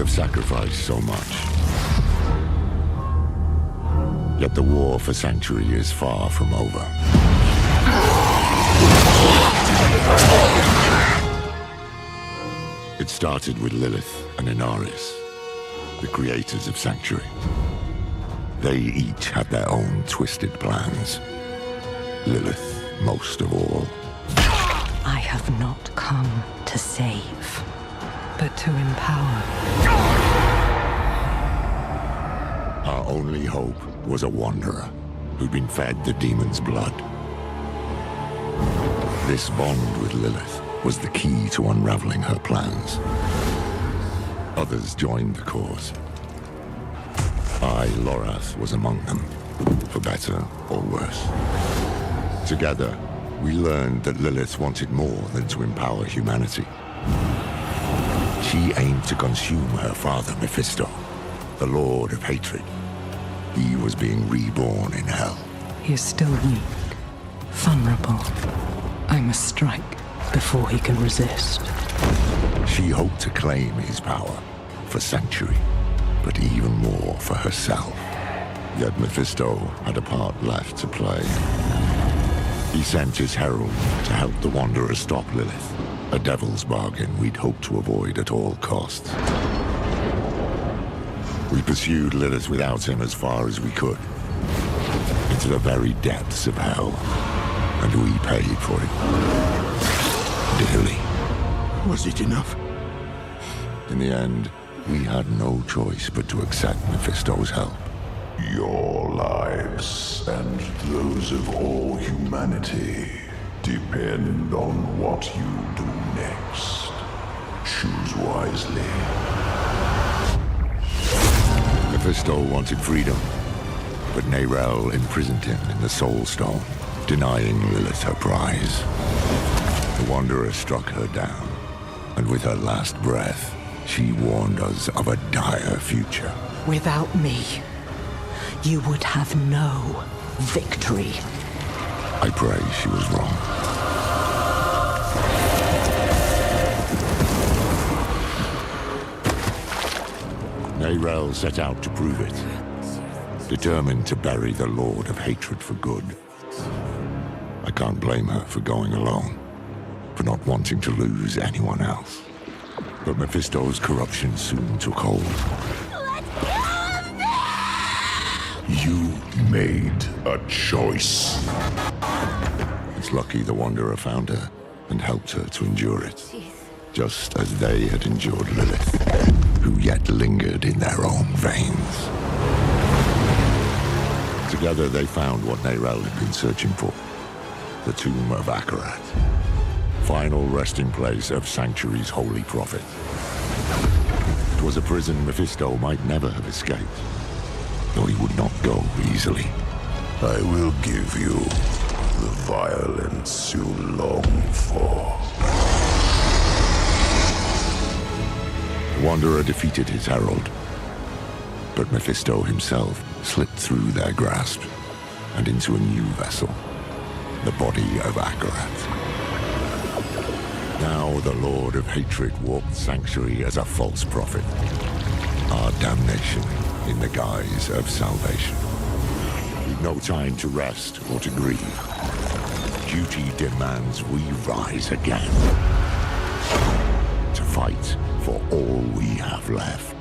have sacrificed so much. Yet the war for Sanctuary is far from over. It started with Lilith and Inaris, the creators of Sanctuary. They each had their own twisted plans. Lilith most of all. I have not come to save, but to empower. Our only hope was a wanderer who'd been fed the demon's blood. This bond with Lilith was the key to unraveling her plans. Others joined the cause. I, Lorath, was among them, for better or worse. Together, we learned that Lilith wanted more than to empower humanity. She aimed to consume her father, Mephisto, the Lord of Hatred. He was being reborn in hell. He is still weak, vulnerable. I must strike before he can resist. She hoped to claim his power for Sanctuary, but even more for herself. Yet Mephisto had a part left to play. He sent his herald to help the Wanderer stop Lilith, a devil's bargain we'd hoped to avoid at all costs. We pursued Lilith without him as far as we could, into the very depths of hell, and we paid for it dearly. Was it enough? In the end, we had no choice but to accept Mephisto's help. Your lives and those of all humanity depend on what you do next. Choose wisely. Mephisto wanted freedom, but Neyrelle imprisoned him in the Soul Stone, denying Lilith her prize. The Wanderer struck her down, and with her last breath, she warned us of a dire future. Without me, you would have no victory. I pray she was wrong. Neyrelle set out to prove it, determined to bury the Lord of Hatred for good. I can't blame her for going alone, for not wanting to lose anyone else. But Mephisto's corruption soon took hold. You made a choice. It's lucky the Wanderer found her and helped her to endure it, just as they had endured Lilith, who yet lingered in their own veins. Together they found what Neyrelle had been searching for, the tomb of Akarat, final resting place of Sanctuary's holy prophet. It was a prison Mephisto might never have escaped, though he would not go easily. I will give you the violence you long for. The Wanderer defeated his herald, but Mephisto himself slipped through their grasp and into a new vessel, the body of Akarat. Now the Lord of Hatred walked Sanctuary as a false prophet, our damnation in the guise of salvation. We've no time to rest or to grieve. Duty demands we rise again, to fight for all we have left.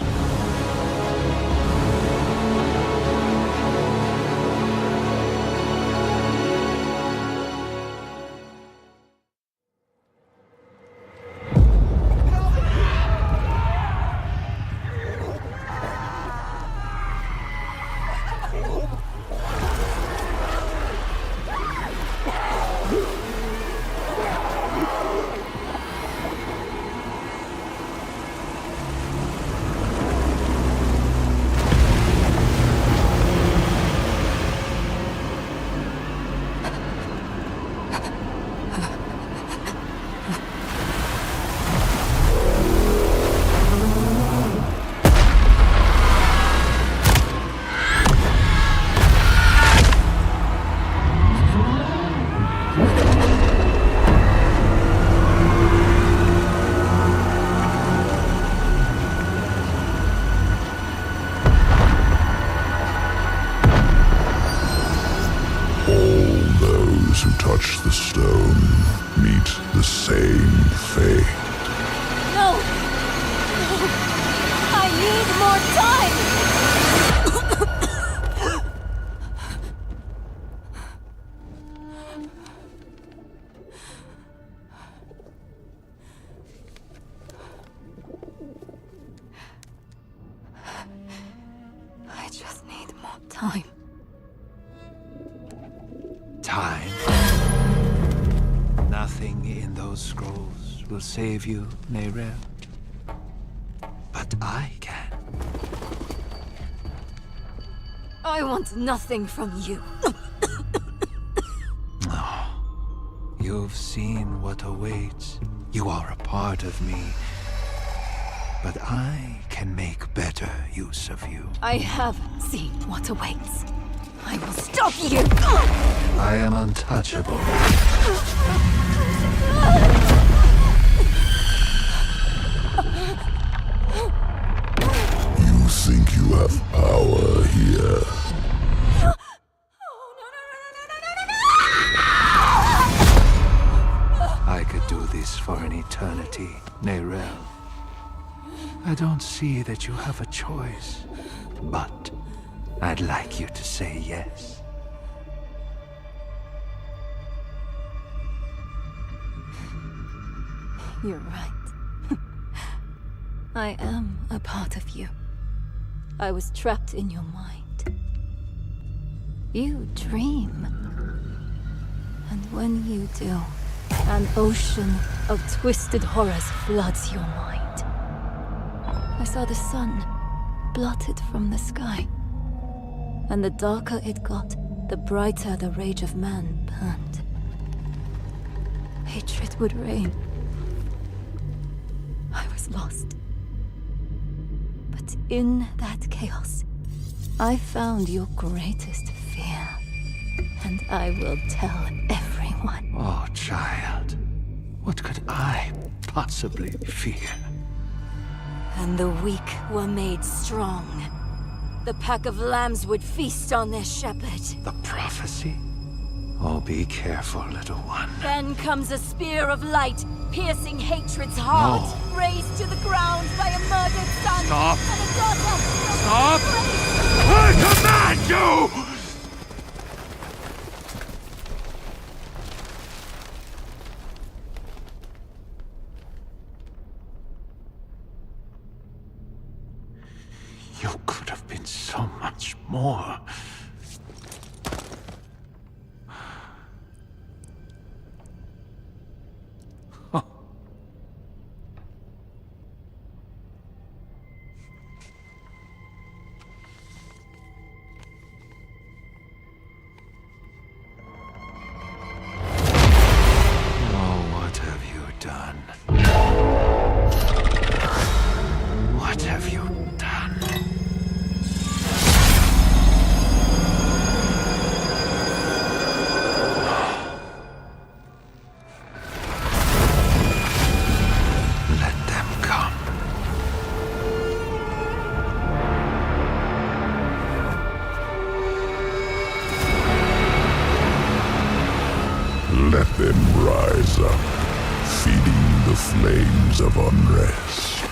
more time! I just need more time. Time. Nothing in those scrolls will save you, Neyrel. But I can. I want nothing from you. You've seen what awaits. You are a part of me. But I can make better use of you. I have seen what awaits. I will stop you! I am untouchable. You think you have power here? I could do this for an eternity, Neyrel. I don't see that you have a choice, but I'd like you to say yes. You're right. I am a part of you. I was trapped in your mind. You dream. And when you do, an ocean of twisted horrors floods your mind. I saw the sun blotted from the sky. And the darker it got, the brighter the rage of man burned. Hatred would reign. I was lost. But in that chaos, I found your greatest fear. And I will tell everyone. Oh, child. What could I possibly fear? And the weak were made strong. The pack of lambs would feast on their shepherd. The prophecy? Oh, be careful, little one. Then comes a spear of light, piercing hatred's heart. No. Raised to the ground by a murdered son. Stop. And a daughter. Stop! I command you! You could have been so much more. Let them rise up, feeding the flames of unrest.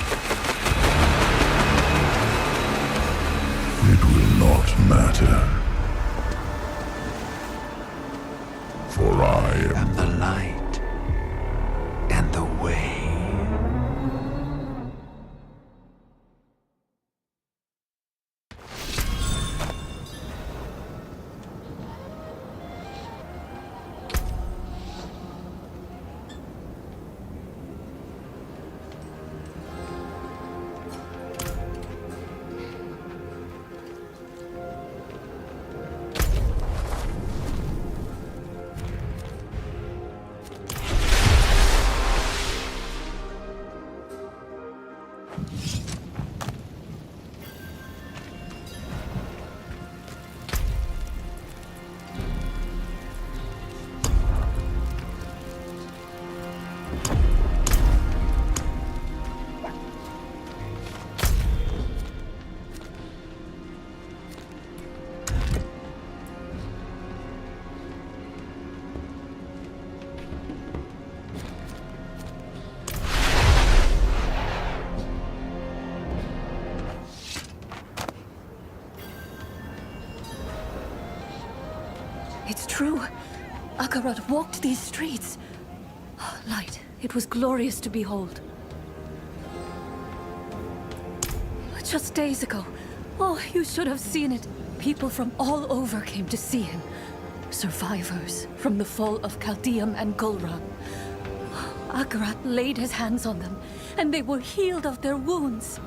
It will not matter. For I am the light and the way. true. Akarat walked these streets. Light. It was glorious to behold. Just days ago. Oh, you should have seen it. People from all over came to see him. Survivors from the fall of Chaldeum and Gulra. Akarat laid his hands on them, and they were healed of their wounds.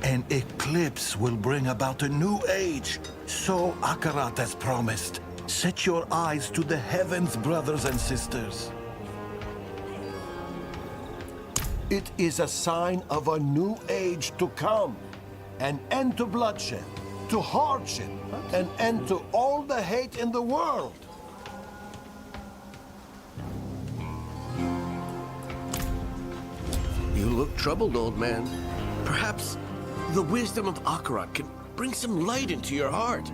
An eclipse will bring about a new age. So Akarat has promised. Set your eyes to the heavens, brothers and sisters. It is a sign of a new age to come. An end to bloodshed, to hardship, an end to all the hate in the world. You look troubled, old man. Perhaps the wisdom of Akarat can bring some light into your heart.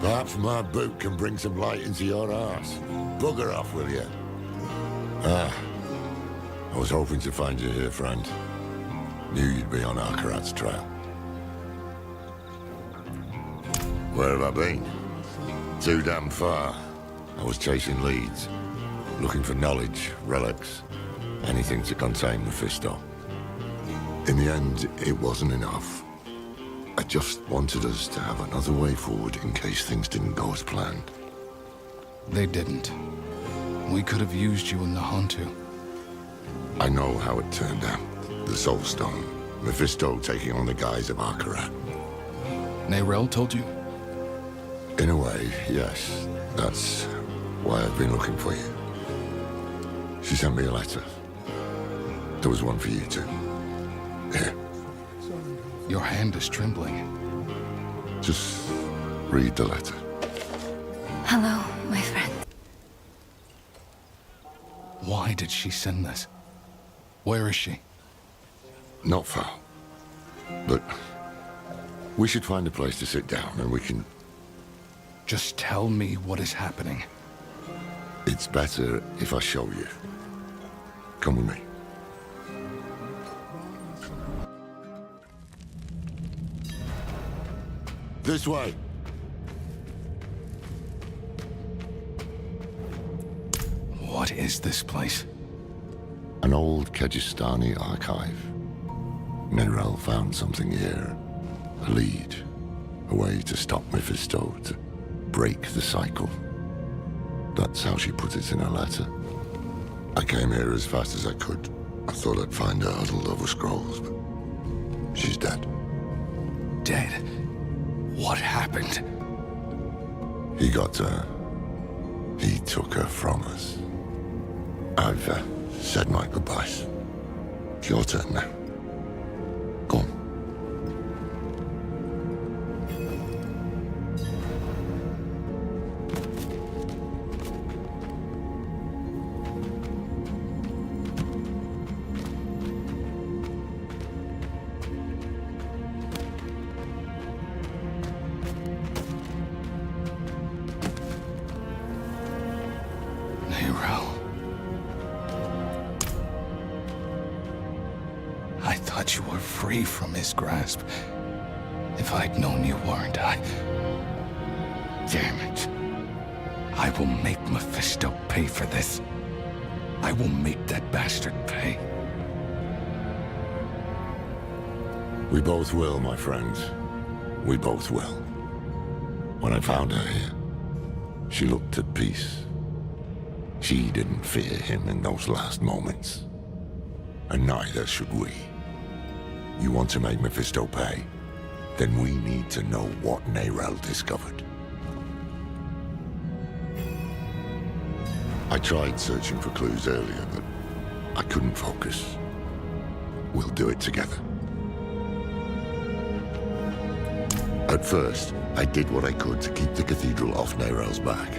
Perhaps my boot can bring some light into your arse. Bugger off, will you? I was hoping to find you here, friend. Knew you'd be on Akarat's trail. Where have I been? Too damn far. I was chasing leads, looking for knowledge, relics, anything to contain Mephisto. In the end, it wasn't enough. I just wanted us to have another way forward in case things didn't go as planned. They didn't. We could have used you in the Hantu. I know how it turned out. The Soul Stone, Mephisto taking on the guise of Akarat. Neyrelle told you? In a way, yes. That's why I've been looking for you. She sent me a letter. There was one for you too. Here. Your hand is trembling. Just read the letter. Hello, my friend. Why did she send this? Where is she? Not far. But we should find a place to sit down and we can... Just tell me what is happening. It's better if I show you. Come with me. This way. What is this place? An old Kegistani archive. Neyrelle found something here. A lead. A way to stop Mephisto, to break the cycle. That's how she put it in her letter. I came here as fast as I could. I thought I'd find her huddled over scrolls, but she's dead. Dead? What happened? He got her. He took her from us. I've said my goodbyes. It's your turn now. Go on. I thought you were free from his grasp. If I'd known you weren't, Damn it. I will make Mephisto pay for this. I will make that bastard pay. We both will, my friend. We both will. When I found her here, she looked at peace. She didn't fear him in those last moments. And neither should we. You want to make Mephisto pay? Then we need to know what Neyrelle discovered. I tried searching for clues earlier, but I couldn't focus. We'll do it together. At first, I did what I could to keep the cathedral off Neyrelle's back.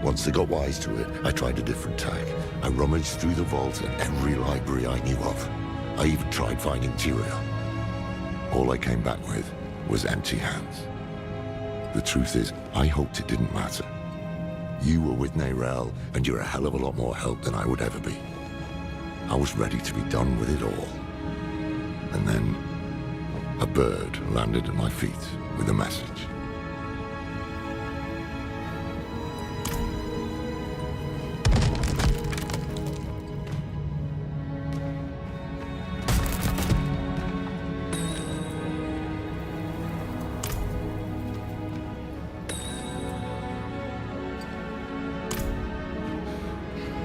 Once they got wise to it, I tried a different tack. I rummaged through the vault in every library I knew of. I even tried finding Tyrael. All I came back with was empty hands. The truth is, I hoped it didn't matter. You were with Neyrelle, and you're a hell of a lot more help than I would ever be. I was ready to be done with it all. And then, A bird landed at my feet with a message.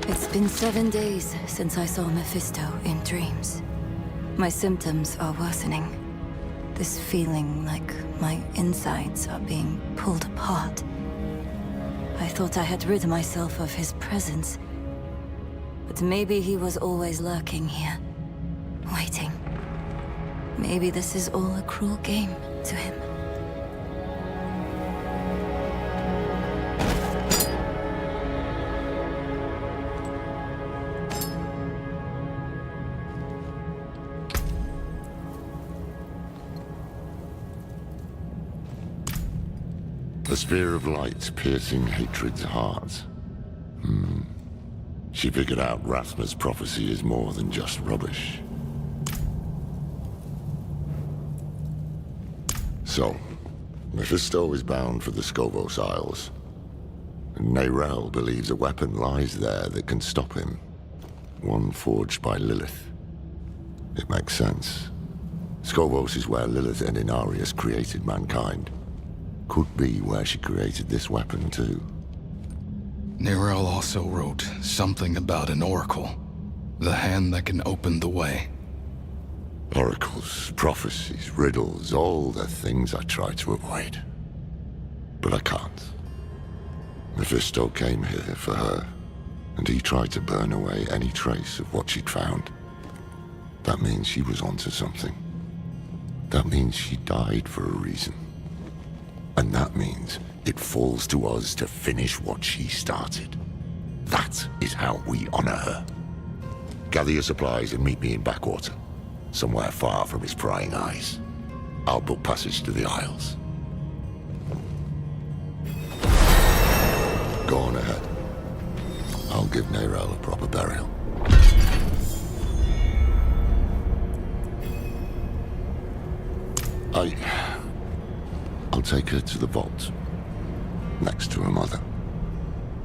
It's been 7 days since I saw Mephisto in dreams. My symptoms are worsening. This feeling like my insides are being pulled apart. I thought I had rid myself of his presence. But maybe he was always lurking here, waiting. Maybe this is all a cruel game to him. The sphere of light piercing hatred's heart. She figured out Rathma's prophecy is more than just rubbish. So, Mephisto is bound for the Skovos Isles. Neyrelle believes a weapon lies there that can stop him. One forged by Lilith. It makes sense. Skovos is where Lilith and Inarius created mankind. Could be where she created this weapon, too. Neyrelle also wrote something about an oracle. The hand that can open the way. Oracles, prophecies, riddles, all the things I try to avoid. But I can't. Mephisto came here for her, and he tried to burn away any trace of what she'd found. That means she was onto something. That means she died for a reason. And that means it falls to us to finish what she started. That is how we honor her. Gather your supplies and meet me in Backwater, somewhere far from his prying eyes. I'll book passage to the Isles. Go on ahead. I'll give Neyrelle a proper burial. I'll take her to the vault, next to her mother.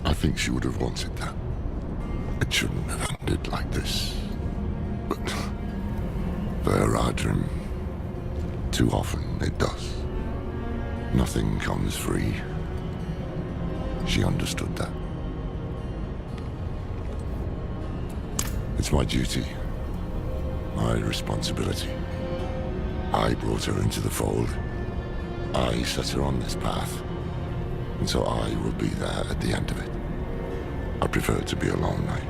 I think she would have wanted that. It shouldn't have ended like this. But for her Ardrim, too often it does. Nothing comes free. She understood that. It's my duty, my responsibility. I brought her into the fold. I set her on this path, and so I will be there at the end of it. I prefer to be alone. I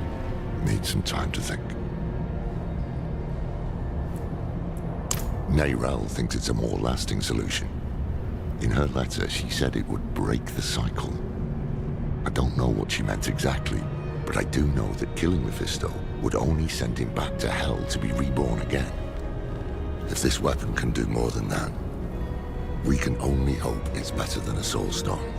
need some time to think. Neyrelle thinks it's a more lasting solution. In her letter, she said it would break the cycle. I don't know what she meant exactly, but I do know that killing Mephisto would only send him back to hell to be reborn again. If this weapon can do more than that, we can only hope it's better than a soul stone.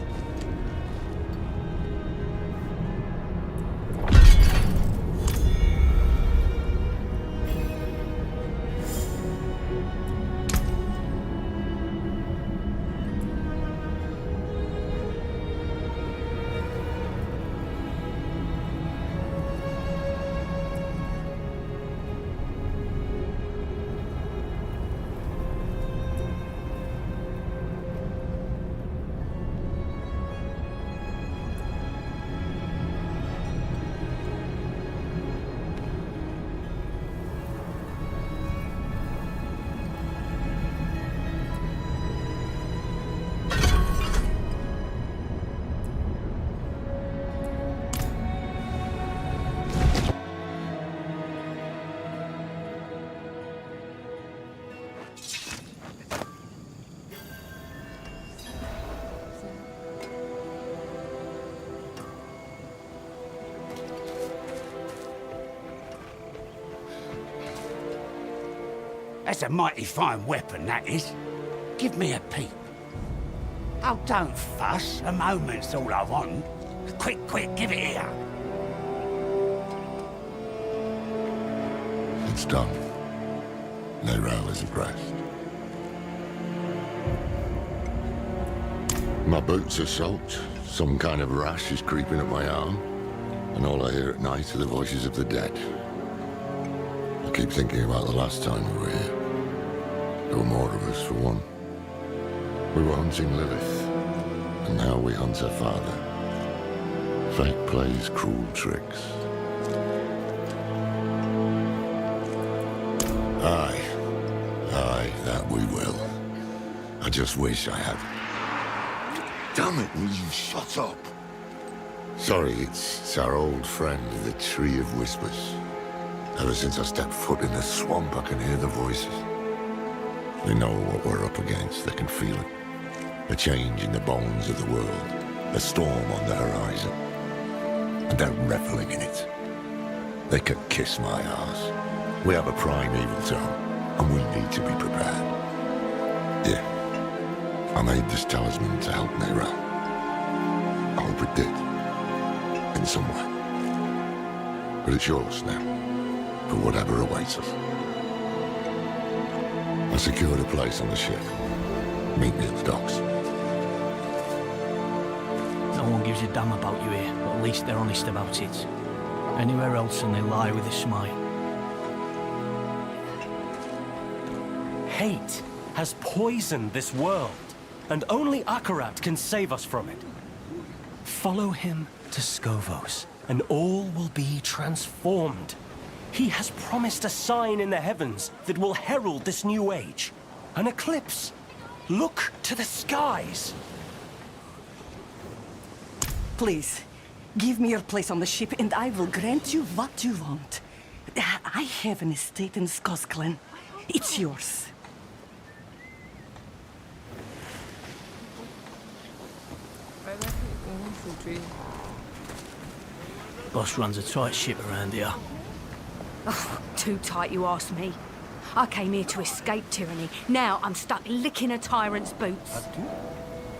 That's a mighty fine weapon, that is. Give me a peep. Oh, don't fuss. A moment's all I want. Quick, give it here. It's done. Neyrelle is at rest. My boots are soaked. Some kind of rash is creeping up my arm. And all I hear at night are the voices of the dead. I keep thinking about the last time we were here. There were more of us, for one. We were hunting Lilith, and now we hunt her father. Fate plays cruel tricks. Aye, that we will. I just wish I had. Damn it, will you shut up? Sorry, it's our old friend, the Tree of Whispers. Ever since I stepped foot in the swamp, I can hear the voices. They know what we're up against, they can feel it. A change in the bones of the world, a storm on the horizon. And they're reveling in it. They could kiss my arse. We have a primeval tone, and we need to be prepared. Yeah, I made this talisman to help Neyrelle. I hope it did. In some way. But it's yours now, for whatever awaits us. I secured a place on the ship. Meet me at the docks. No one gives a damn about you here, but at least they're honest about it. Anywhere else and they lie with a smile. Hate has poisoned this world, and only Akarat can save us from it. Follow him to Skovos, and all will be transformed. He has promised a sign in the heavens that will herald this new age. An eclipse. Look to the skies. Please, give me your place on the ship and I will grant you what you want. I have an estate in Skosklen. It's yours. Boss runs a tight ship around here. Oh, too tight, you ask me. I came here to escape tyranny. Now I'm stuck licking a tyrant's boots.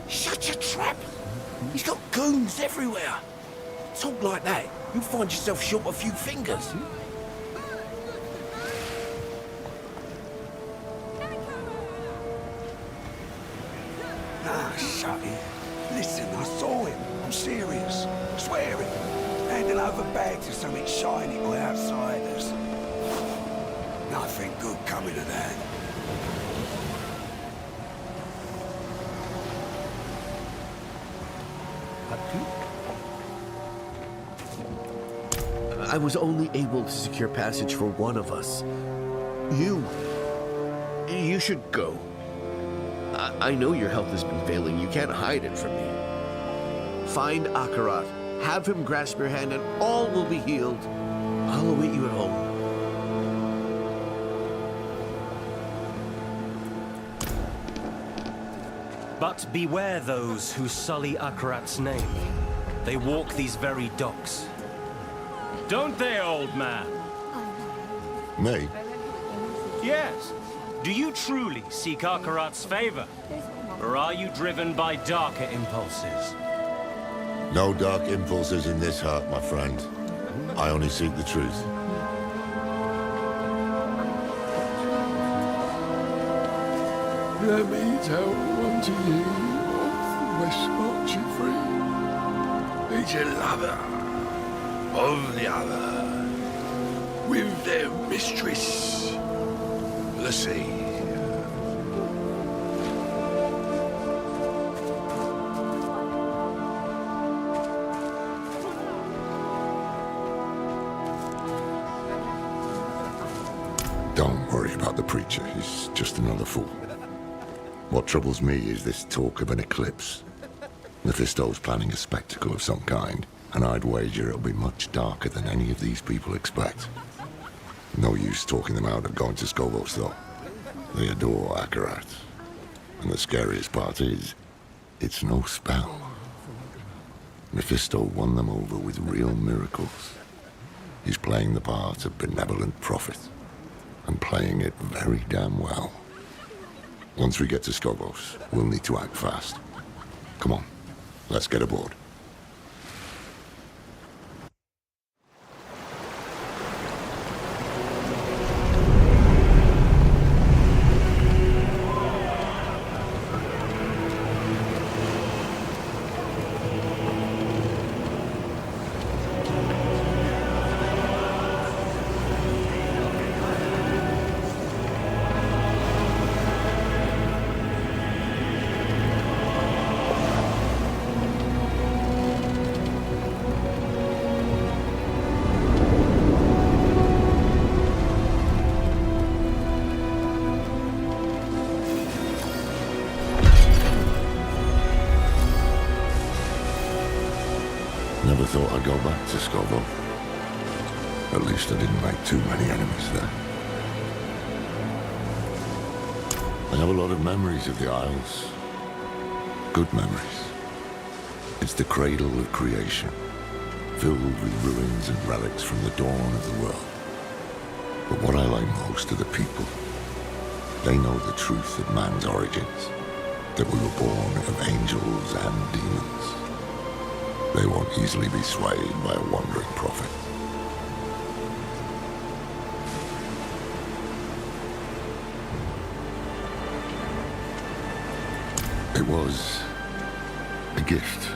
Shut your trap! He's got goons everywhere. Talk like that, you'll find yourself short a few fingers. Ah, shut it. Listen, I saw him. I'm serious. Swear it. Handing over bags of something shiny to outsiders. Nothing good coming of that. I was only able to secure passage for one of us. You should go. I know your health has been failing. You can't hide it from me. Find Akarat. Have him grasp your hand and all will be healed. I'll await you at home. But beware those who sully Akarat's name. They walk these very docks. Don't they, old man? Me? Yes. Do you truly seek Akarat's favor? Or are you driven by darker impulses? No dark impulses in this heart, my friend. I only seek the truth. Let me tell unto you of West Marching Free. Each a lover of the other, with their mistress, the sea. Don't worry about the preacher. He's just another fool. What troubles me is this talk of an eclipse. Mephisto's planning a spectacle of some kind, and I'd wager it'll be much darker than any of these people expect. No use talking them out of going to Skovos, though. They adore Akarat. And the scariest part is, it's no spell. Mephisto won them over with real miracles. He's playing the part of benevolent prophet, and playing it very damn well. Once we get to Skovos, we'll need to act fast. Come on, let's get aboard. thought I'd go back to Skovos. At least I didn't make too many enemies there. I have a lot of memories of the Isles. Good memories. It's the cradle of creation, filled with ruins and relics from the dawn of the world. But what I like most are the people. They know the truth of man's origins, that we were born of angels and demons. They won't easily be swayed by a wandering prophet. It was a gift.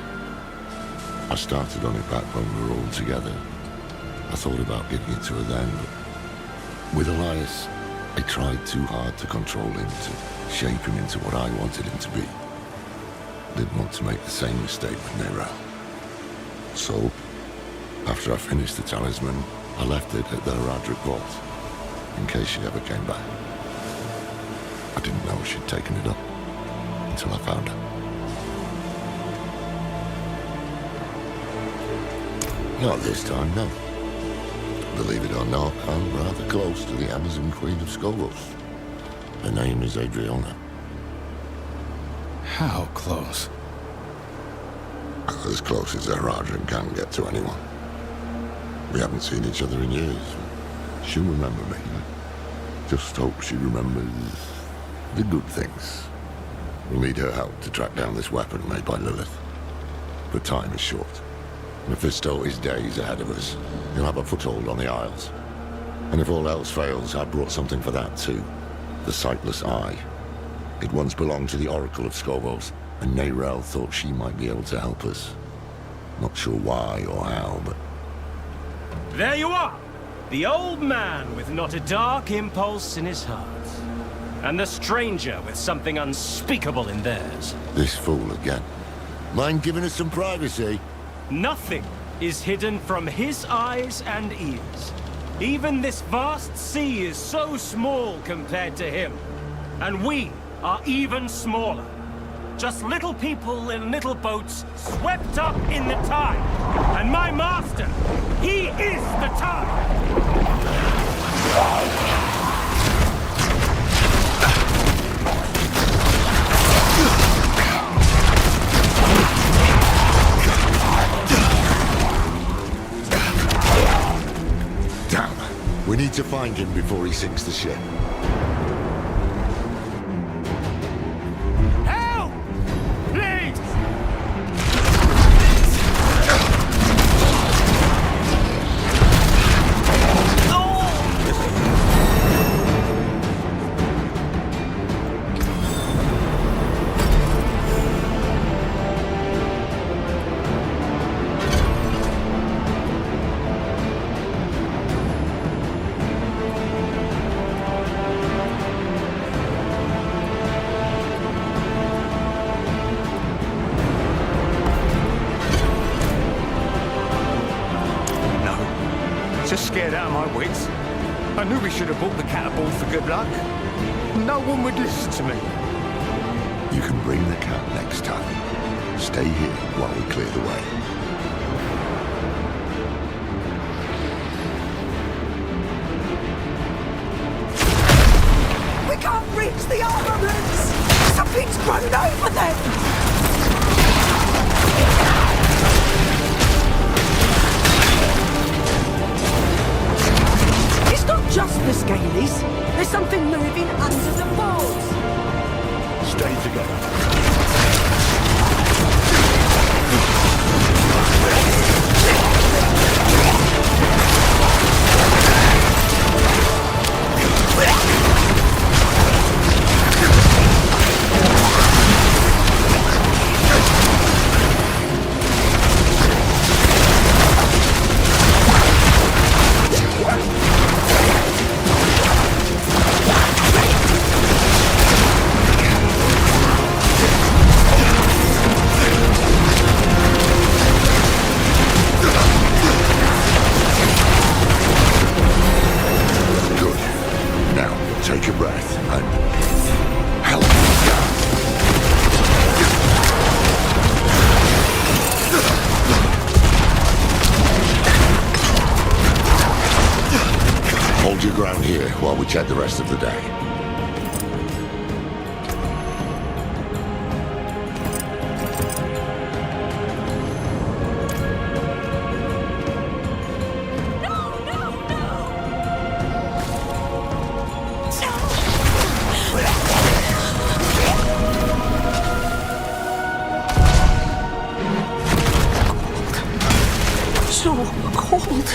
I started on it back when we were all together. I thought about giving it to her then, but with Elias, I tried too hard to control him, to shape him into what I wanted him to be. Didn't want to make the same mistake with Neyrelle. So, after I finished the talisman, I left it at the Haradric vault, in case she ever came back. I didn't know she'd taken it up until I found her. Not this time, no. Believe it or not, I'm rather close to the Amazon Queen of Skovos. Her name is Adriana. How close? As close as Haradric can get to anyone. We haven't seen each other in years. She'll remember me. Just hope she remembers the good things. We'll need her help to track down this weapon made by Lilith. But time is short. Mephisto is days ahead of us. He'll have a foothold on the Isles. And if all else fails, I brought something for that too. The Sightless Eye. It once belonged to the Oracle of Skovos, and Neyrelle thought she might be able to help us. Not sure why or how, but... There you are! The old man with not a dark impulse in his heart. And the stranger with something unspeakable in theirs. This fool again. Mind giving us some privacy? Nothing is hidden from his eyes and ears. Even this vast sea is so small compared to him. And we are even smaller. Just little people in little boats swept up in the tide. And my master, he is the tide! We need to find him before he sinks the ship. Help! Please! Just scared out of my wits. I knew we should have bought the catapult for good luck. No one would listen to me. You can bring the cat next time. Stay here while we clear the way. We can't reach the armaments! Something's grown over them! It's not just the Scalies. There's something moving under the walls. Stay together. Hold your ground here while we check the rest of the day. So cold.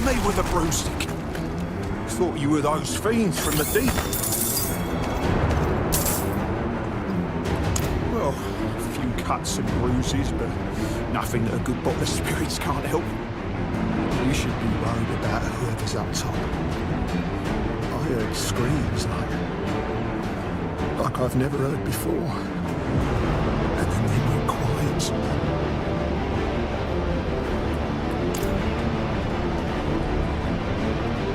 Me with a broomstick. Thought you were those fiends from the deep. Well, a few cuts and bruises, but nothing that a good bottle of spirits can't help. You should be worried about whoever's up top. I heard screams like I've never heard before. And then they went quiet.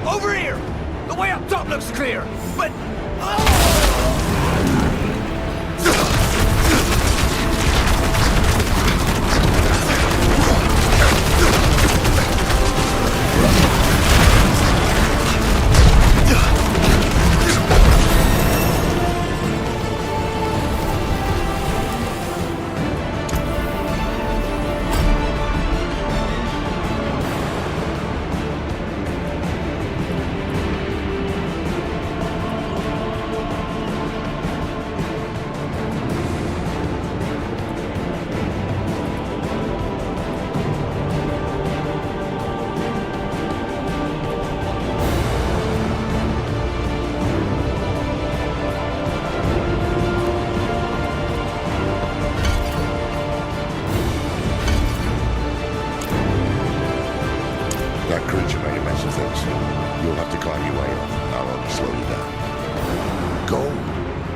Over here! The way up top looks clear, but... You'll have to climb your way up. I'll only slow you down. Go.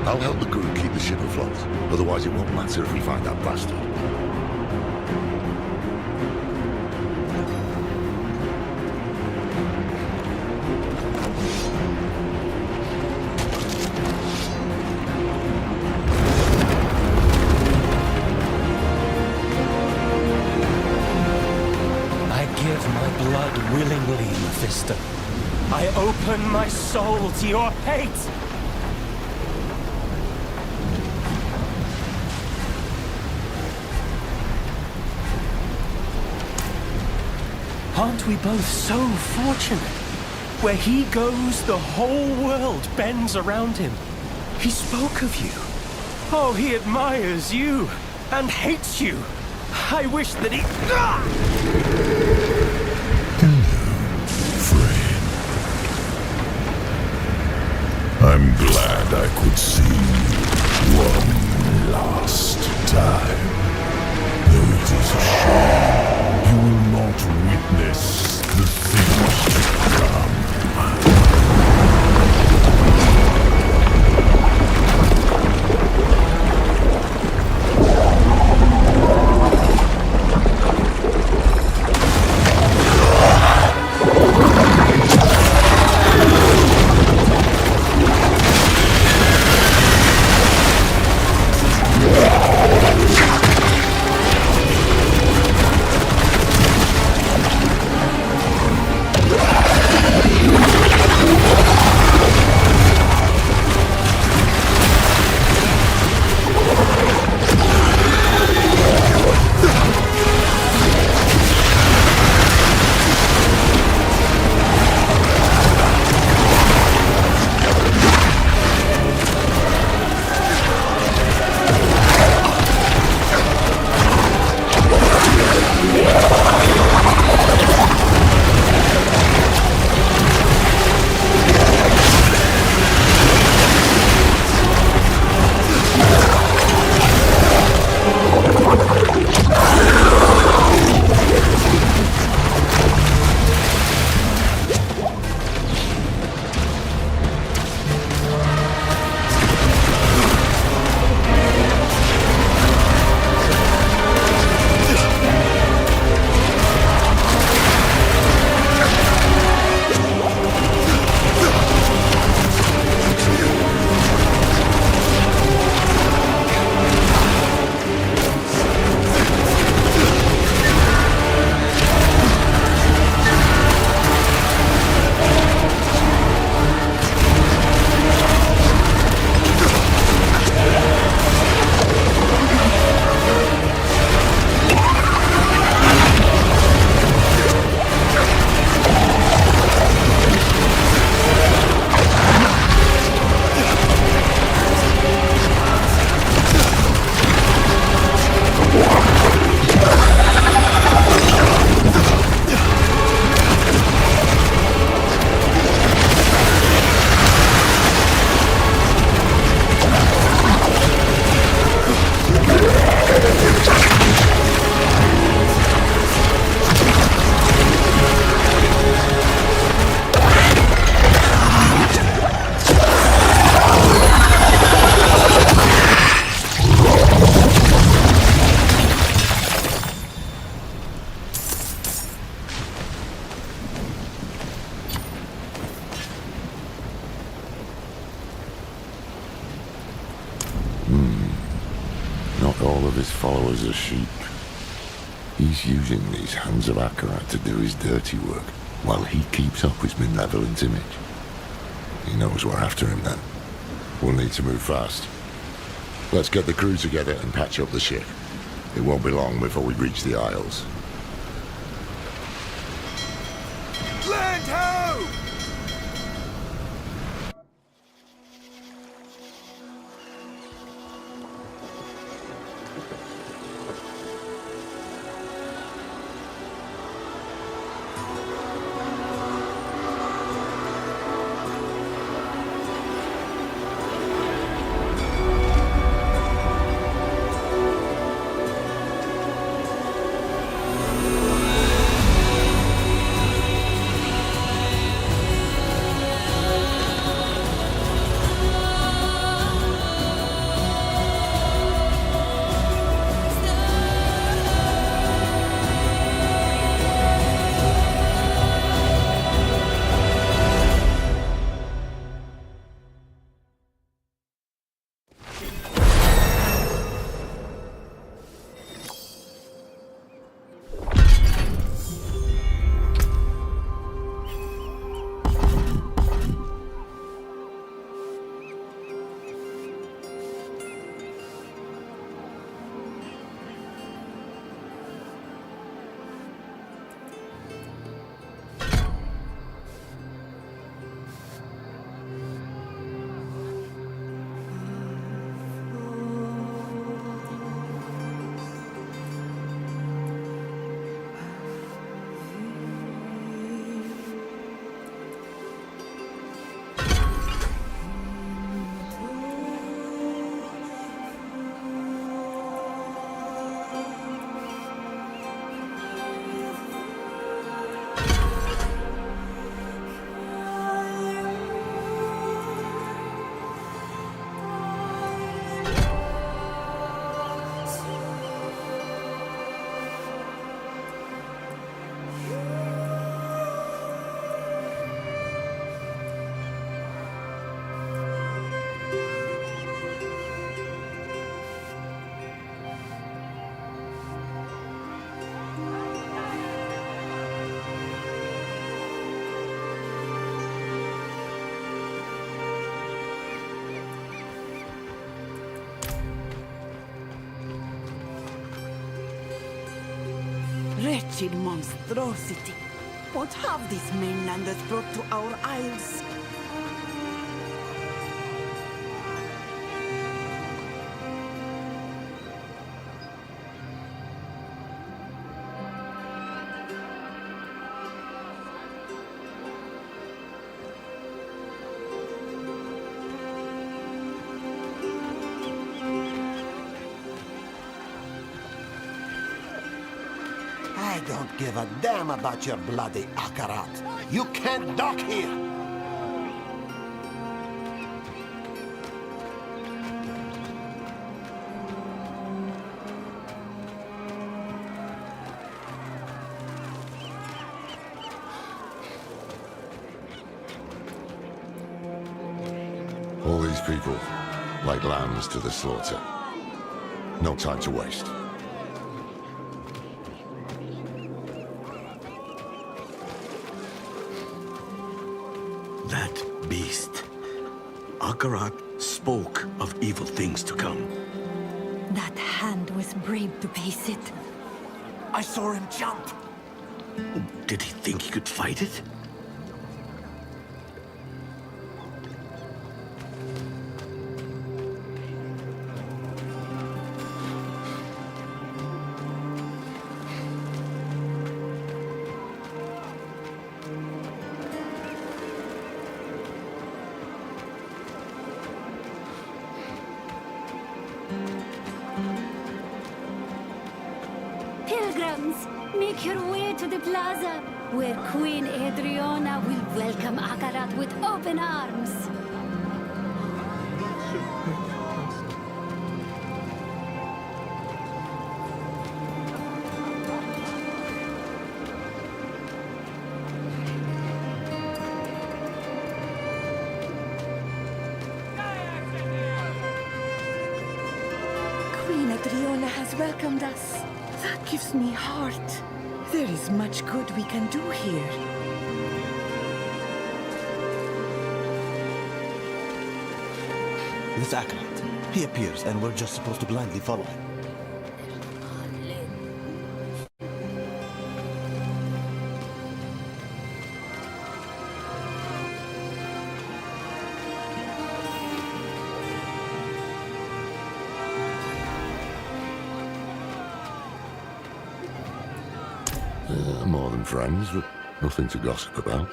I'll help the crew keep the ship afloat. Otherwise it won't matter if we find that bastard. Blood willingly, Mephisto. I open my soul to your hate! Aren't we both so fortunate? Where he goes, the whole world bends around him. He spoke of you. Oh, he admires you and hates you. I wish that he... I'm glad I could see you one last time. Though it is a shame you will not witness the things to come. Yeah. All of his followers are sheep. He's using these hands of Akarat to do his dirty work, while he keeps up his benevolent image. He knows we're after him then. We'll need to move fast. Let's get the crew together and patch up the ship. It won't be long before we reach the Isles. Land ho! Wretched monstrosity. What have these mainlanders brought to our isles? I don't give a damn about your bloody Akarat. You can't dock here! All these people, like lambs to the slaughter. No time to waste. That beast. Akarat spoke of evil things to come. That hand was brave to face it. I saw him jump! Did he think he could fight it? Pilgrims, make your way to the plaza, where Queen Adriana will welcome Akarat with open arms. Queen Adriana welcomed us. That gives me heart. There is much good we can do here. This acolyte. He appears, and we're just supposed to blindly follow him. More than friends, but nothing to gossip about.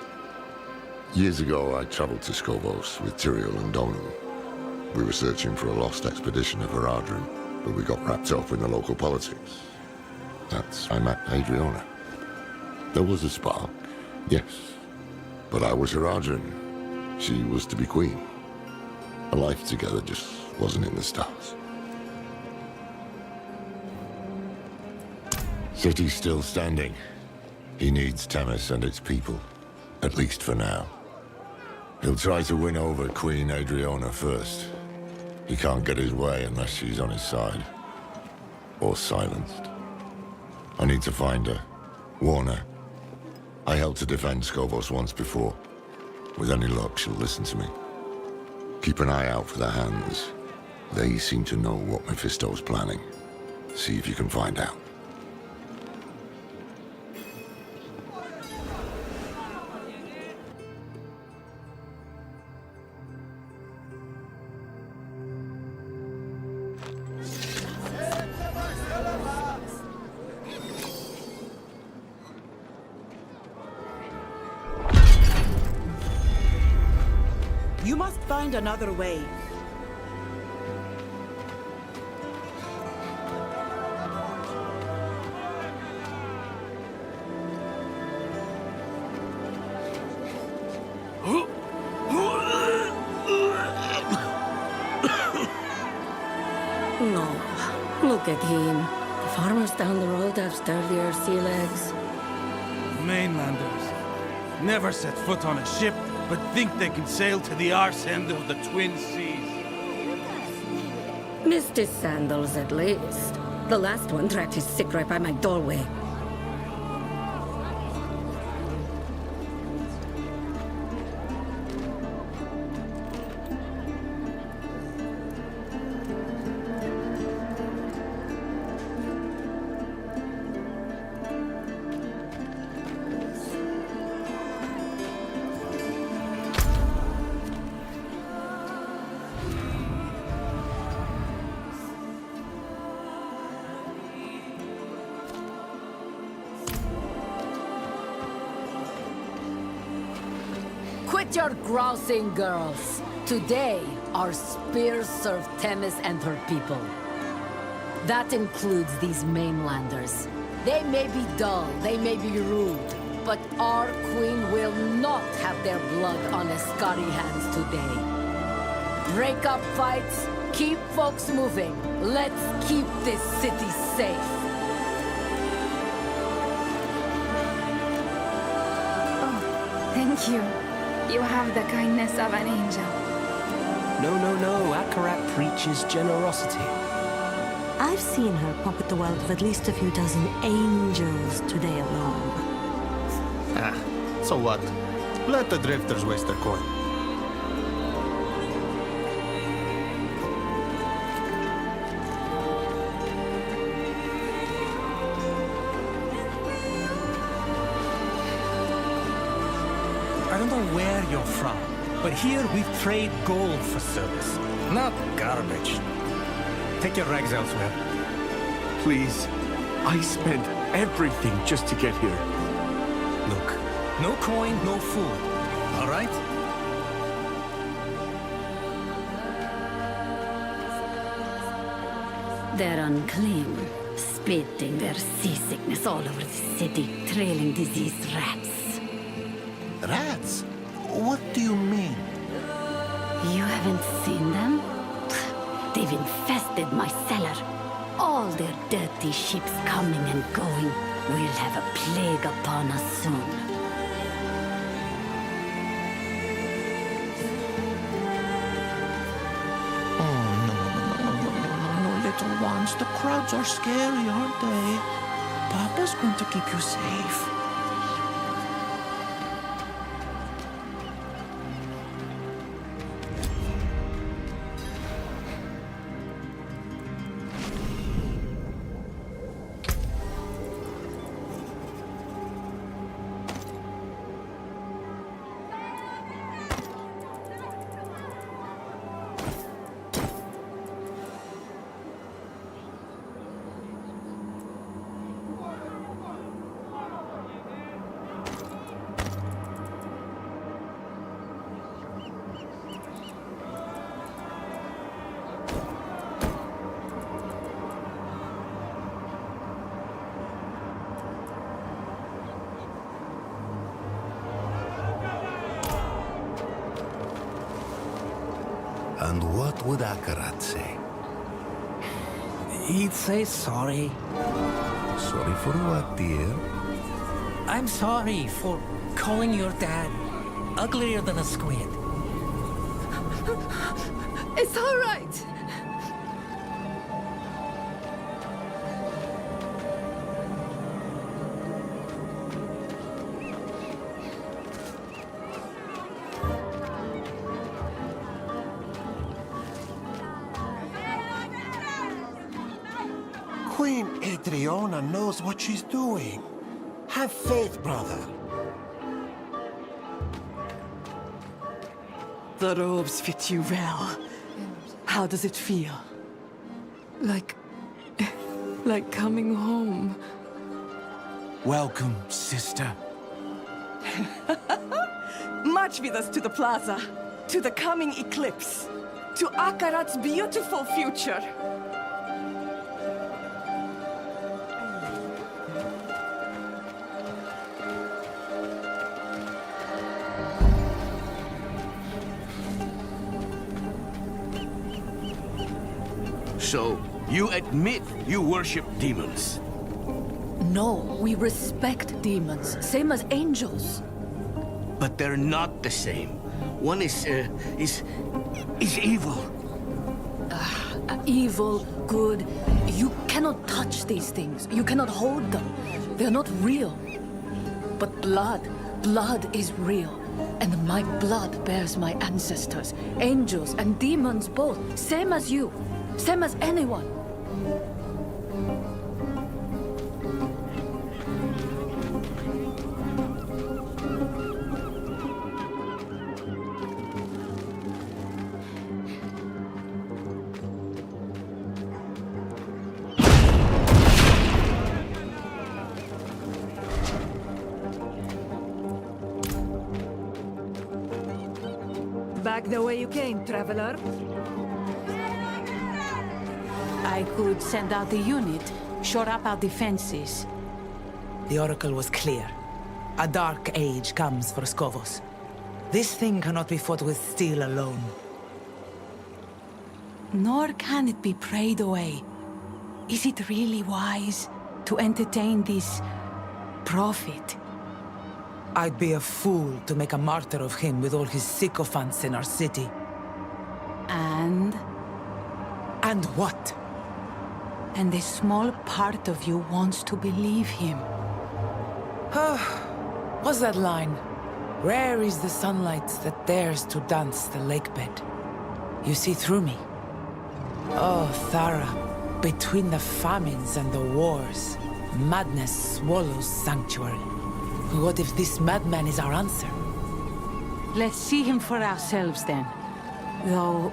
Years ago, I traveled to Skovos with Tyrael and Donan. We were searching for a lost expedition of Haradrim, but we got wrapped up in the local politics. That's I met Adriana. There was a spark, yes, but I was Haradrim. She was to be queen. A life together just wasn't in the stars. City's still standing. He needs Themis and its people, at least for now. He'll try to win over Queen Adriana first. He can't get his way unless she's on his side. Or silenced. I need to find her. Warn her. I helped to defend Skovos once before. With any luck, she'll listen to me. Keep an eye out for the hands. They seem to know what Mephisto's planning. See if you can find out. You must find another way. No, look at him. The farmers down the road have sturdier sea legs. Mainlanders. Never set foot on a ship, but think they can sail to the arse end of the Twin Seas. Missed his sandals at least. The last one dragged his sick right by my doorway. Quit your grousing, girls. Today, our spears serve Themis and her people. That includes these mainlanders. They may be dull, they may be rude, but our queen will not have their blood on Ascari hands today. Break up fights, keep folks moving. Let's keep this city safe. Thank you. You have the kindness of an angel. No. Akarat preaches generosity. I've seen her pop at the world of at least a few dozen angels today alone. So what? Let the drifters waste their coin. I don't know where you're from, but here we trade gold for service, not garbage. Take your rags elsewhere. Please. I spent everything just to get here. Look, no coin, no food. All right? They're unclean, spitting their seasickness all over the city, trailing diseased rats. Rats? What do you mean? You haven't seen them? They've infested my cellar. All their dirty ships coming and going. We'll have a plague upon us soon. Oh, no, little ones. The crowds are scary, aren't they? Papa's going to keep you safe. And what would Akarat say? He'd say sorry. Sorry for what, dear? I'm sorry for calling your dad uglier than a squid. It's all right. Queen Adriana knows what she's doing. Have faith, brother. The robes fit you well. How does it feel? Like coming home. Welcome, sister. March with us to the plaza, to the coming eclipse, to Akarat's beautiful future. So, you admit you worship demons? No, we respect demons, same as angels. But they're not the same. One is evil. Evil, good. You cannot touch these things. You cannot hold them. They're not real. But blood is real. And my blood bears my ancestors, angels and demons both, same as you. Same as anyone. Back the way you came, traveler. I could send out a unit, shore up our defenses. The Oracle was clear. A dark age comes for Skovos. This thing cannot be fought with steel alone. Nor can it be prayed away. Is it really wise to entertain this prophet? I'd be a fool to make a martyr of him with all his sycophants in our city. And? And what? And a small part of you wants to believe him. What's that line? Rare is the sunlight that dares to dance the lakebed. You see through me. Oh, Thara, between the famines and the wars, madness swallows sanctuary. What if this madman is our answer? Let's see him for ourselves then. Though,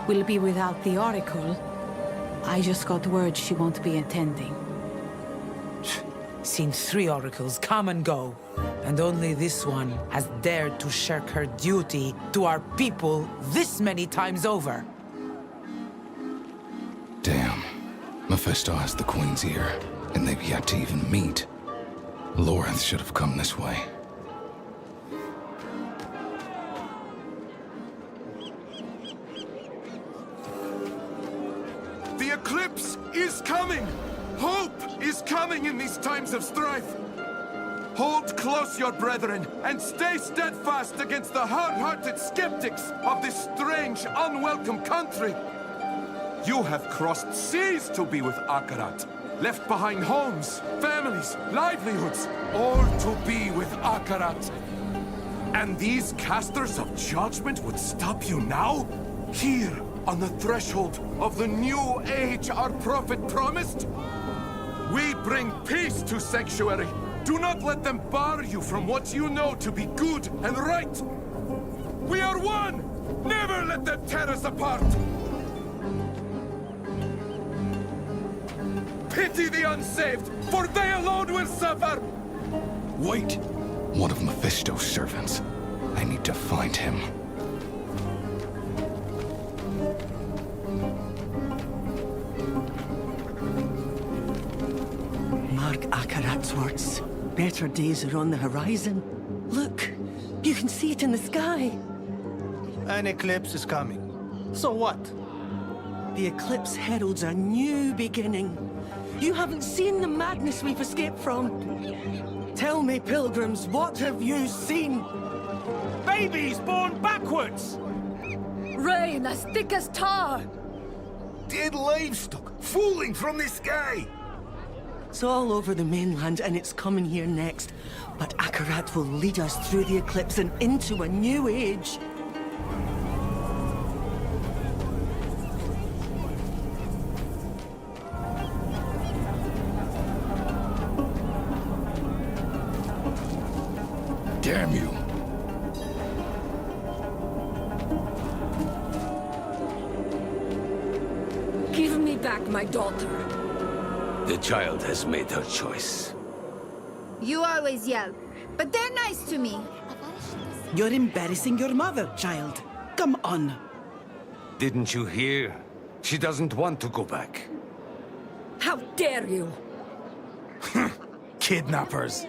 we'll be without the Oracle. I just got word she won't be attending. Seen 3 oracles come and go, and only this one has dared to shirk her duty to our people this many times over. Damn. Mephisto has the Queen's ear, and they've yet to even meet. Loreth should have come this way. The eclipse is coming! Hope is coming in these times of strife! Hold close, your brethren, and stay steadfast against the hard-hearted skeptics of this strange, unwelcome country! You have crossed seas to be with Akarat. Left behind homes, families, livelihoods, all to be with Akarat. And these casters of judgment would stop you now? Here, on the threshold of the new age our prophet promised? We bring peace to Sanctuary. Do not let them bar you from what you know to be good and right. We are one! Never let them tear us apart! Pity the unsaved, for they alone will suffer! Wait! One of Mephisto's servants. I need to find him. Mark Akarat's words. Better days are on the horizon. Look, you can see it in the sky. An eclipse is coming. So what? The eclipse heralds a new beginning. You haven't seen the madness we've escaped from. Tell me, pilgrims, what have you seen? Babies born backwards! Rain as thick as tar! Dead livestock falling from the sky! It's all over the mainland and it's coming here next. But Akarat will lead us through the eclipse and into a new age. Damn you! Give me back my daughter. The child has made her choice. You always yell, but they're nice to me. You're embarrassing your mother, child. Come on. Didn't you hear? She doesn't want to go back. How dare you! Kidnappers.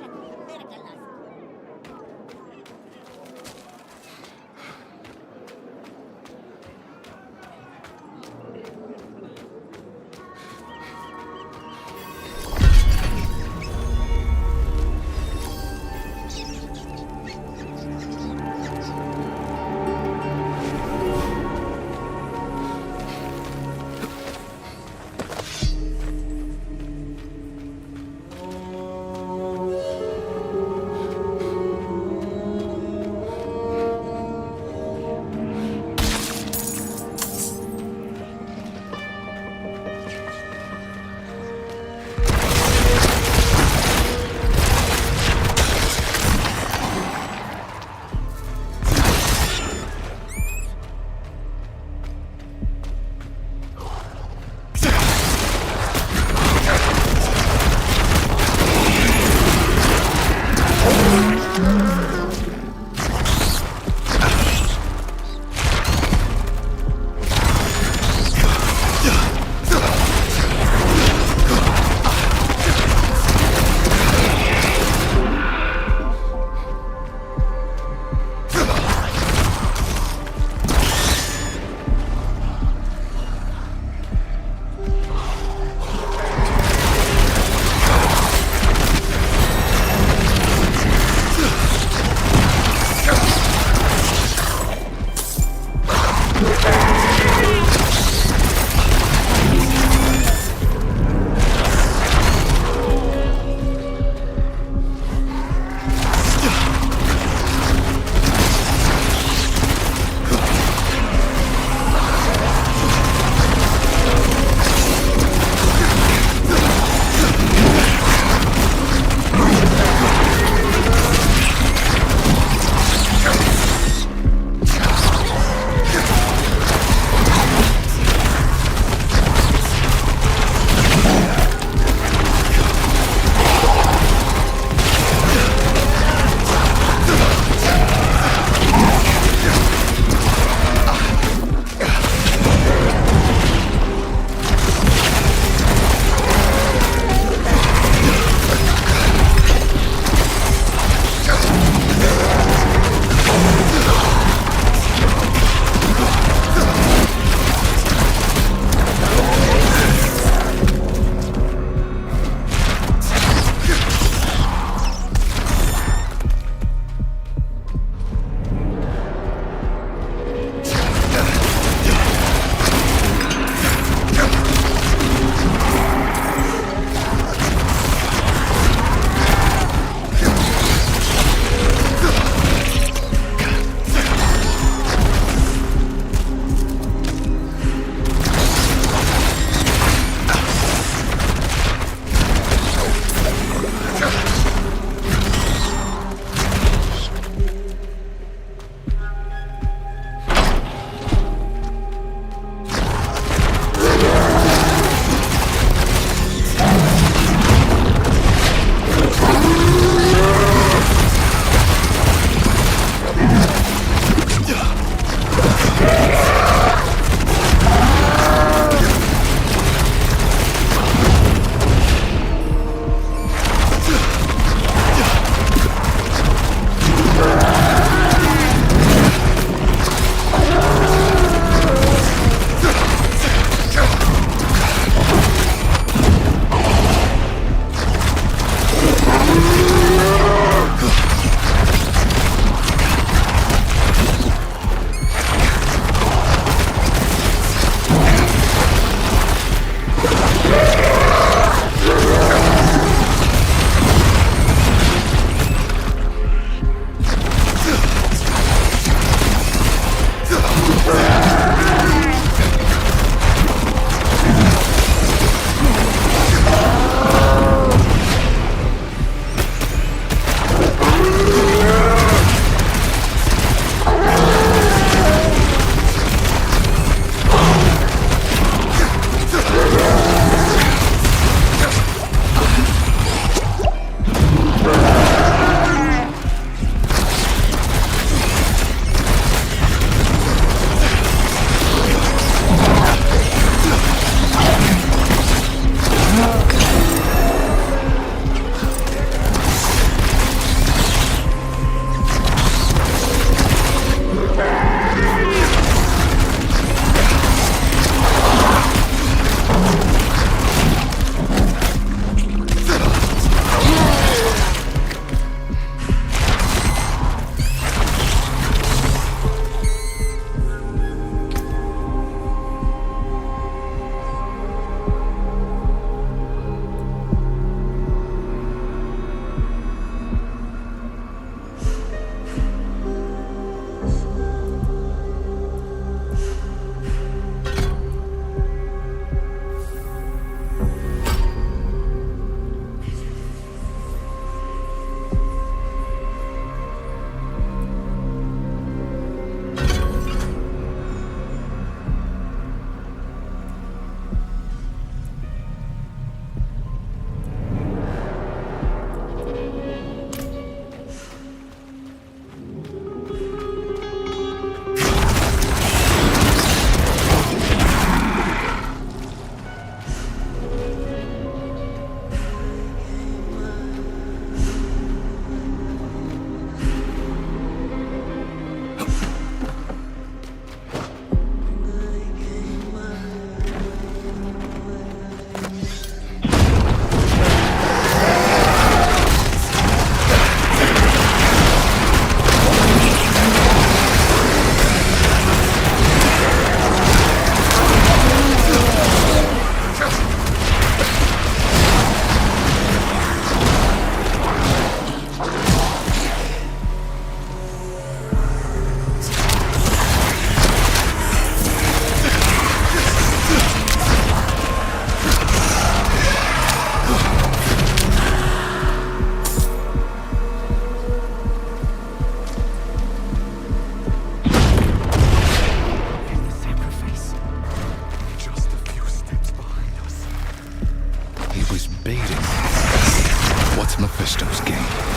It's Mephisto's game.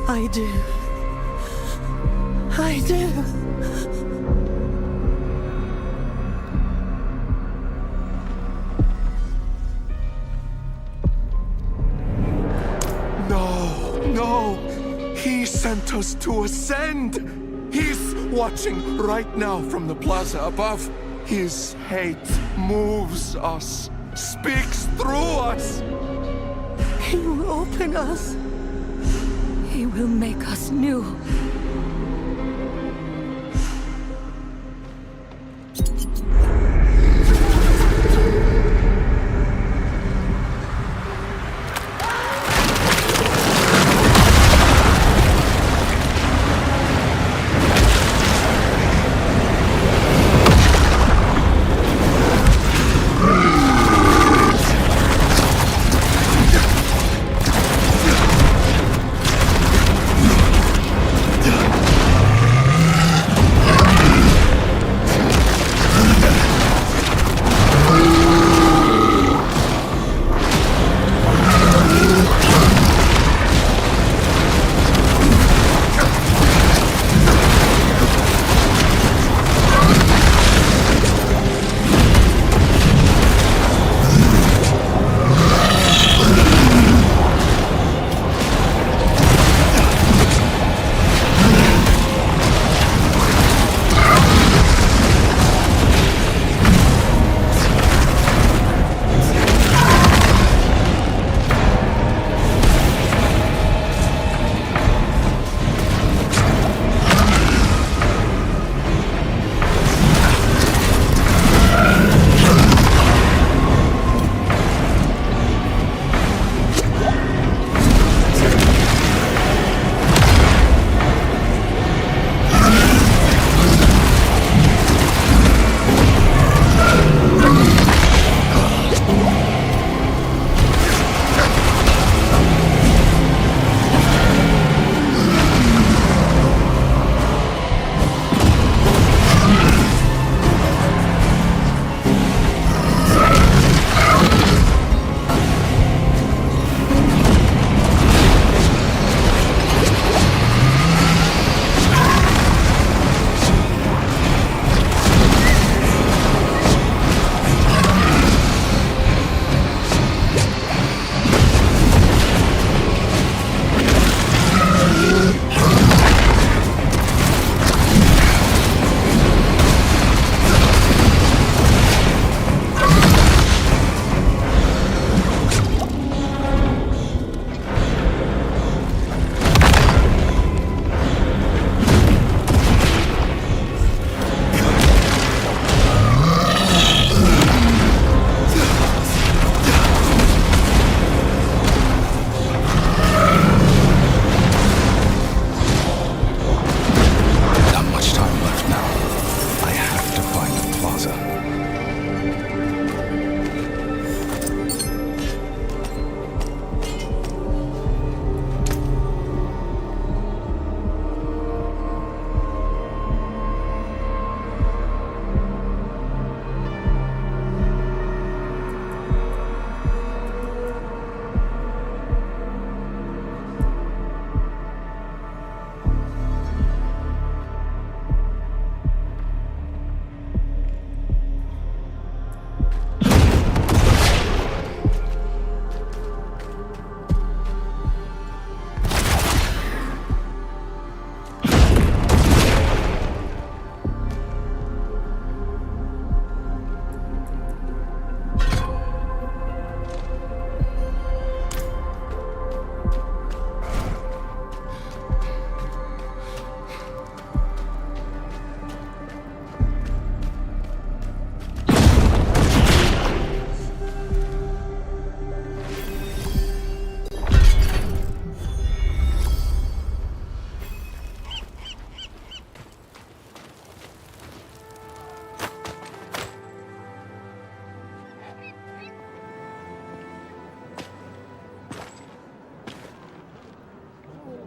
I do. I do. No! He sent us to ascend! He's watching right now from the plaza above. His hate moves us, speaks through us. He will open us. He will make us new.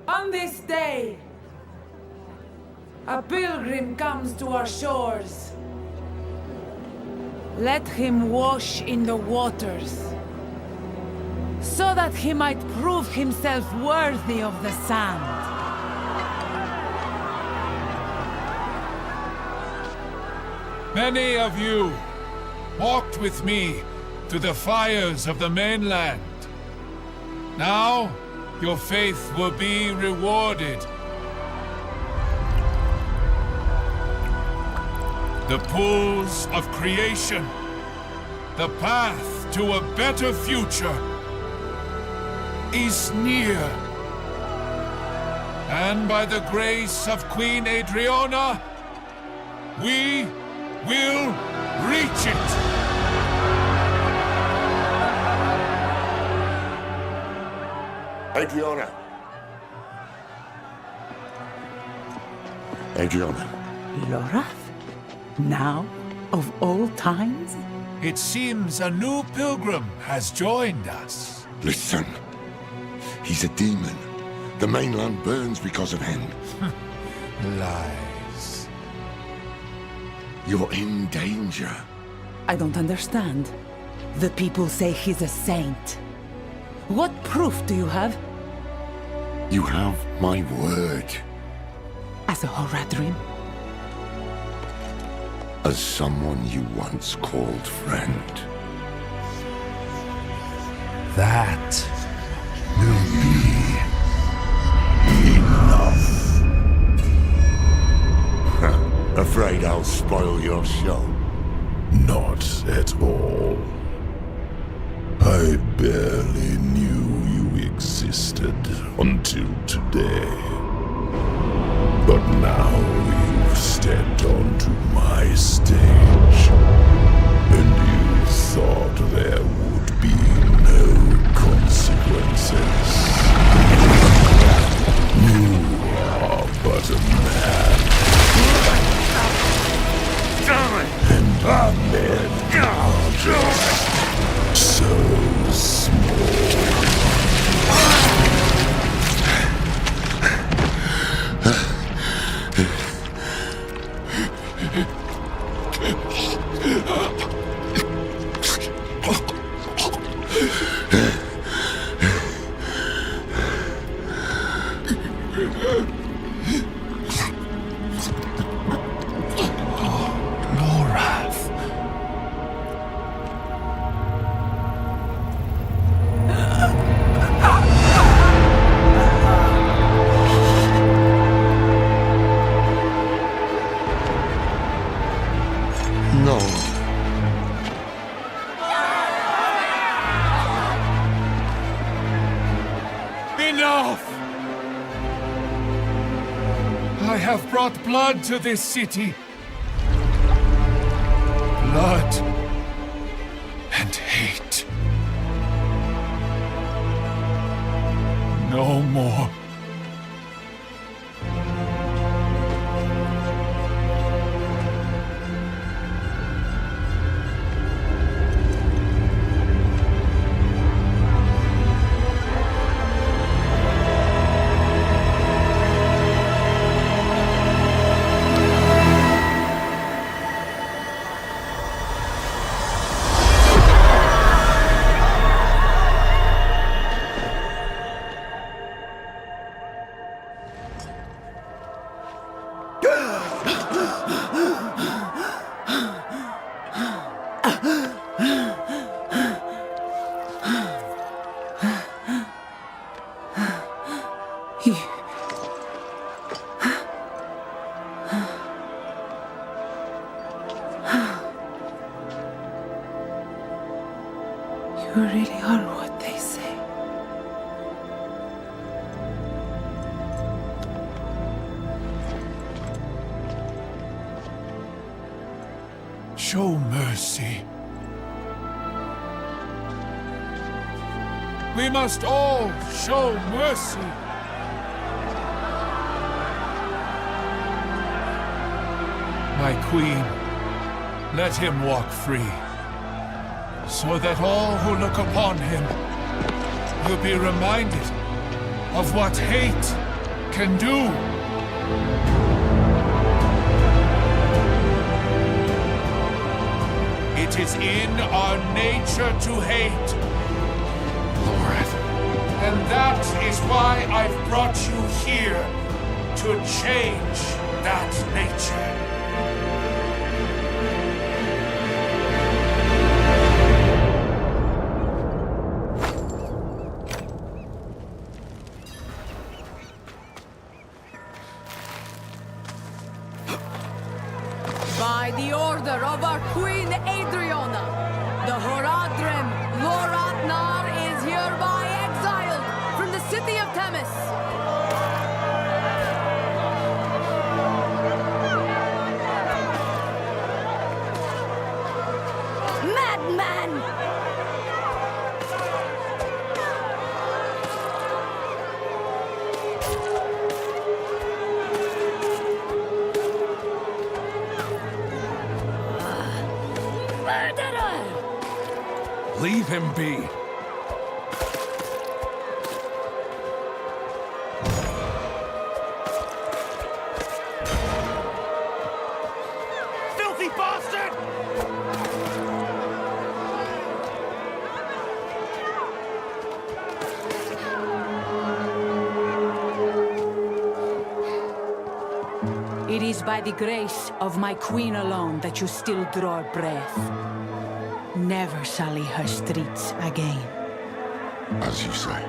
On this day, a pilgrim comes to our shores. Let him wash in the waters, so that he might prove himself worthy of the sand. Many of you walked with me to the fires of the mainland. Now, your faith will be rewarded. The pools of creation, the path to a better future, is near. And by the grace of Queen Adriana, we will reach it. Adriana. Adriana. Lorath? Now, of all times? It seems a new pilgrim has joined us. Listen. He's a demon. The mainland burns because of him. Lies. You're in danger. I don't understand. The people say he's a saint. What proof do you have? You have my word. As a Horadrim? As someone you once called friend. That will be enough. Afraid I'll spoil your show? Not at all. I barely knew you existed until today. But now you've stepped onto my stage, and you thought there would be no consequences. You are but a man. And men are just so small. Blood to this city. Blood and hate. No more. You really are what they say. Show mercy. We must all show mercy. My queen, let him walk free, so that all who look upon him will be reminded of what hate can do. It is in our nature to hate, Lord. And that is why I've brought you here, to change that nature. By the order of our Queen Adriana, the Horadrim Loratnar is hereby exiled from the city of Themis. Madman! Leave him be. Filthy bastard! It is by the grace of my queen alone that you still draw breath. Never sully her streets again. As you say.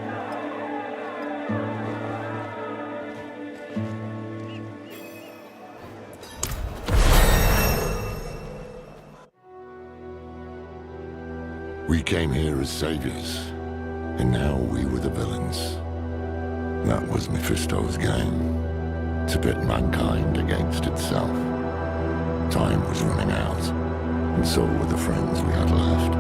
We came here as saviors, and now we were the villains. That was Mephisto's game, to pit mankind against itself. Time was running out, and so were the friends we had left.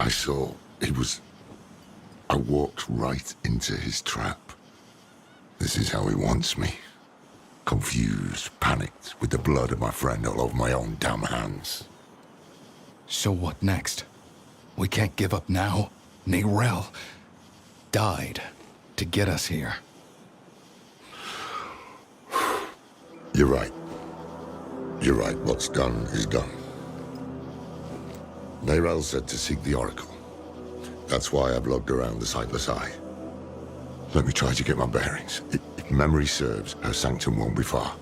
I saw I walked right into his trap. This is how he wants me. Confused, panicked, with the blood of my friend all over my own damn hands. So what next? We can't give up now. Neyrelle died to get us here. You're right. You're right. What's done is done. Neyrelle said to seek the Oracle. That's why I've lugged around the Sightless Eye. Let me try to get my bearings. If memory serves, her sanctum won't be far.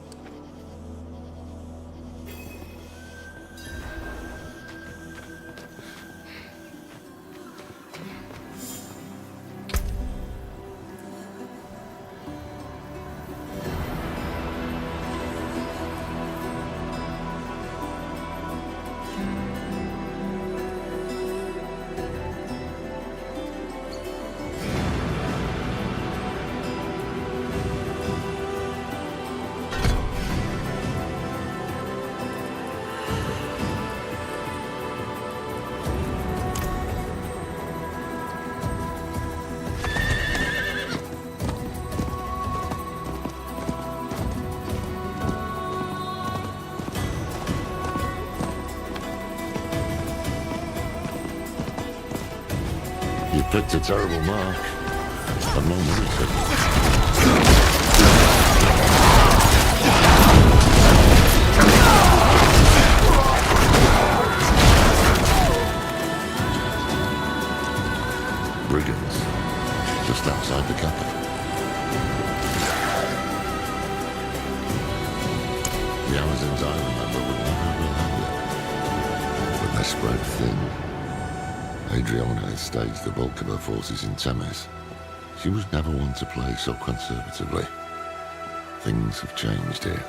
You picked a terrible mark. I've no mercy. Brigands, just outside the capital. The Amazons I remember would never have landed, but they're spread thin. Adriana has staged the bulk of her forces in Themis. She was never one to play so conservatively. Things have changed here.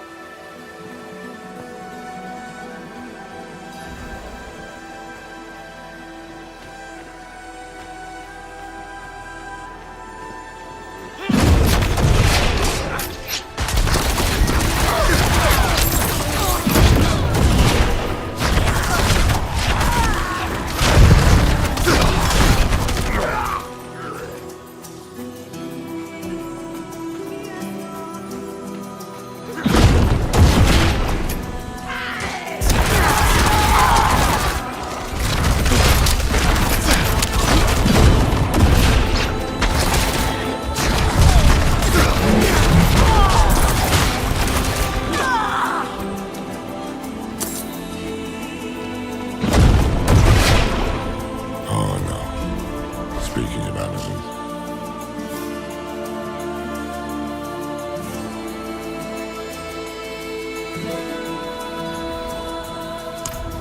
Speaking of Amazons.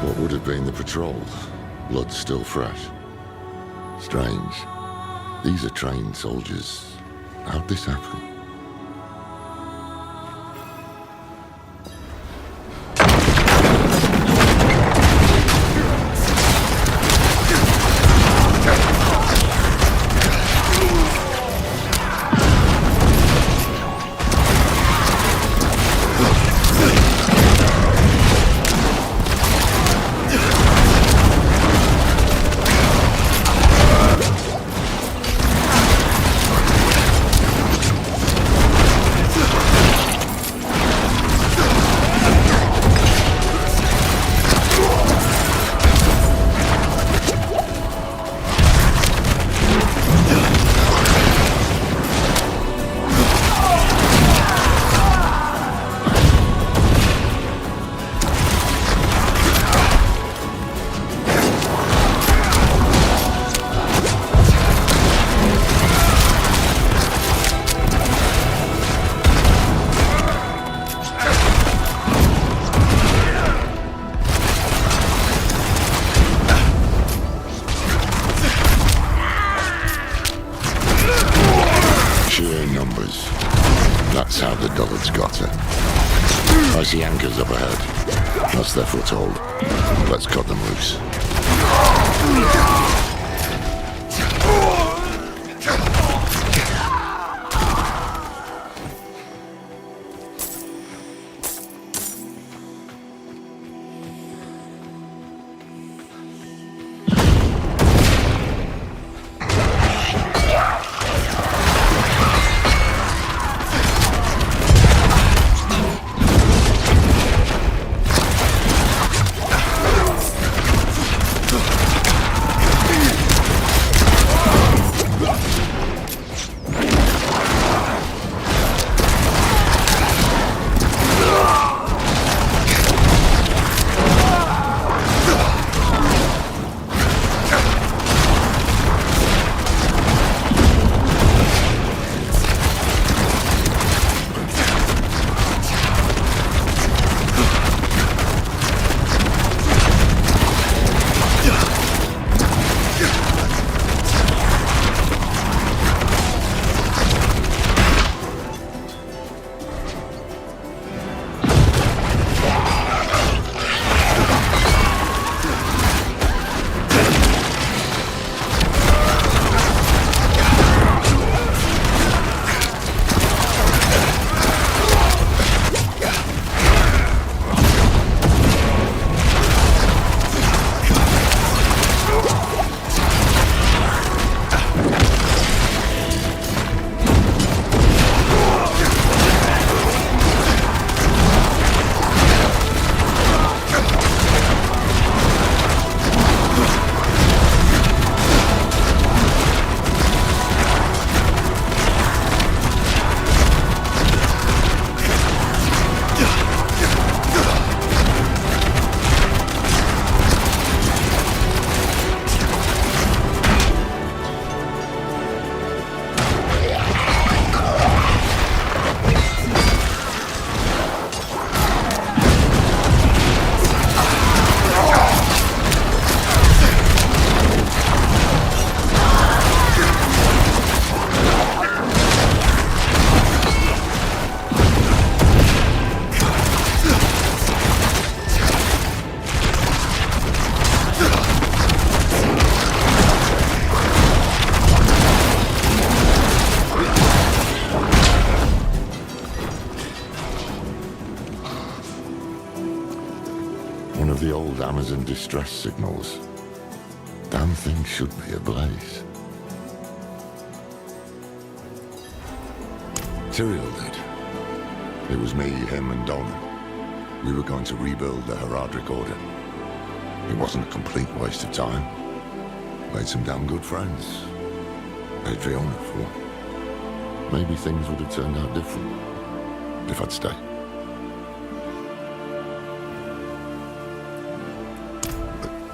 What would have been the patrol? Blood still fresh. Strange. These are trained soldiers. How'd this happen? That's how the dullards got her. I see anchors up ahead. That's their foothold. Let's cut them loose. One of the old Amazon distress signals. Damn thing should be ablaze. Tyrael did. It was me, him, and Donna. We were going to rebuild the Heraldric Order. It wasn't a complete waste of time. Made some damn good friends. Paid Fiona for one. Maybe things would have turned out different if I'd stayed.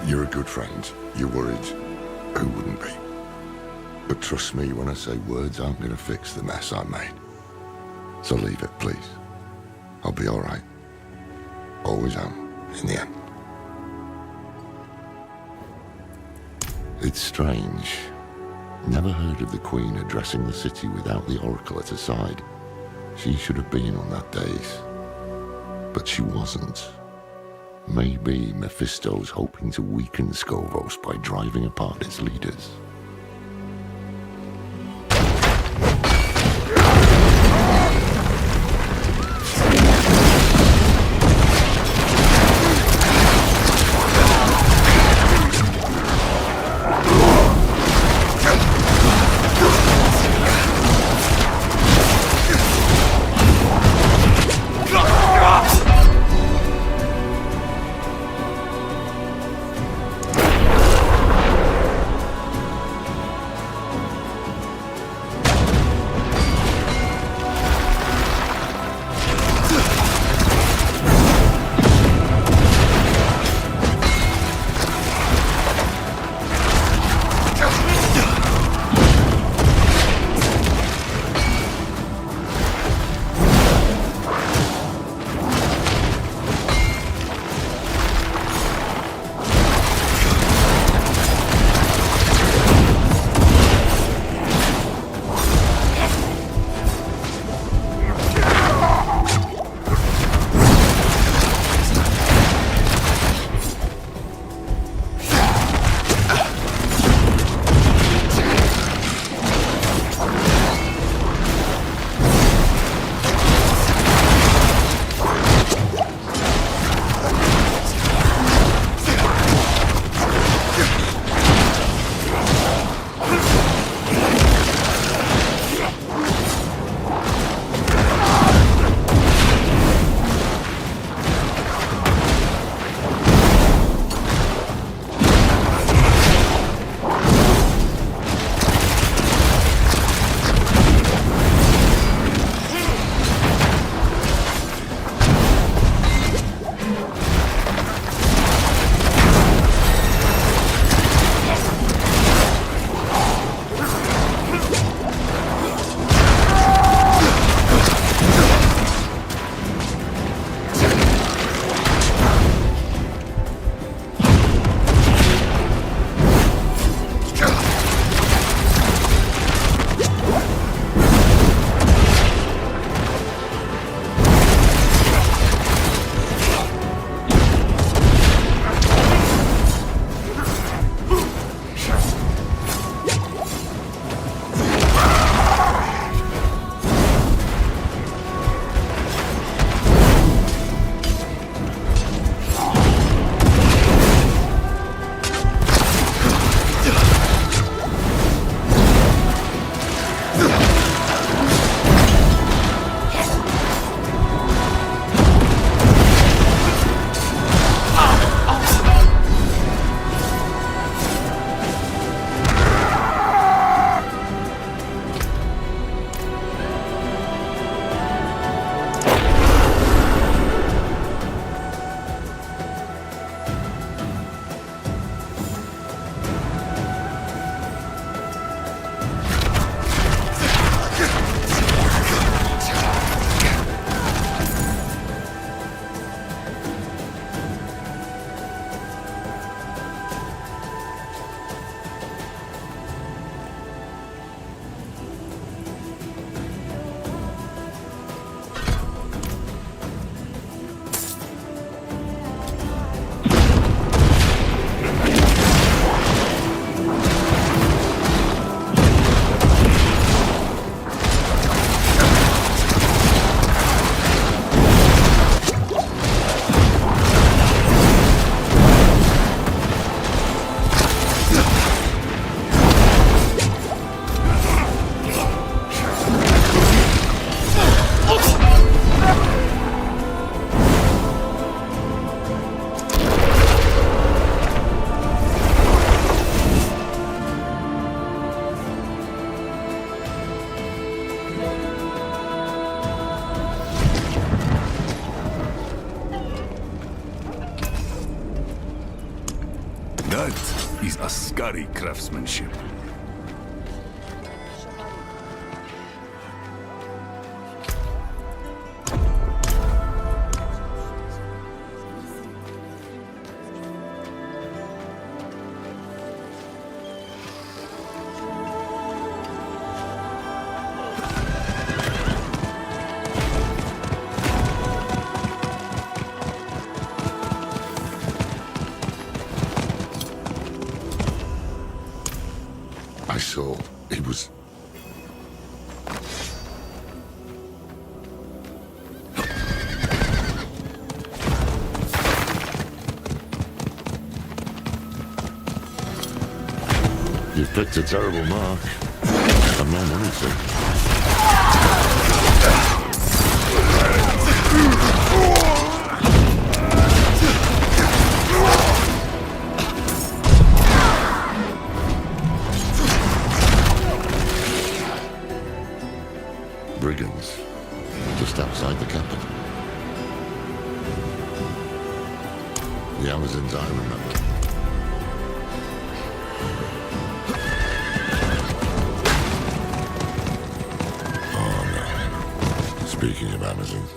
You're a good friend. You're worried. Who wouldn't be? But trust me when I say words aren't going to fix the mess I made. So leave it, please. I'll be all right. Always am, in the end. It's strange. Never heard of the Queen addressing the city without the Oracle at her side. She should have been on that dais. But she wasn't. Maybe Mephisto's hoping to weaken Skovos by driving apart its leaders. That is Askari craftsmanship. He was... You've picked a terrible mark. I've no money to. Brigands, just outside the capital. The Amazons I remember. Speaking of Amazons.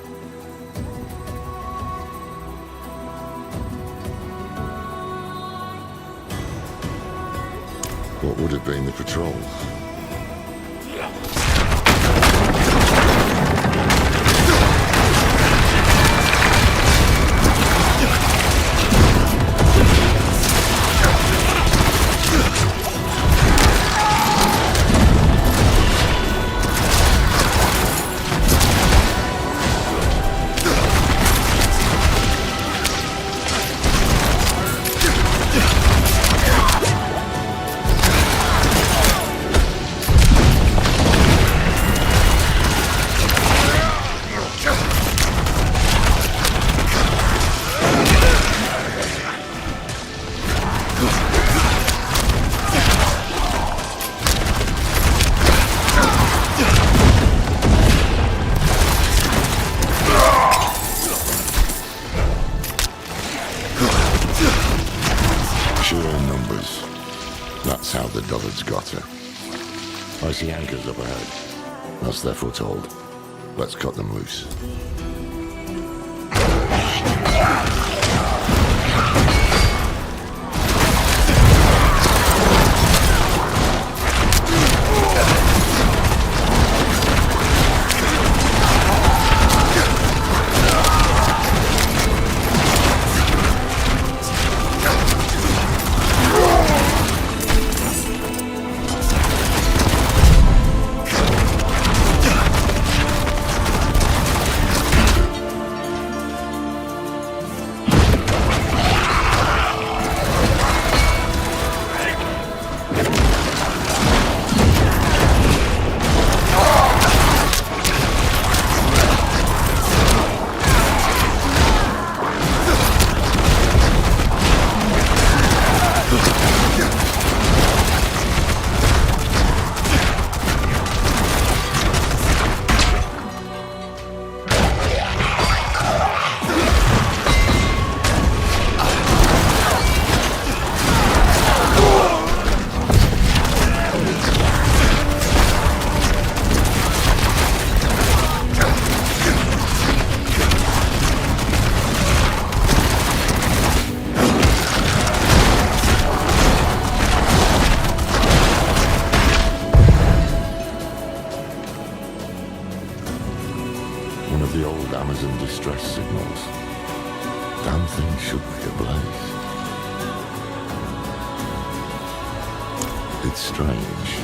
What would have been the patrol? That's how the Dullards got her. I see anchors up ahead. That's their foothold. Let's cut them loose. One of the old Amazon distress signals. Damn thing should be ablaze. It's strange.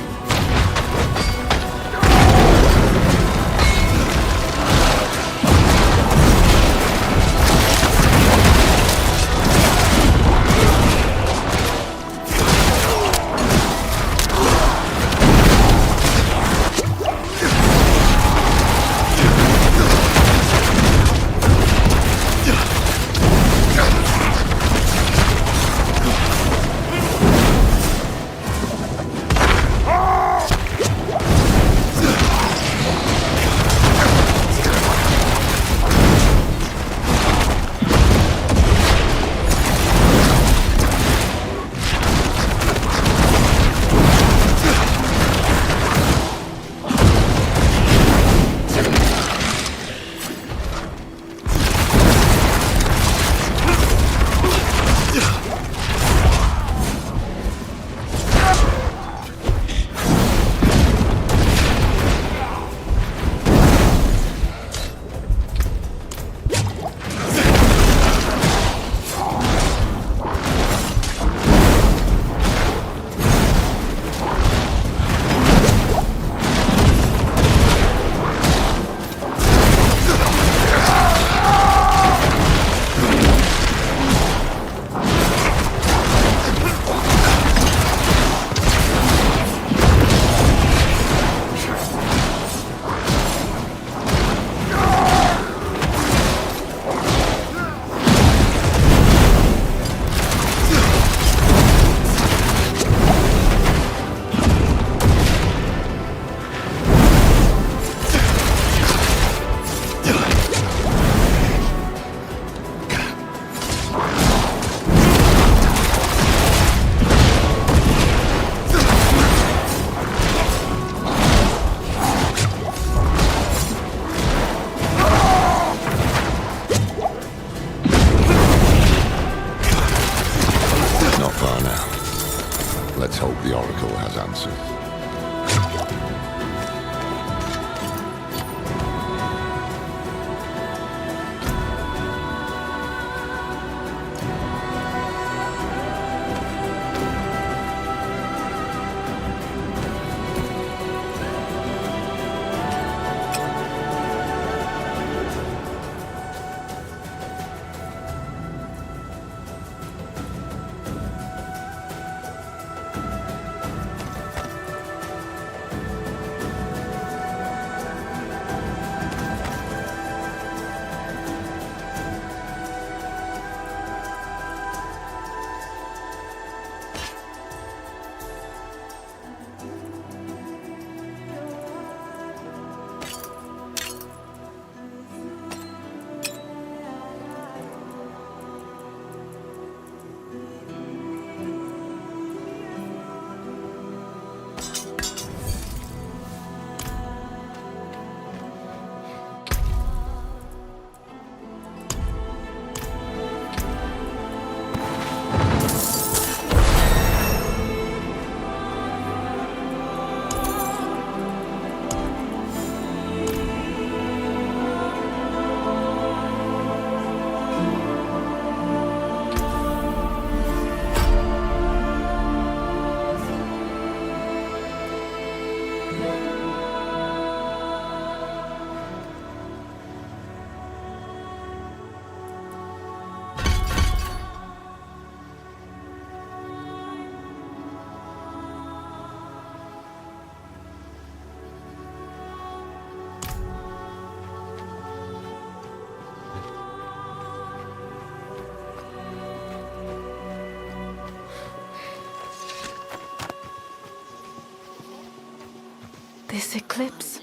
This eclipse,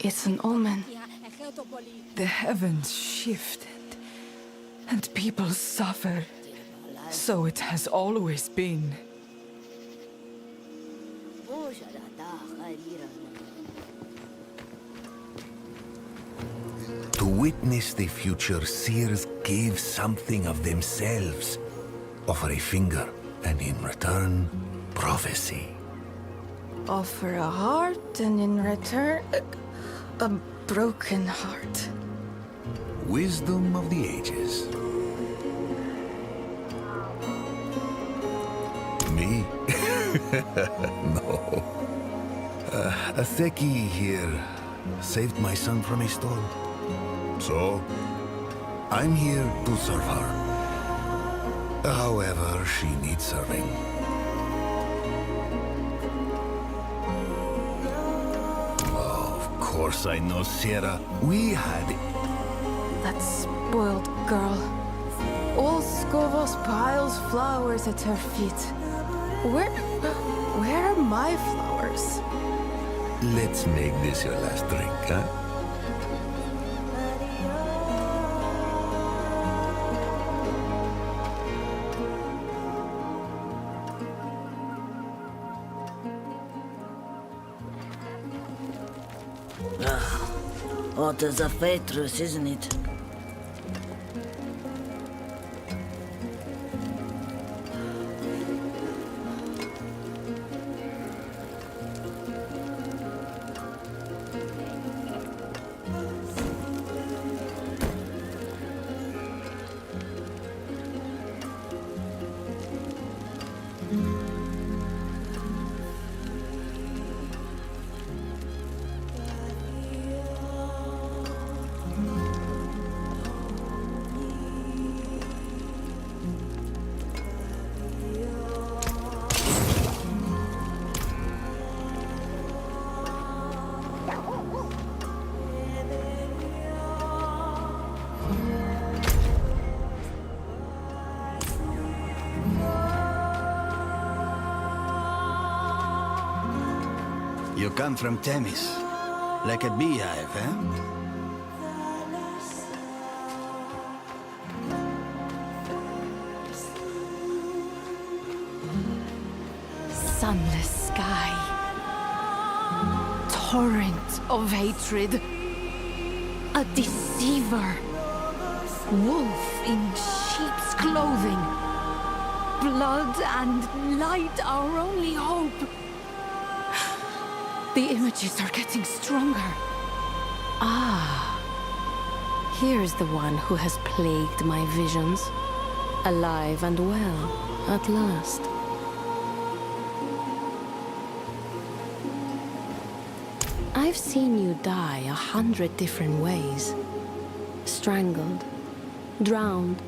it's an omen. The heavens shifted, and people suffer. So it has always been. To witness the future, seers gave something of themselves. Offer a finger, and in return, prophecy. Offer a heart, and in return, a broken heart. Wisdom of the ages. Me? No. A Theki here saved my son from a storm. So, I'm here to serve her. However, she needs serving. Oh, of course I know, Sierra. We had it. That spoiled girl. All Skovos piles flowers at her feet. Where are my flowers? Let's make this your last drink, huh? Hot as a Phaedrus, isn't it? You come from Themis, like a beehive, eh? Sunless sky. Torrent of hatred. A deceiver. Wolf in sheep's clothing. Blood and light, our only hope. The images are getting stronger. Ah. Here's the one who has plagued my visions. Alive and well, at last. I've seen you die 100 different ways. Strangled, drowned,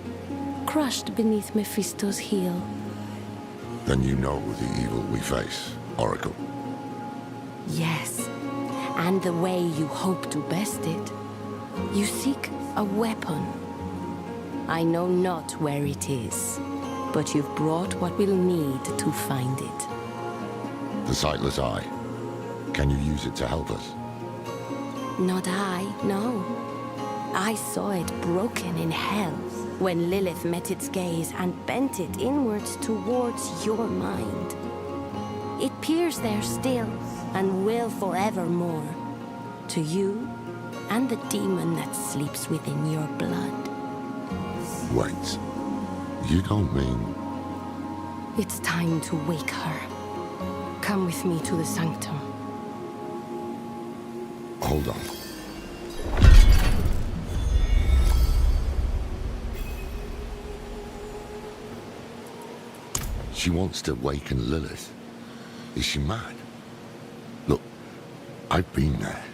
crushed beneath Mephisto's heel. Then you know the evil we face, Oracle. Yes, and the way you hope to best it. You seek a weapon. I know not where it is, but you've brought what we'll need to find it. The sightless eye. Can you use it to help us? Not I, no. I saw it broken in hell when Lilith met its gaze and bent it inwards towards your mind. It peers there still, and will forevermore, to you and the demon that sleeps within your blood. Wait, you don't mean... It's time to wake her. Come with me to the sanctum. Hold on. She wants to waken Lilith. Is she mad? Look, I've been there,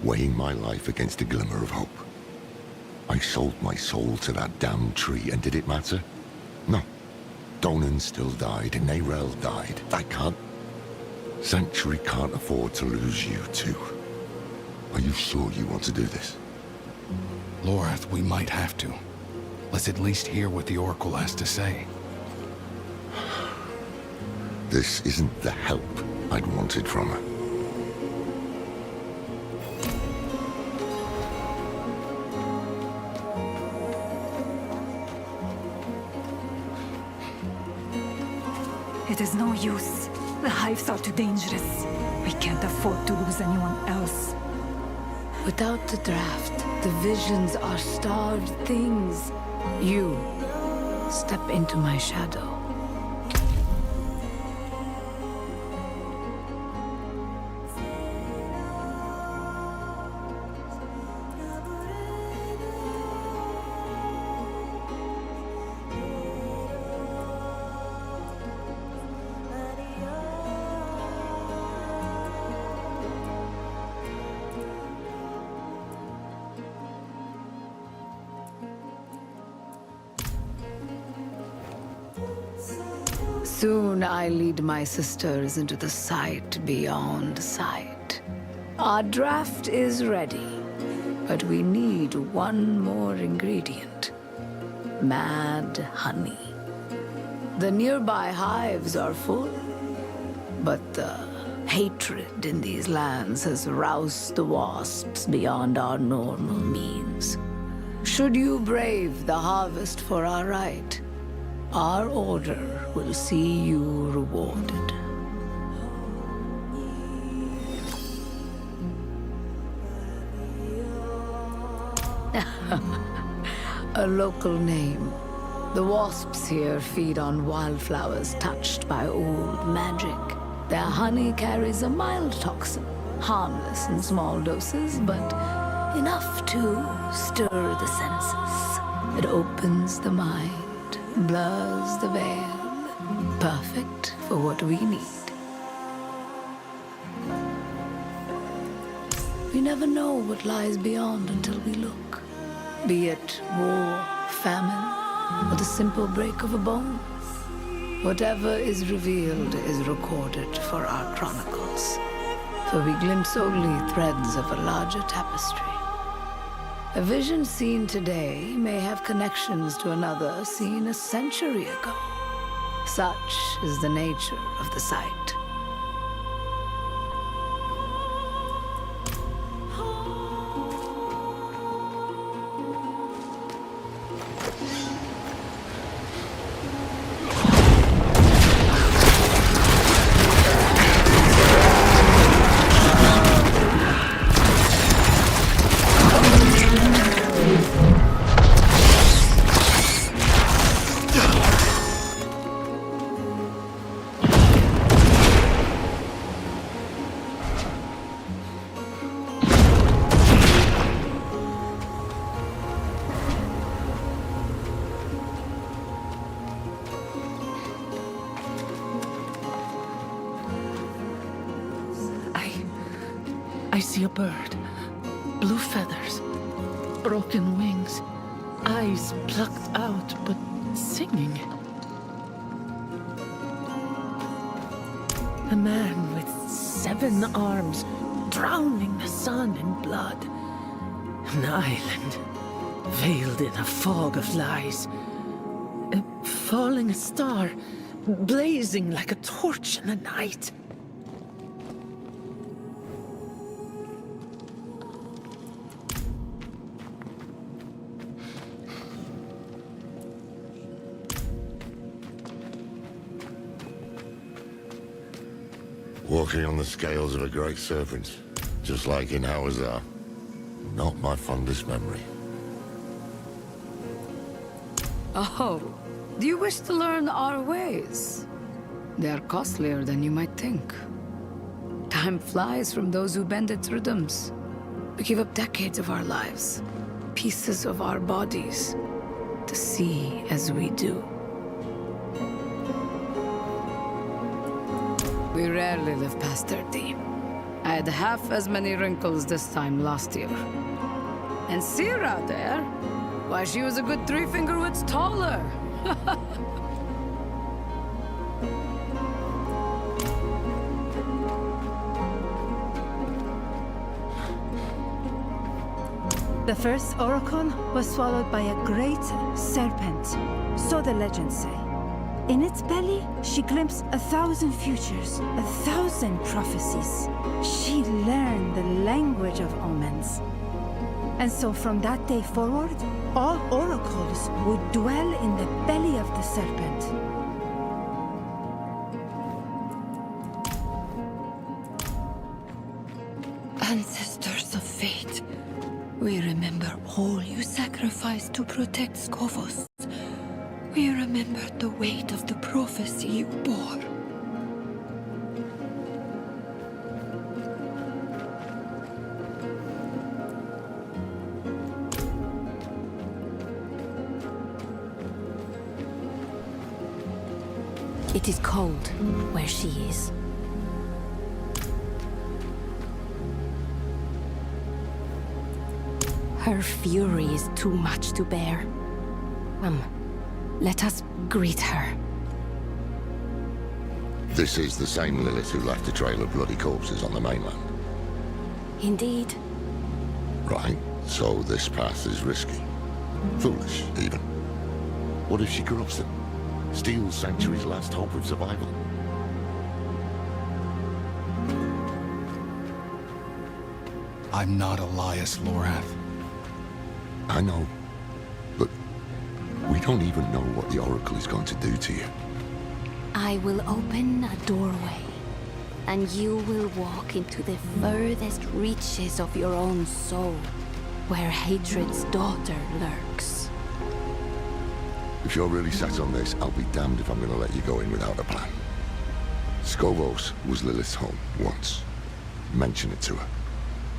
weighing my life against a glimmer of hope. I sold my soul to that damned tree, and did it matter? No. Donan still died, and Neyrel died. I can't... Sanctuary can't afford to lose you, too. Are you sure you want to do this? Lorath, we might have to. Let's at least hear what the Oracle has to say. This isn't the help I'd wanted from her. It is no use. The hives are too dangerous. We can't afford to lose anyone else. Without the draft, the visions are starved things. You step into my shadow. Soon I lead my sisters into the sight beyond sight. Our draft is ready, but we need one more ingredient. Mad honey. The nearby hives are full, but the hatred in these lands has roused the wasps beyond our normal means. Should you brave the harvest for our right, our order will see you rewarded. A local name. The wasps here feed on wildflowers touched by old magic. Their honey carries a mild toxin, harmless in small doses, but enough to stir the senses. It opens the mind, blurs the veil. Perfect for what we need. We never know what lies beyond until we look. Be it war, famine, or the simple break of a bone. Whatever is revealed is recorded for our chronicles, for we glimpse only threads of a larger tapestry. A vision seen today may have connections to another seen a century ago. Such is the nature of the sight. I see a bird. Blue feathers. Broken wings. Eyes plucked out, but singing. A man with 7 arms, drowning the sun in blood. An island, veiled in a fog of lies. A falling star, blazing like a torch in the night. Walking on the scales of a great serpent, just like in Hawazar. Not my fondest memory. Oh, do you wish to learn our ways? They are costlier than you might think. Time flies from those who bend its rhythms. We give up decades of our lives, pieces of our bodies, to see as we do. We rarely live past 30. I had half as many wrinkles this time last year. And Sierra there, why, she was a good 3 fingerwidths taller. The first oracle was swallowed by a great serpent, so the legends say. In its belly, she glimpsed 1,000 futures, 1,000 prophecies. She learned the language of omens. And so from that day forward, all oracles would dwell in the belly of the serpent. Ancestors of fate, we remember all you sacrificed to protect Skovos. We remember the weight of the prophecy you bore. It is cold where she is. Her fury is too much to bear. Come, let us greet her. This is the same Lilith who left a trail of bloody corpses on the mainland. Indeed. Right, so this path is risky. Foolish, even. What if she corrupts them? Steals Sanctuary's last hope of survival? I'm not Elias Lorath. I know, but we don't even know what the Oracle is going to do to you. I will open a doorway, and you will walk into the furthest reaches of your own soul, where hatred's daughter lurks. If you're really set on this, I'll be damned if I'm going to let you go in without a plan. Skovos was Lilith's home once. Mention it to her.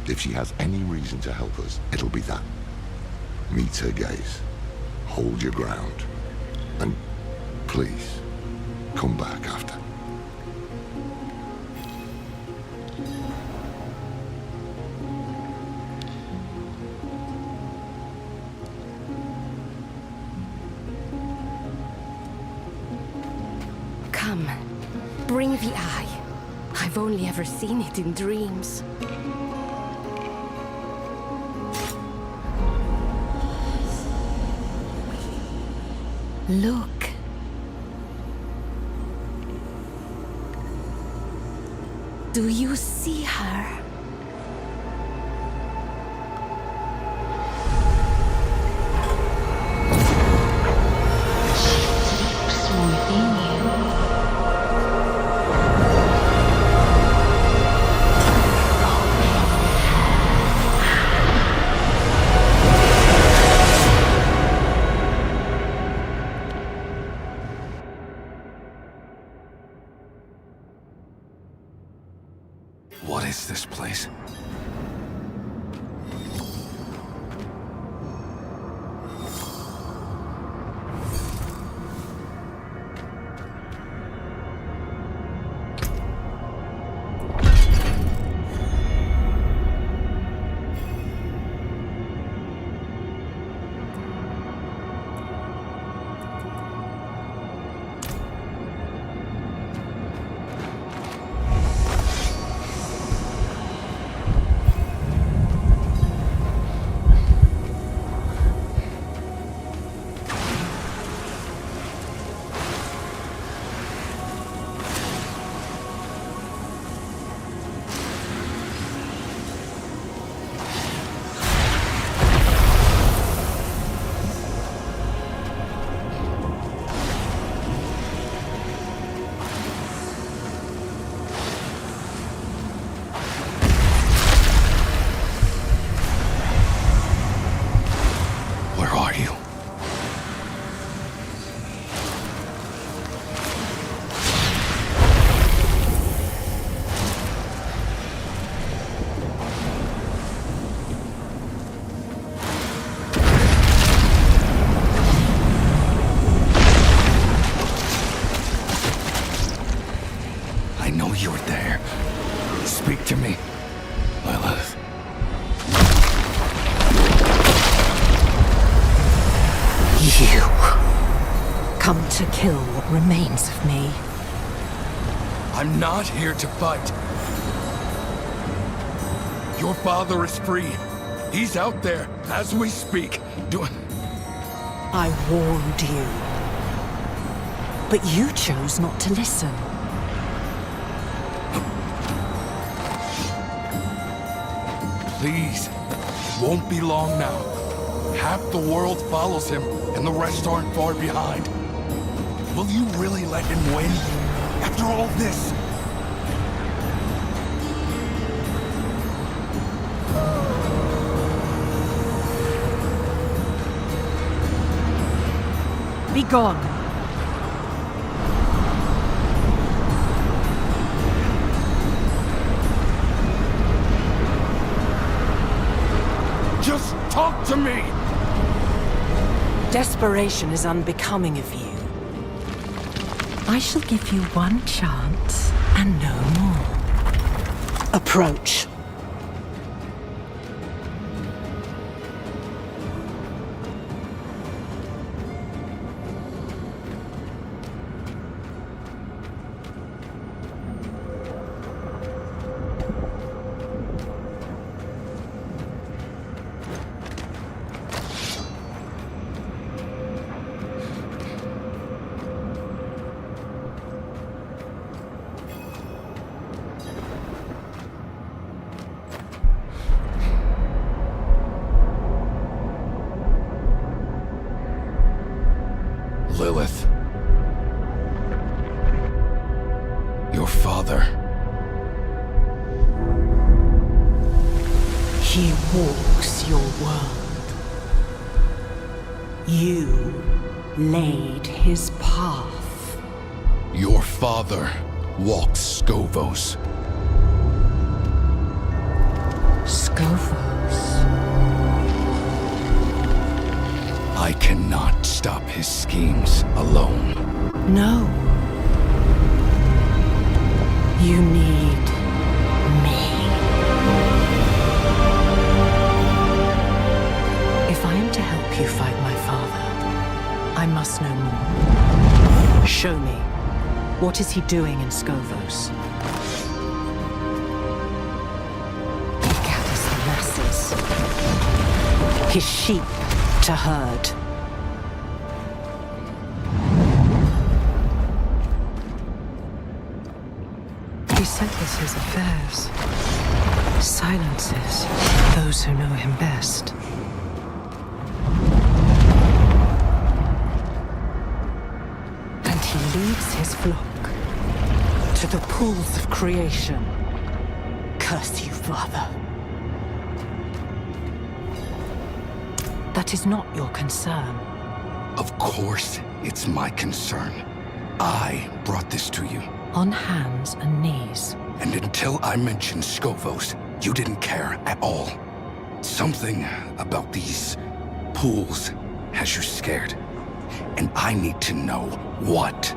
If she has any reason to help us, it'll be that. Meet her gaze. Hold your ground. And please, come back after. Come, bring the eye. I've only ever seen it in dreams. Look. Do you see her? What is this place? to me, Lilith. You come to kill what remains of me. I'm not here to fight. Your father is free. He's out there as we speak. I warned you. But you chose not to listen. Please, it won't be long now. Half the world follows him, and the rest aren't far behind. Will you really let him win? After all this? gone. Just talk to me! Desperation is unbecoming of you. I shall give you one chance and no more. Approach. Lilith. Your father. He walks your world. You laid his path. Your father walks Skovos. Skovos. I cannot stop his schemes alone. No. You need me. If I am to help you fight my father, I must know more. Show me. What is he doing in Skovos? He gathers the masses. His sheep to herd. He settles his affairs. Silences those who know him best. And he leads his flock to the pools of creation. Curse you, Father. That is not your concern. Of course, it's my concern. I brought this to you. On hands and knees. And until I mentioned Skovos, you didn't care at all. Something about these pools has you scared. And I need to know what.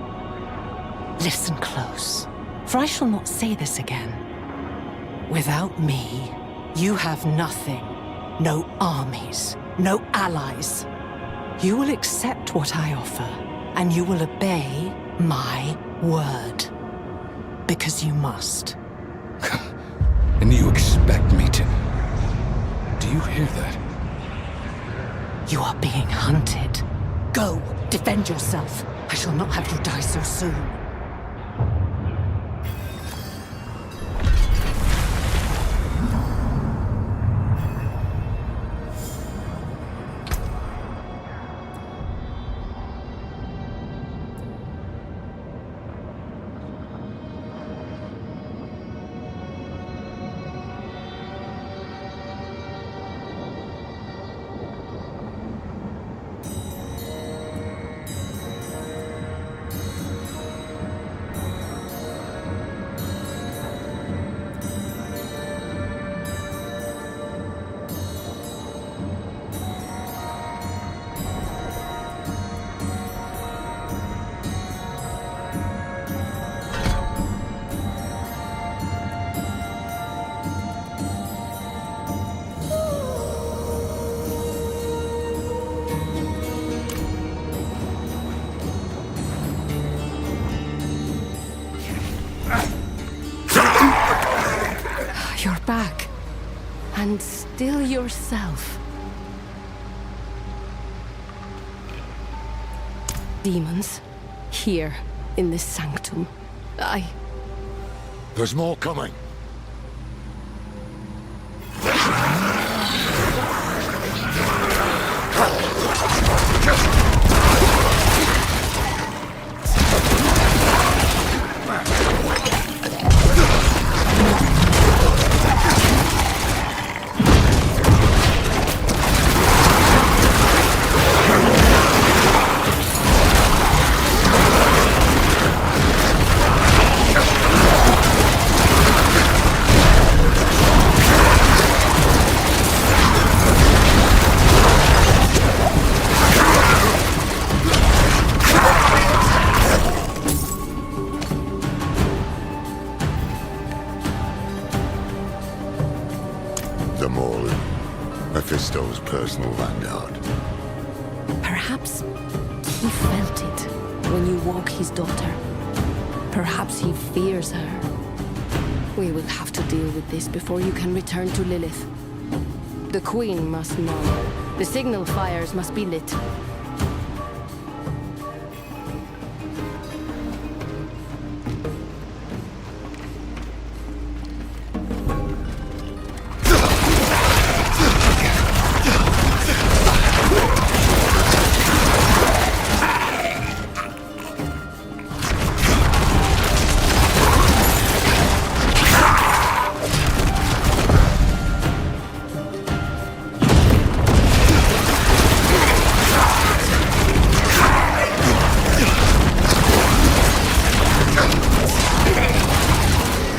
Listen close, for I shall not say this again. Without me, you have nothing. No armies, no allies. You will accept what I offer, and you will obey my word. Because you must. And you expect me to... Do you hear that? You are being hunted. Go, defend yourself. I shall not have you die so soon. You're back. And still yourself. Demons, here, in this sanctum. There's more coming. them all in Mephisto's personal vanguard. Perhaps he felt it when you woke his daughter. Perhaps he fears her. We will have to deal with this before you can return to Lilith. The Queen must know. The signal fires must be lit.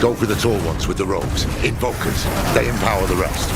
Go for the tall ones with the robes. Invokers. They empower the rest.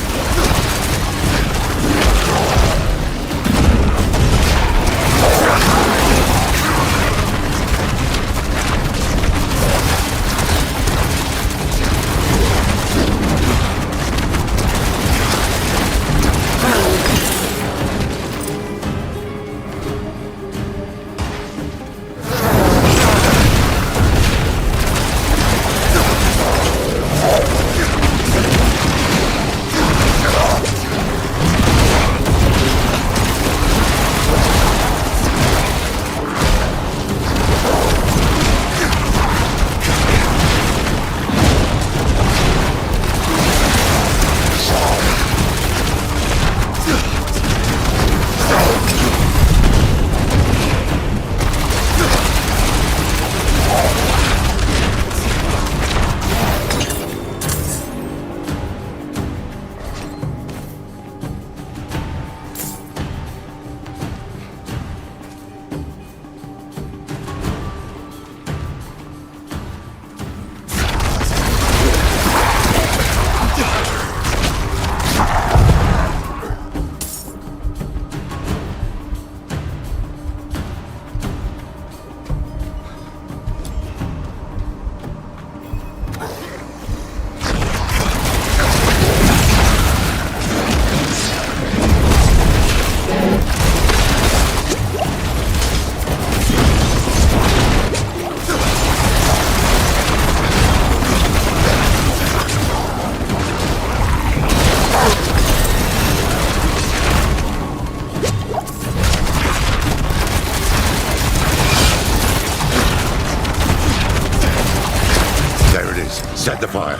Set the fire.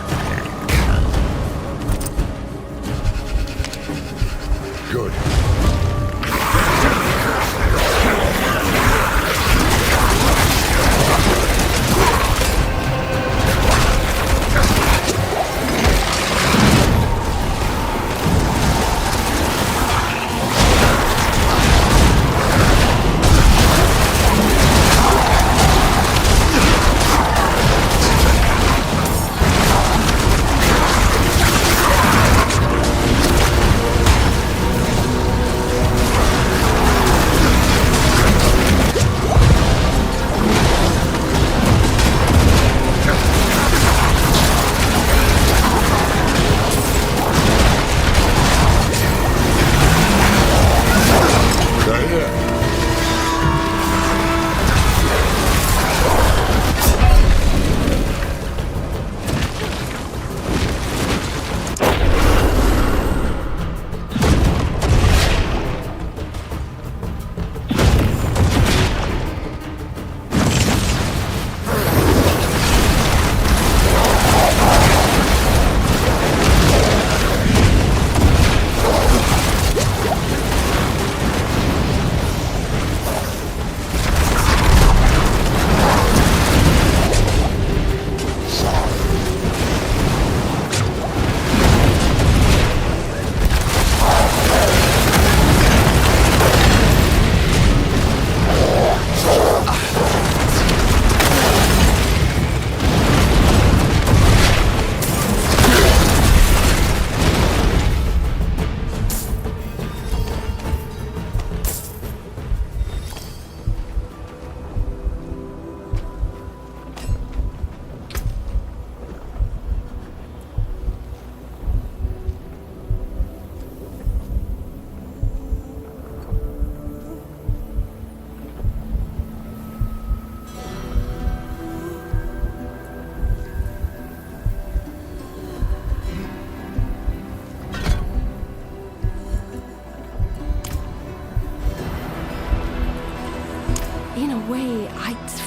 Good.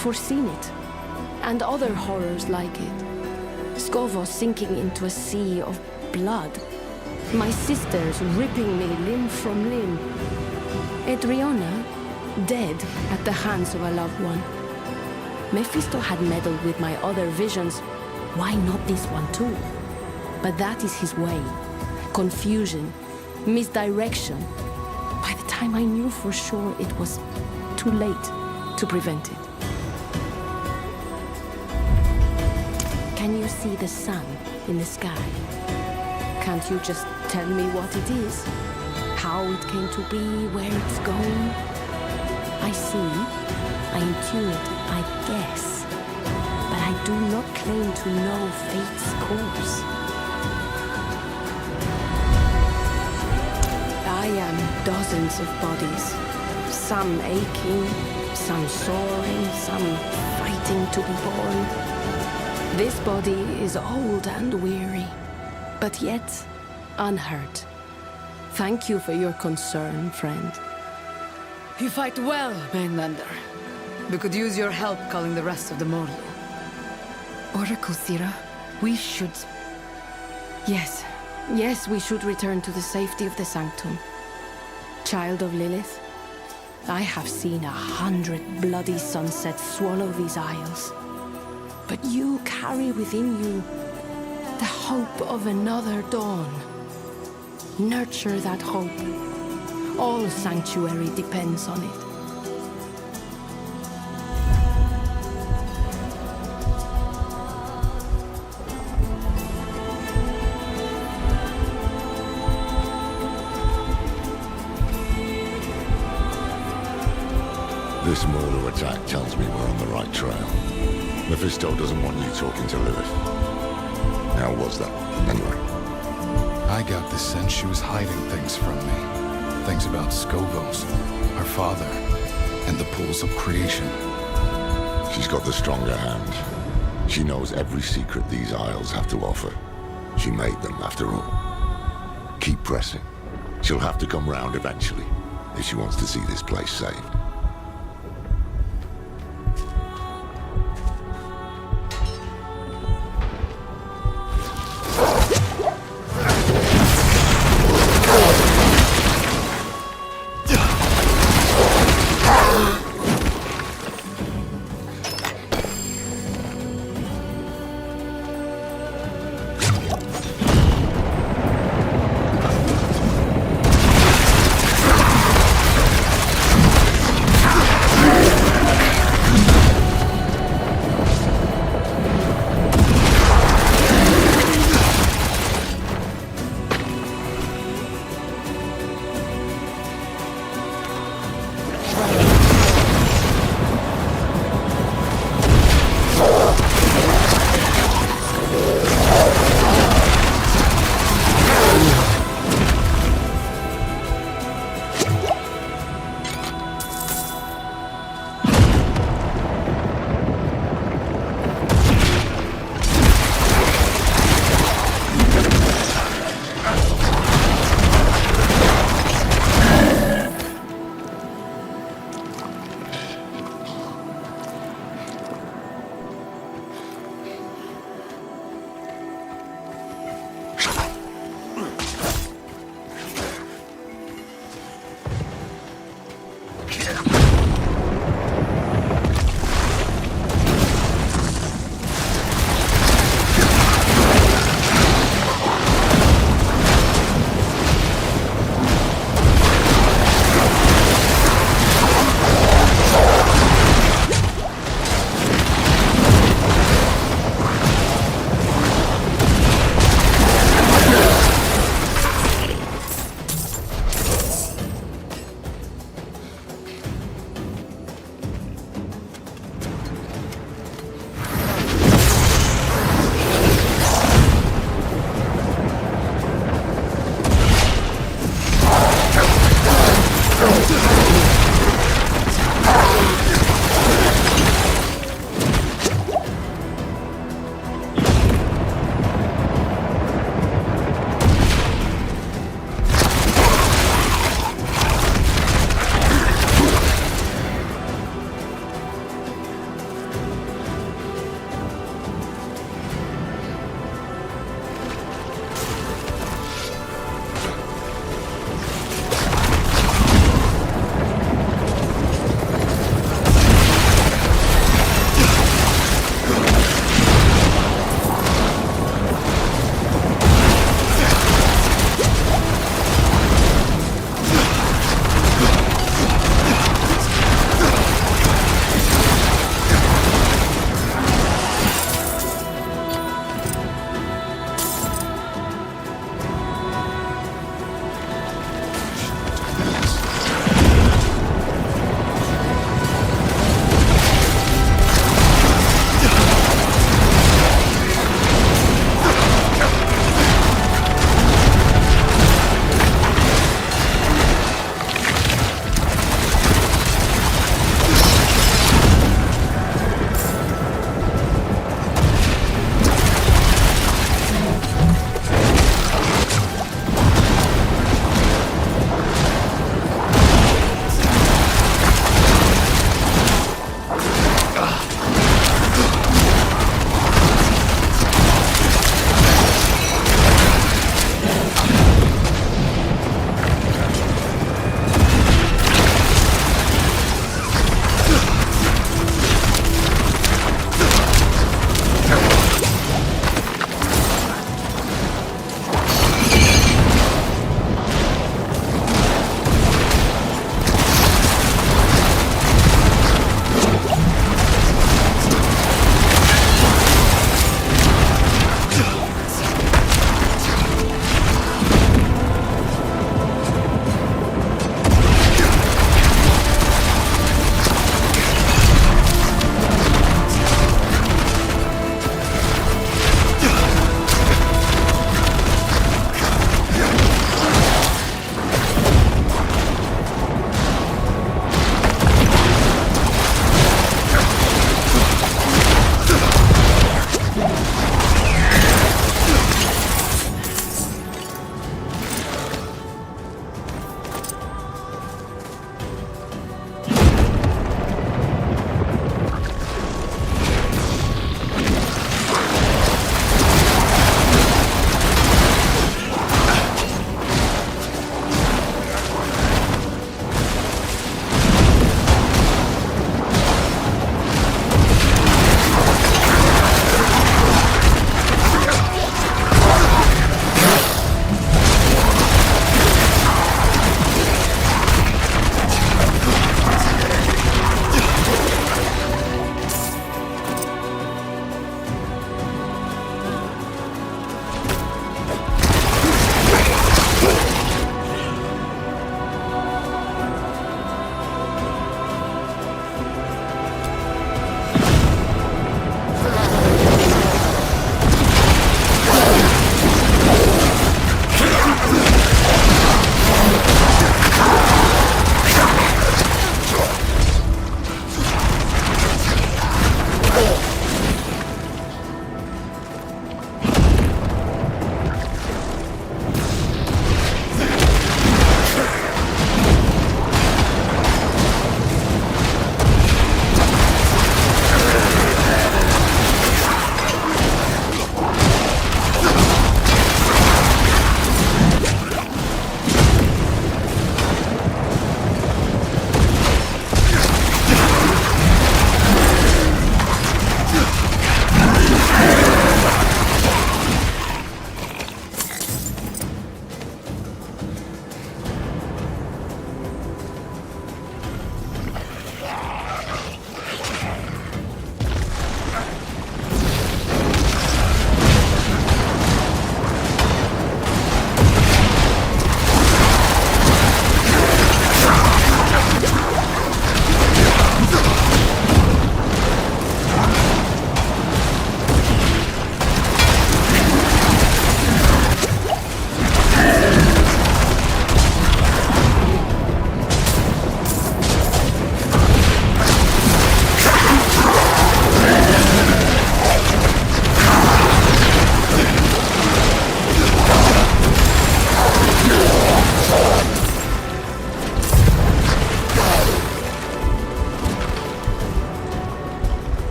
foreseen it, and other horrors like it. Skovos sinking into a sea of blood. My sisters ripping me limb from limb. Edriona, dead at the hands of a loved one. Mephisto had meddled with my other visions. Why not this one too? But that is his way. Confusion, misdirection. By the time I knew for sure, it was too late to prevent it. Can you see the sun in the sky? Can't you just tell me what it is? How it came to be, where it's going? I see, I intuit, I guess. But I do not claim to know fate's course. I am dozens of bodies. Some aching, some soaring, some fighting to be born. This body is old and weary, but yet unhurt. Thank you for your concern, friend. You fight well, Mainlander. We could use your help calling the rest of the Morlu. Oracle Sira, we should... Yes, we should return to the safety of the Sanctum. Child of Lilith, I have seen 100 bloody sunsets swallow these isles. But you carry within you the hope of another dawn. Nurture that hope. All sanctuary depends on it. This Morlu attack tells me we're on the right trail. Mephisto doesn't want you talking to Lilith. How was that, anyway? I got the sense she was hiding things from me. Things about Skovos, her father, and the pools of creation. She's got the stronger hand. She knows every secret these isles have to offer. She made them, after all. Keep pressing. She'll have to come round eventually, if she wants to see this place saved.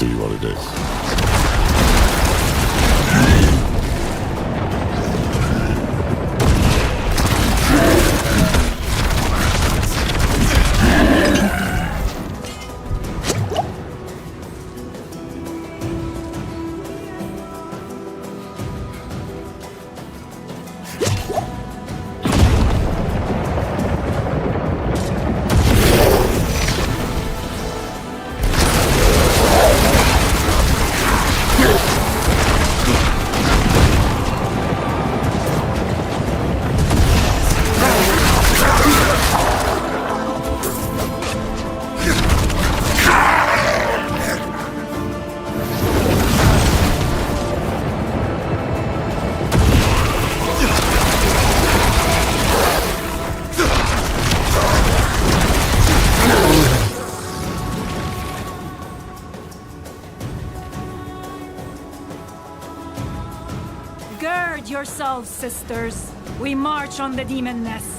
see what it is. Gird yourselves, sisters. We march on the demon nest.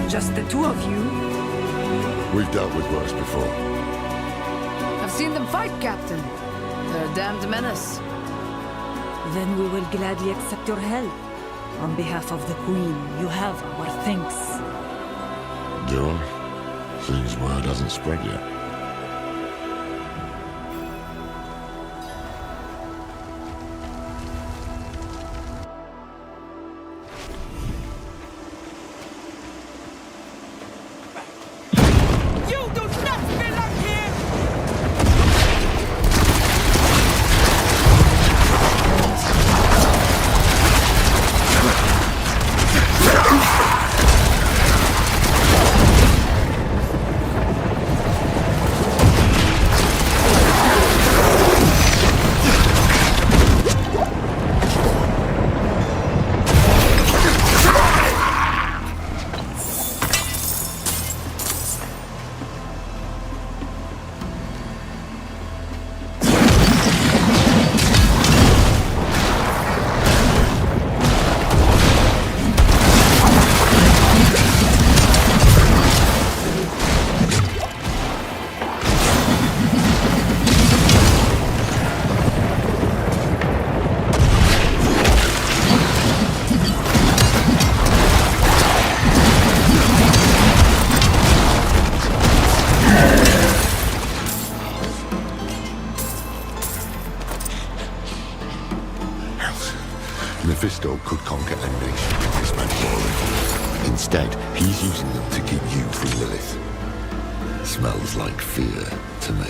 Just the two of you? We've dealt with worse before. I've seen them fight, Captain. They're a damned menace. Then we will gladly accept your help. On behalf of the Queen, you have our thanks. Do I? Seems word hasn't spread yet. Mephisto could conquer a nation with this metaphor. Instead, he's using them to keep you from Lilith. Smells like fear to me.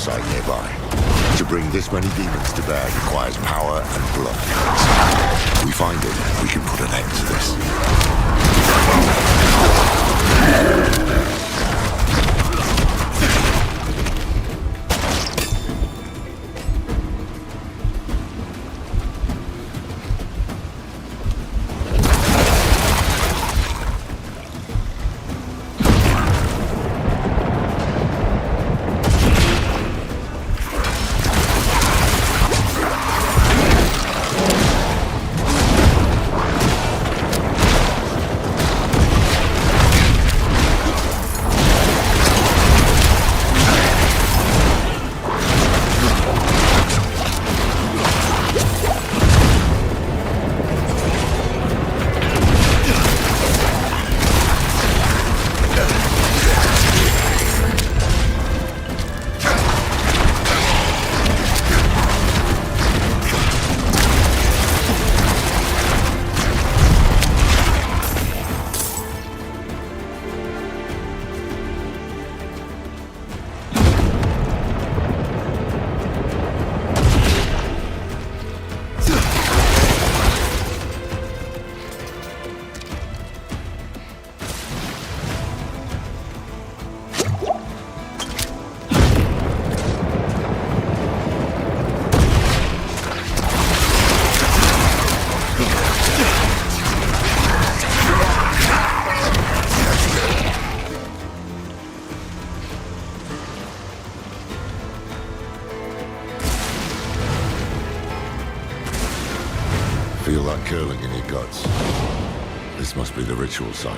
site nearby. To bring this many demons to bear requires power and blood. If we find it, we can put an end to this. Feel that curling in your guts. This must be the ritual site.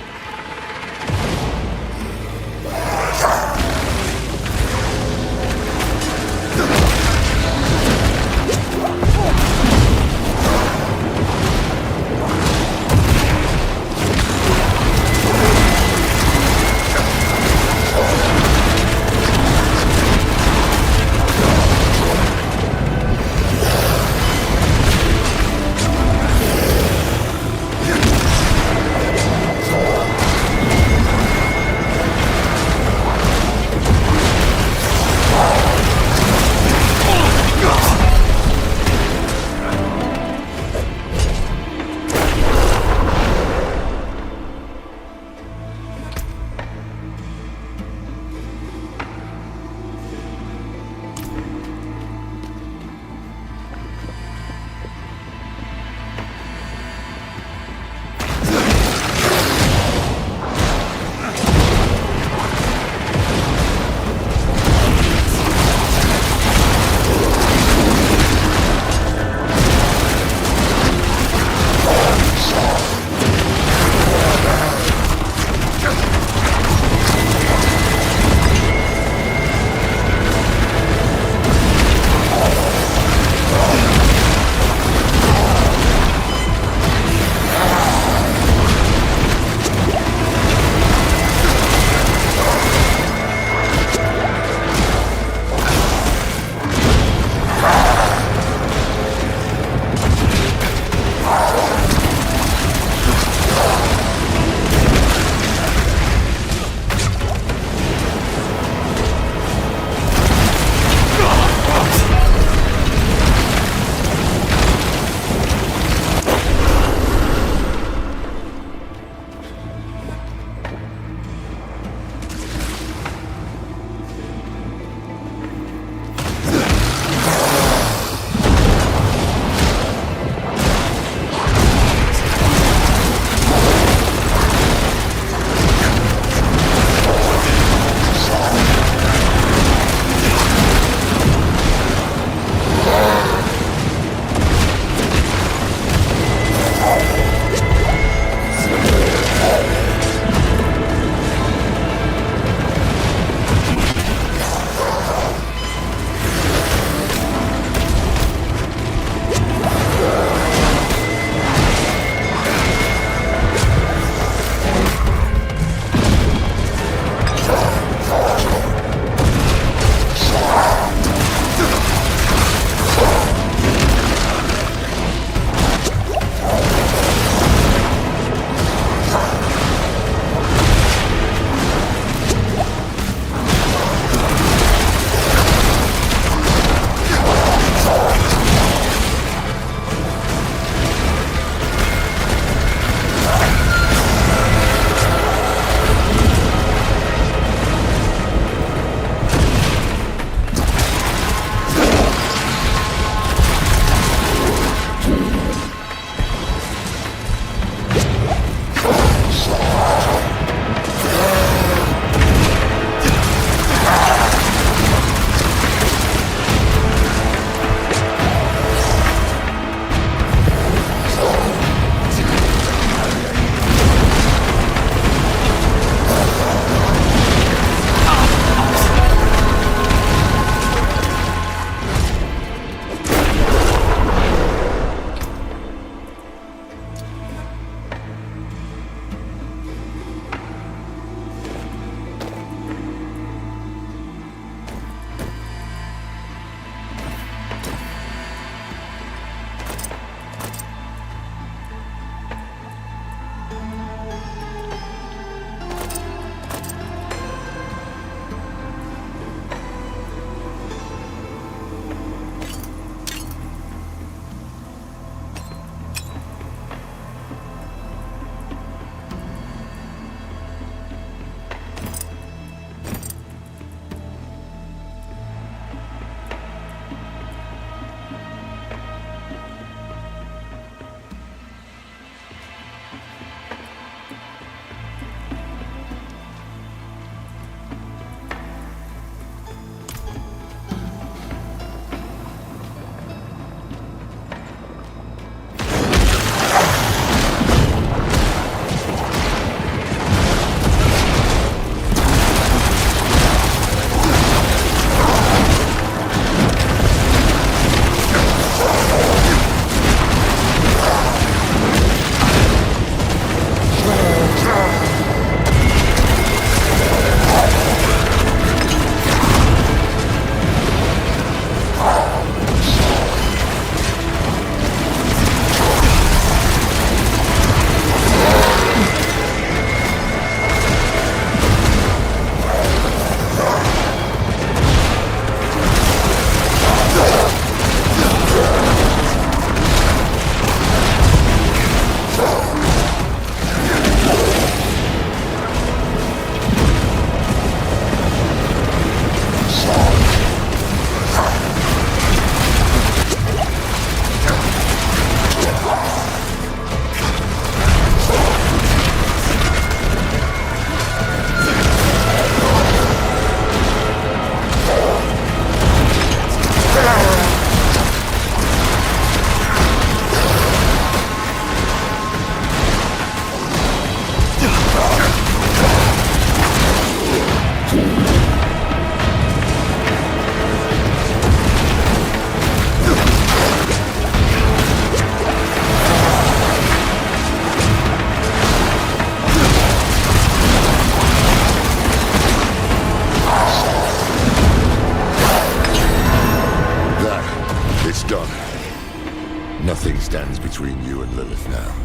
now.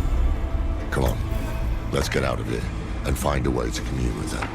Come on, let's get out of here and find a way to commune with her.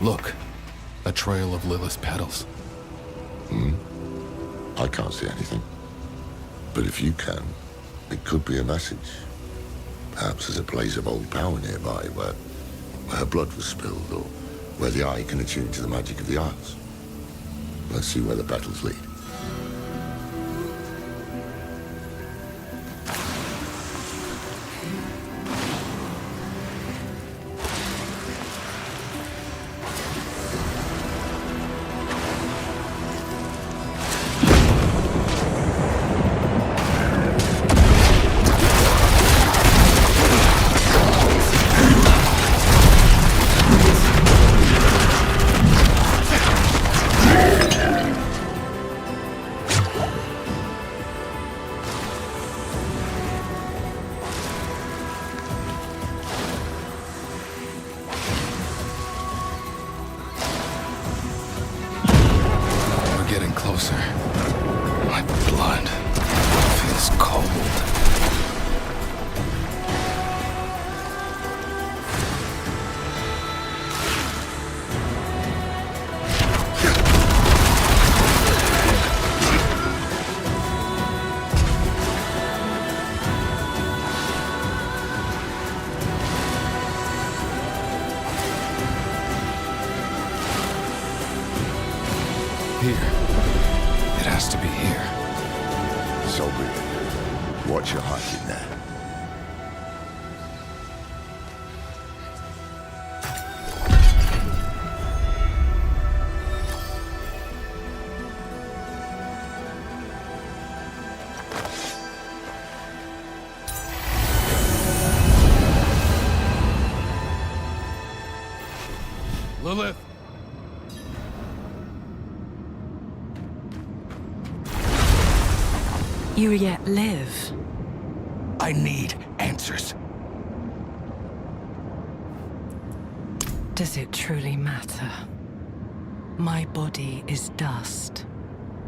Look, a trail of Lilith's petals. I can't see anything. But if you can, it could be a message. Perhaps there's a blaze of old power nearby where her blood was spilled, or where the eye can attune to the magic of the Isles. Let's see where the petals lead. Closer. My blood feels cold. Here. It has to be here. So be it. Watch your heart in there. Lilith! You yet live. I need answers. Does it truly matter? My body is dust.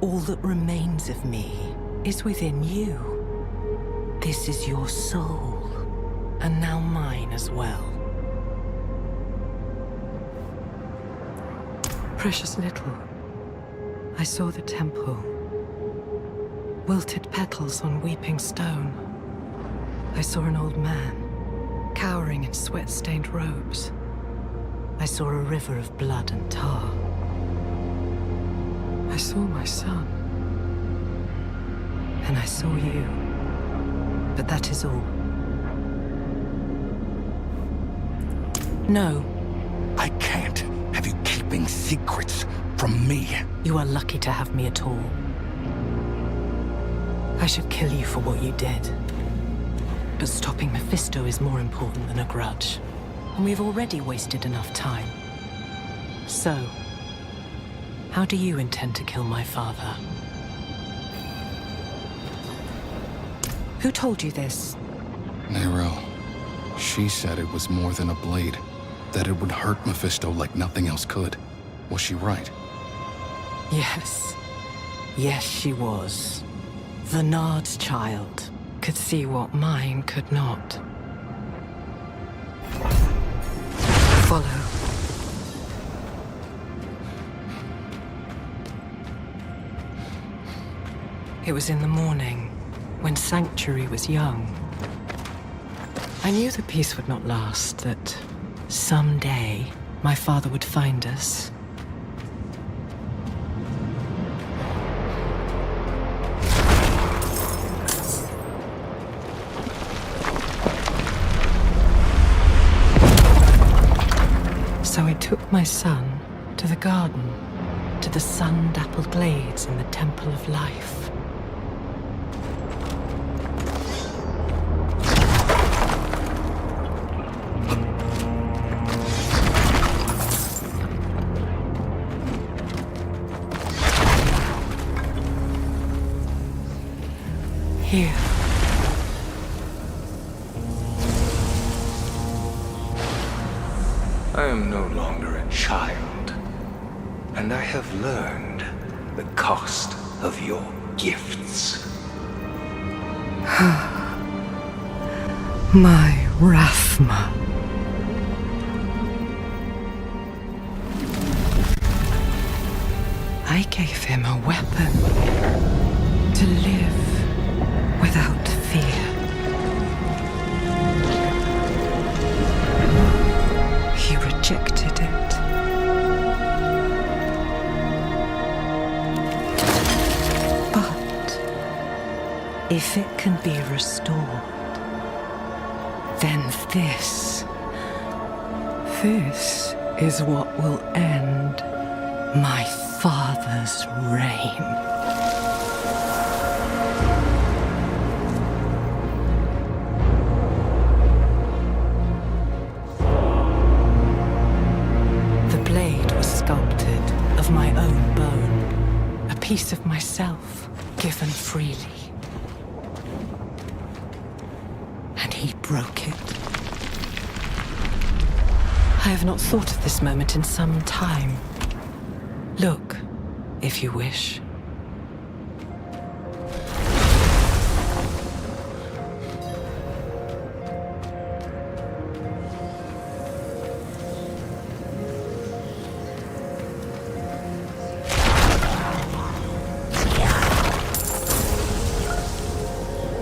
All that remains of me is within you. This is your soul, and now mine as well. Precious little. I saw the temple. Wilted petals on weeping stone. I saw an old man, cowering in sweat-stained robes. I saw a river of blood and tar. I saw my son. And I saw you. But that is all. No. I can't have you keeping secrets from me. You are lucky to have me at all. I should kill you for what you did. But stopping Mephisto is more important than a grudge. And we've already wasted enough time. So, how do you intend to kill my father? Who told you this? Nero. She said it was more than a blade. That it would hurt Mephisto like nothing else could. Was she right? Yes. Yes, she was. The Nard's child could see what mine could not. Follow. It was in the morning, when Sanctuary was young. I knew the peace would not last, that someday my father would find us. So I took my son to the garden, to the sun-dappled glades in the Temple of Life. Here. I am no longer a child, and I have learned the cost of your gifts. My Rathma. I gave him a weapon to live without fear. He rejected it. But if it can be restored, then this is what will end my father's reign. Sculpted of my own bone, a piece of myself given freely. And he broke it. I have not thought of this moment in some time. Look, if you wish.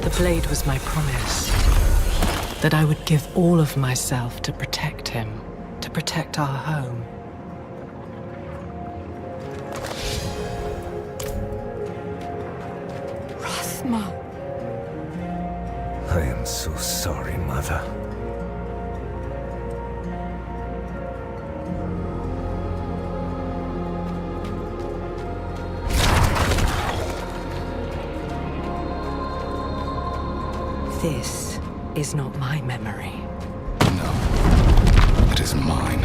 The blade was my promise, that I would give all of myself to protect him, to protect our home. Rathma. I am so sorry, Mother. This is not my memory. No, it is mine.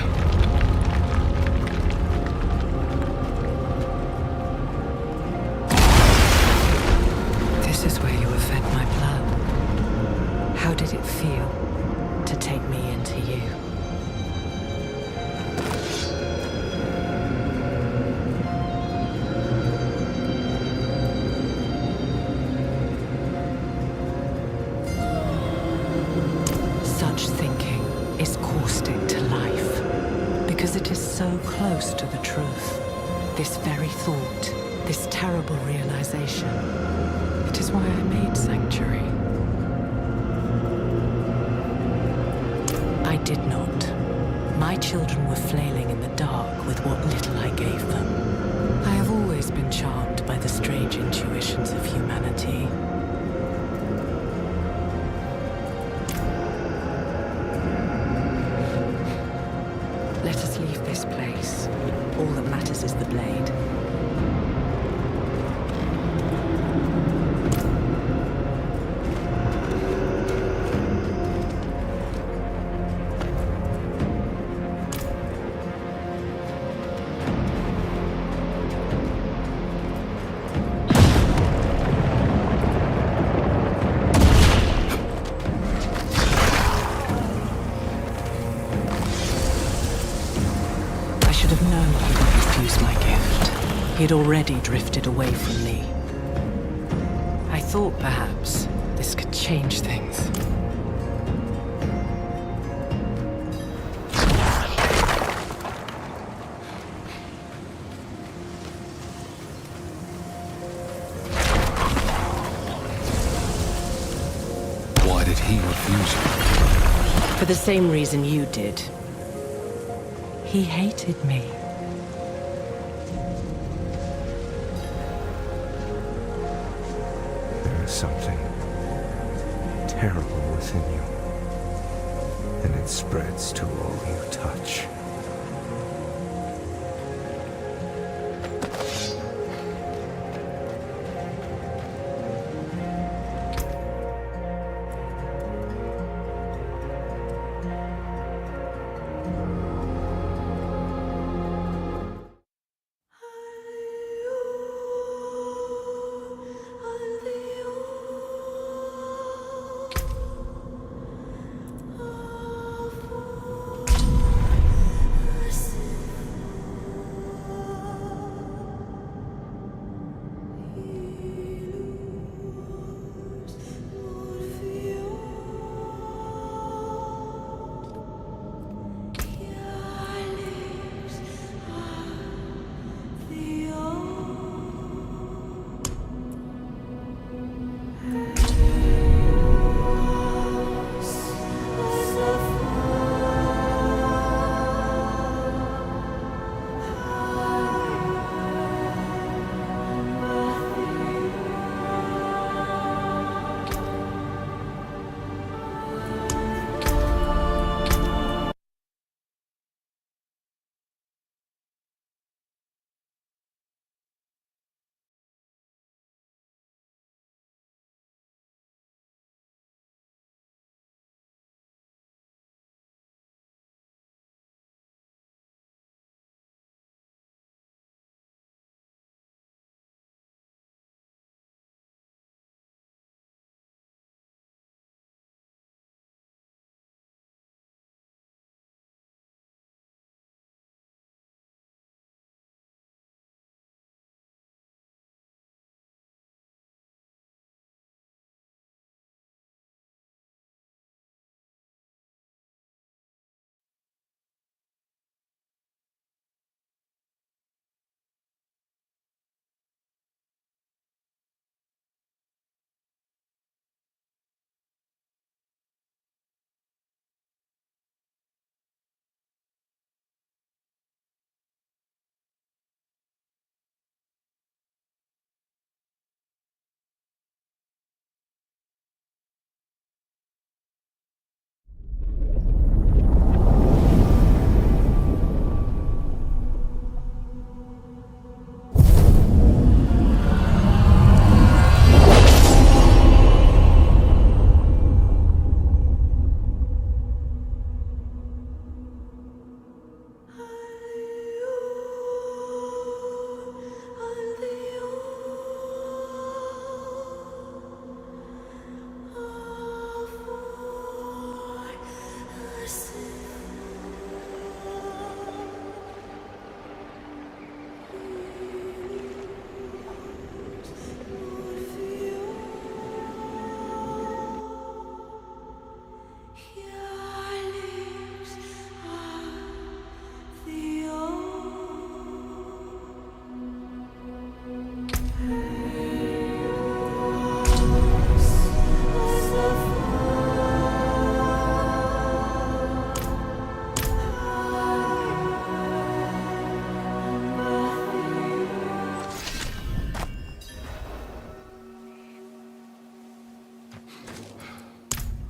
This is where you have fed my blood. How did it feel to take me into you? Is caustic to life, because it is so close to the truth. This very thought, this terrible realization. It is why I made Sanctuary. I did not. My children were flailing in the dark with what little I gave them. I have always been charmed by the strange intuitions of humanity. Let us leave this place. All that matters is the blade. He had already drifted away from me. I thought perhaps this could change things. Why did he refuse you? For the same reason you did. He hated me. Something terrible within you, and it spreads to all you touch.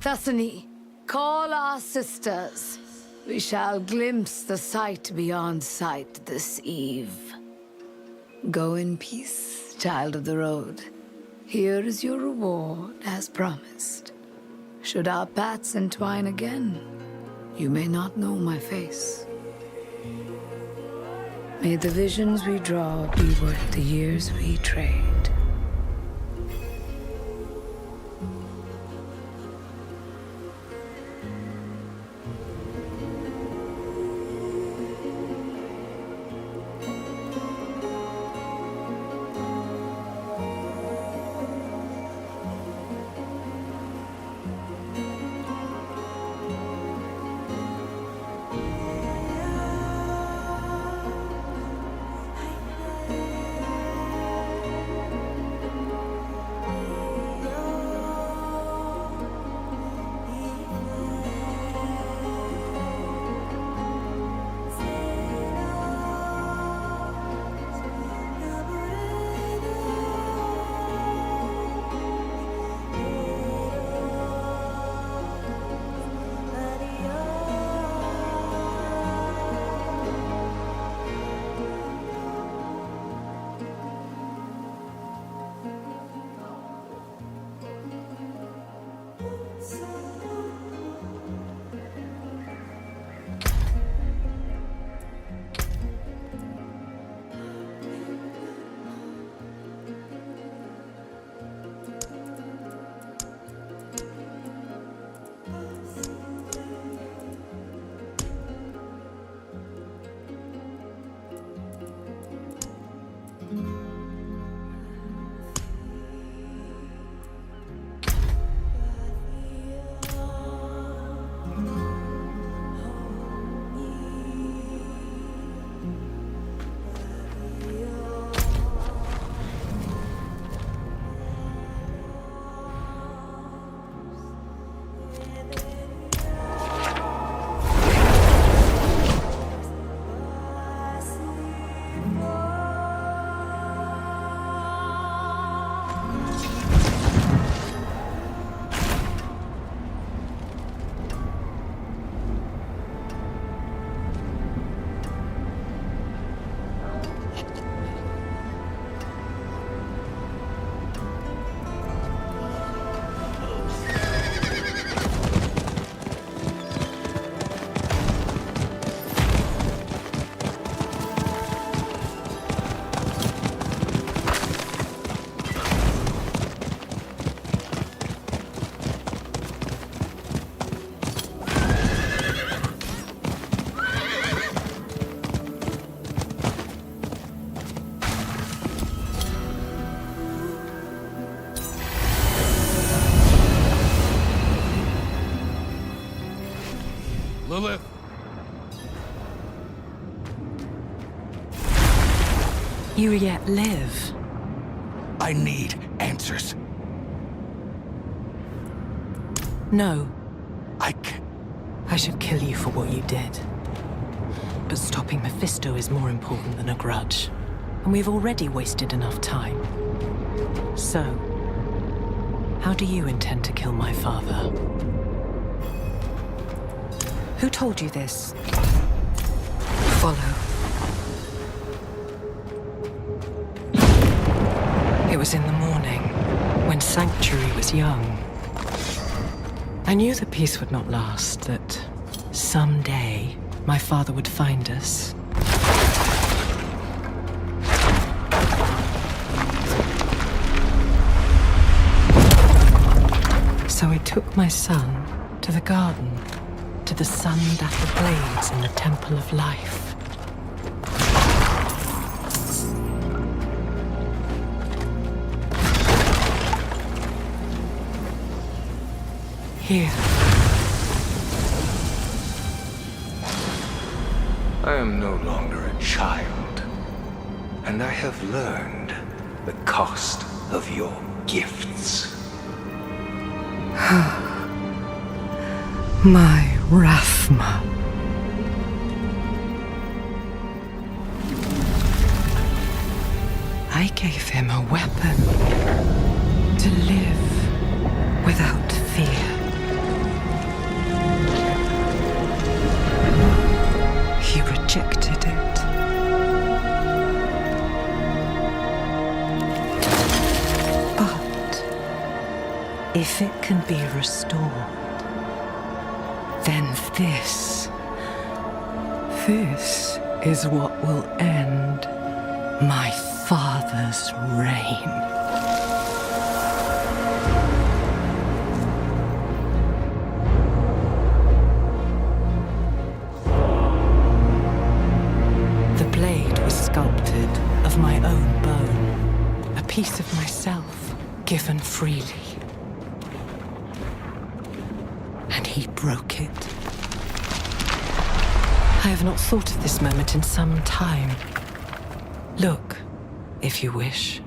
Sasani, call our sisters. We shall glimpse the sight beyond sight this eve. Go in peace, child of the road. Here is your reward, as promised. Should our paths entwine again, you may not know my face. May the visions we draw be worth the years we trade. Lilith! You yet live. I need answers. No. I can't. I should kill you for what you did. But stopping Mephisto is more important than a grudge. And we've already wasted enough time. So, how do you intend to kill my father? Who told you this? Follow. It was in the morning, when Sanctuary was young. I knew the peace would not last, that someday my father would find us. So I took my son to the garden, to the sun-dappled blades in the Temple of Life. Here. I am no longer a child, and I have learned the cost of your gifts. My Rathma. I gave him a weapon to live without fear. If it can be restored, then this is what will end my father's reign. The blade was sculpted of my own bone, a piece of myself given freely. And he broke it. I have not thought of this moment in some time. Look, if you wish.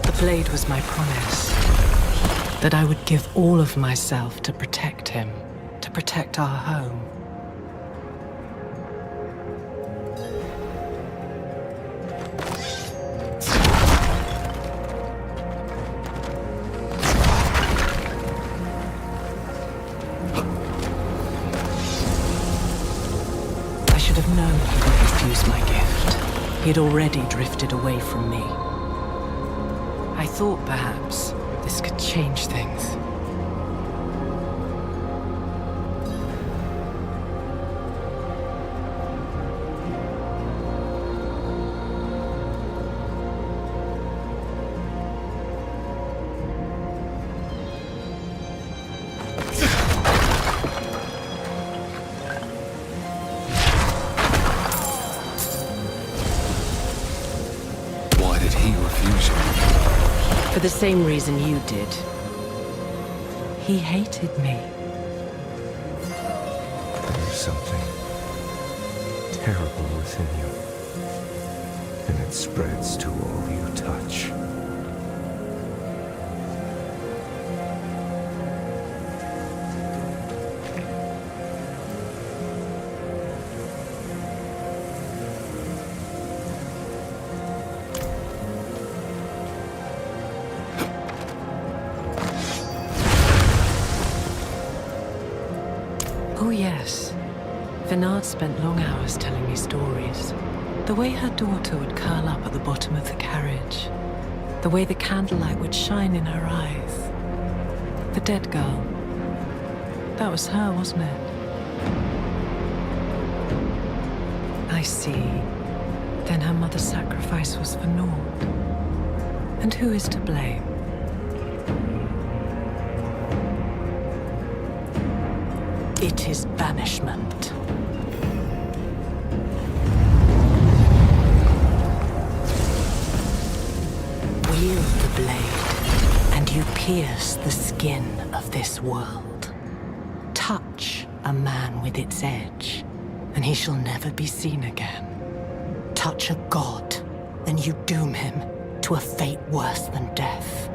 The blade was my promise. That I would give all of myself to protect him, to protect our home. I should have known he would refuse my gift. He had already drifted away from me. I thought perhaps this could change things. Why did he refuse you? For the same reason you did. He hated me. There is something terrible within you, and it spreads to all you touch. Oh yes. Vinard spent long hours telling me stories. The way her daughter would curl up at the bottom of the carriage. The way the candlelight would shine in her eyes. The dead girl. That was her, wasn't it? I see. Then her mother's sacrifice was for naught. And who is to blame? It is banishment. Wield the blade, and you pierce the skin of this world. Touch a man with its edge, and he shall never be seen again. Touch a god, and you doom him to a fate worse than death.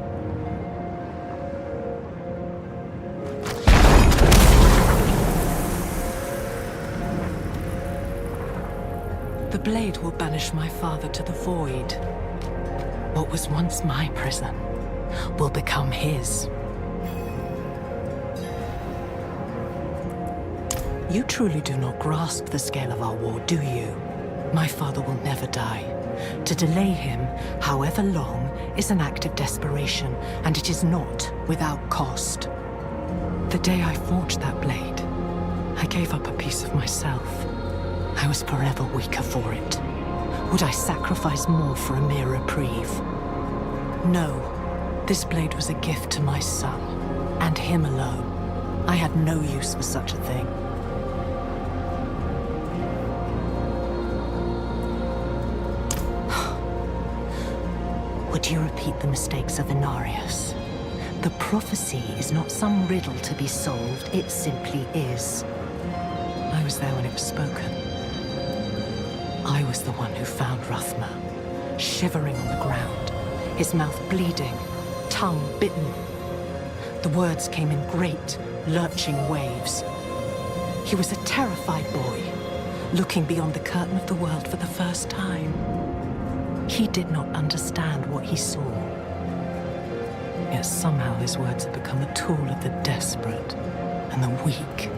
The blade will banish my father to the void. What was once my prison will become his. You truly do not grasp the scale of our war, do you? My father will never die. To delay him, however long, is an act of desperation, and it is not without cost. The day I forged that blade, I gave up a piece of myself. I was forever weaker for it. Would I sacrifice more for a mere reprieve? No. This blade was a gift to my son, and him alone. I had no use for such a thing. Would you repeat the mistakes of Inarius? The prophecy is not some riddle to be solved, it simply is. I was there when it was spoken. I was the one who found Rathma, shivering on the ground, his mouth bleeding, tongue bitten. The words came in great, lurching waves. He was a terrified boy, looking beyond the curtain of the world for the first time. He did not understand what he saw. Yet somehow his words have become a tool of the desperate and the weak.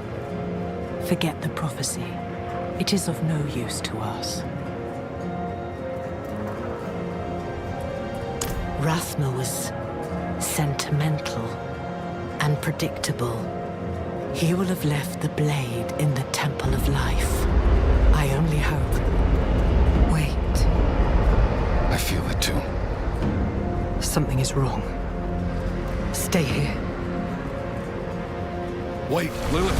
Forget the prophecy. It is of no use to us. Rathma was sentimental and predictable. He will have left the blade in the Temple of Life. I only hope. Wait. I feel it too. Something is wrong. Stay here. Wait, Lilith!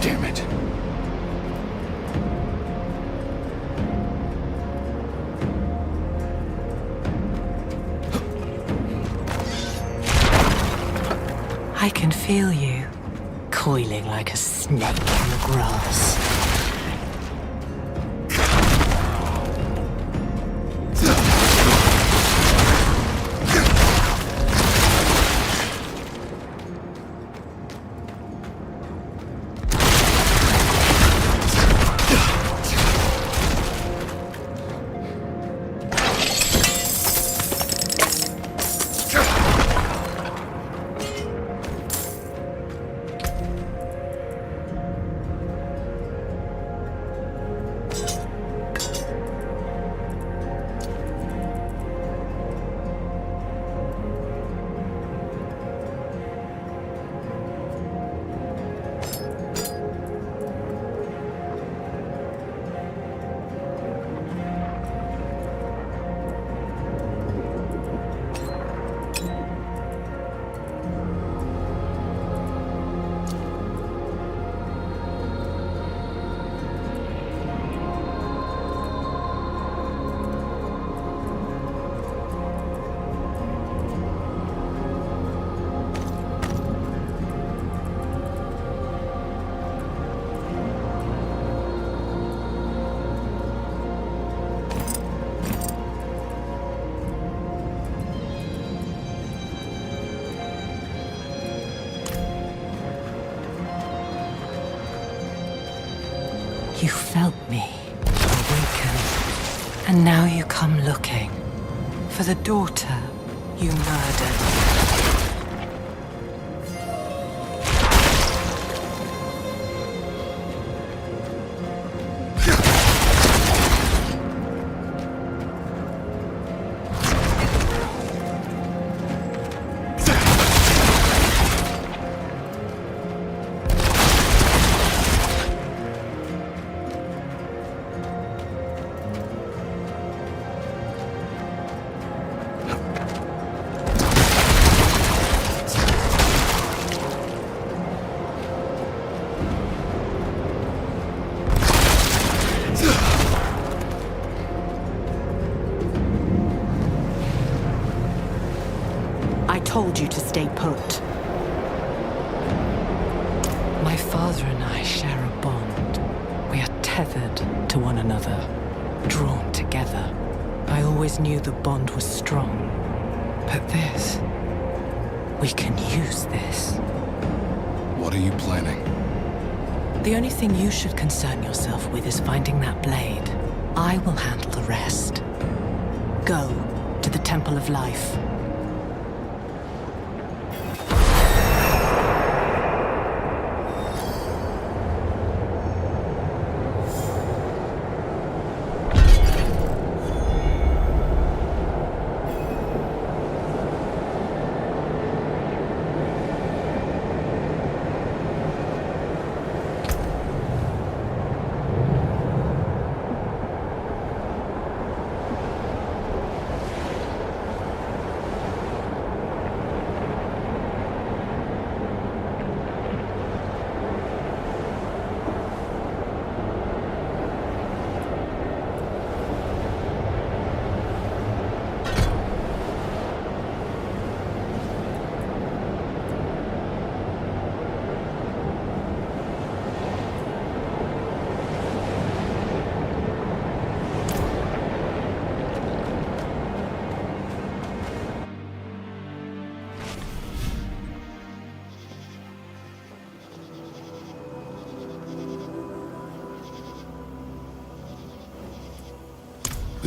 Damn it! I can feel you, coiling like a snake in the grass. You felt me awaken, and now you come looking for the daughter you murdered. I told you to stay put. My father and I share a bond. We are tethered to one another, drawn together. I always knew the bond was strong. But this... we can use this. What are you planning? The only thing you should concern yourself with is finding that blade. I will handle the rest. Go to the Temple of Life.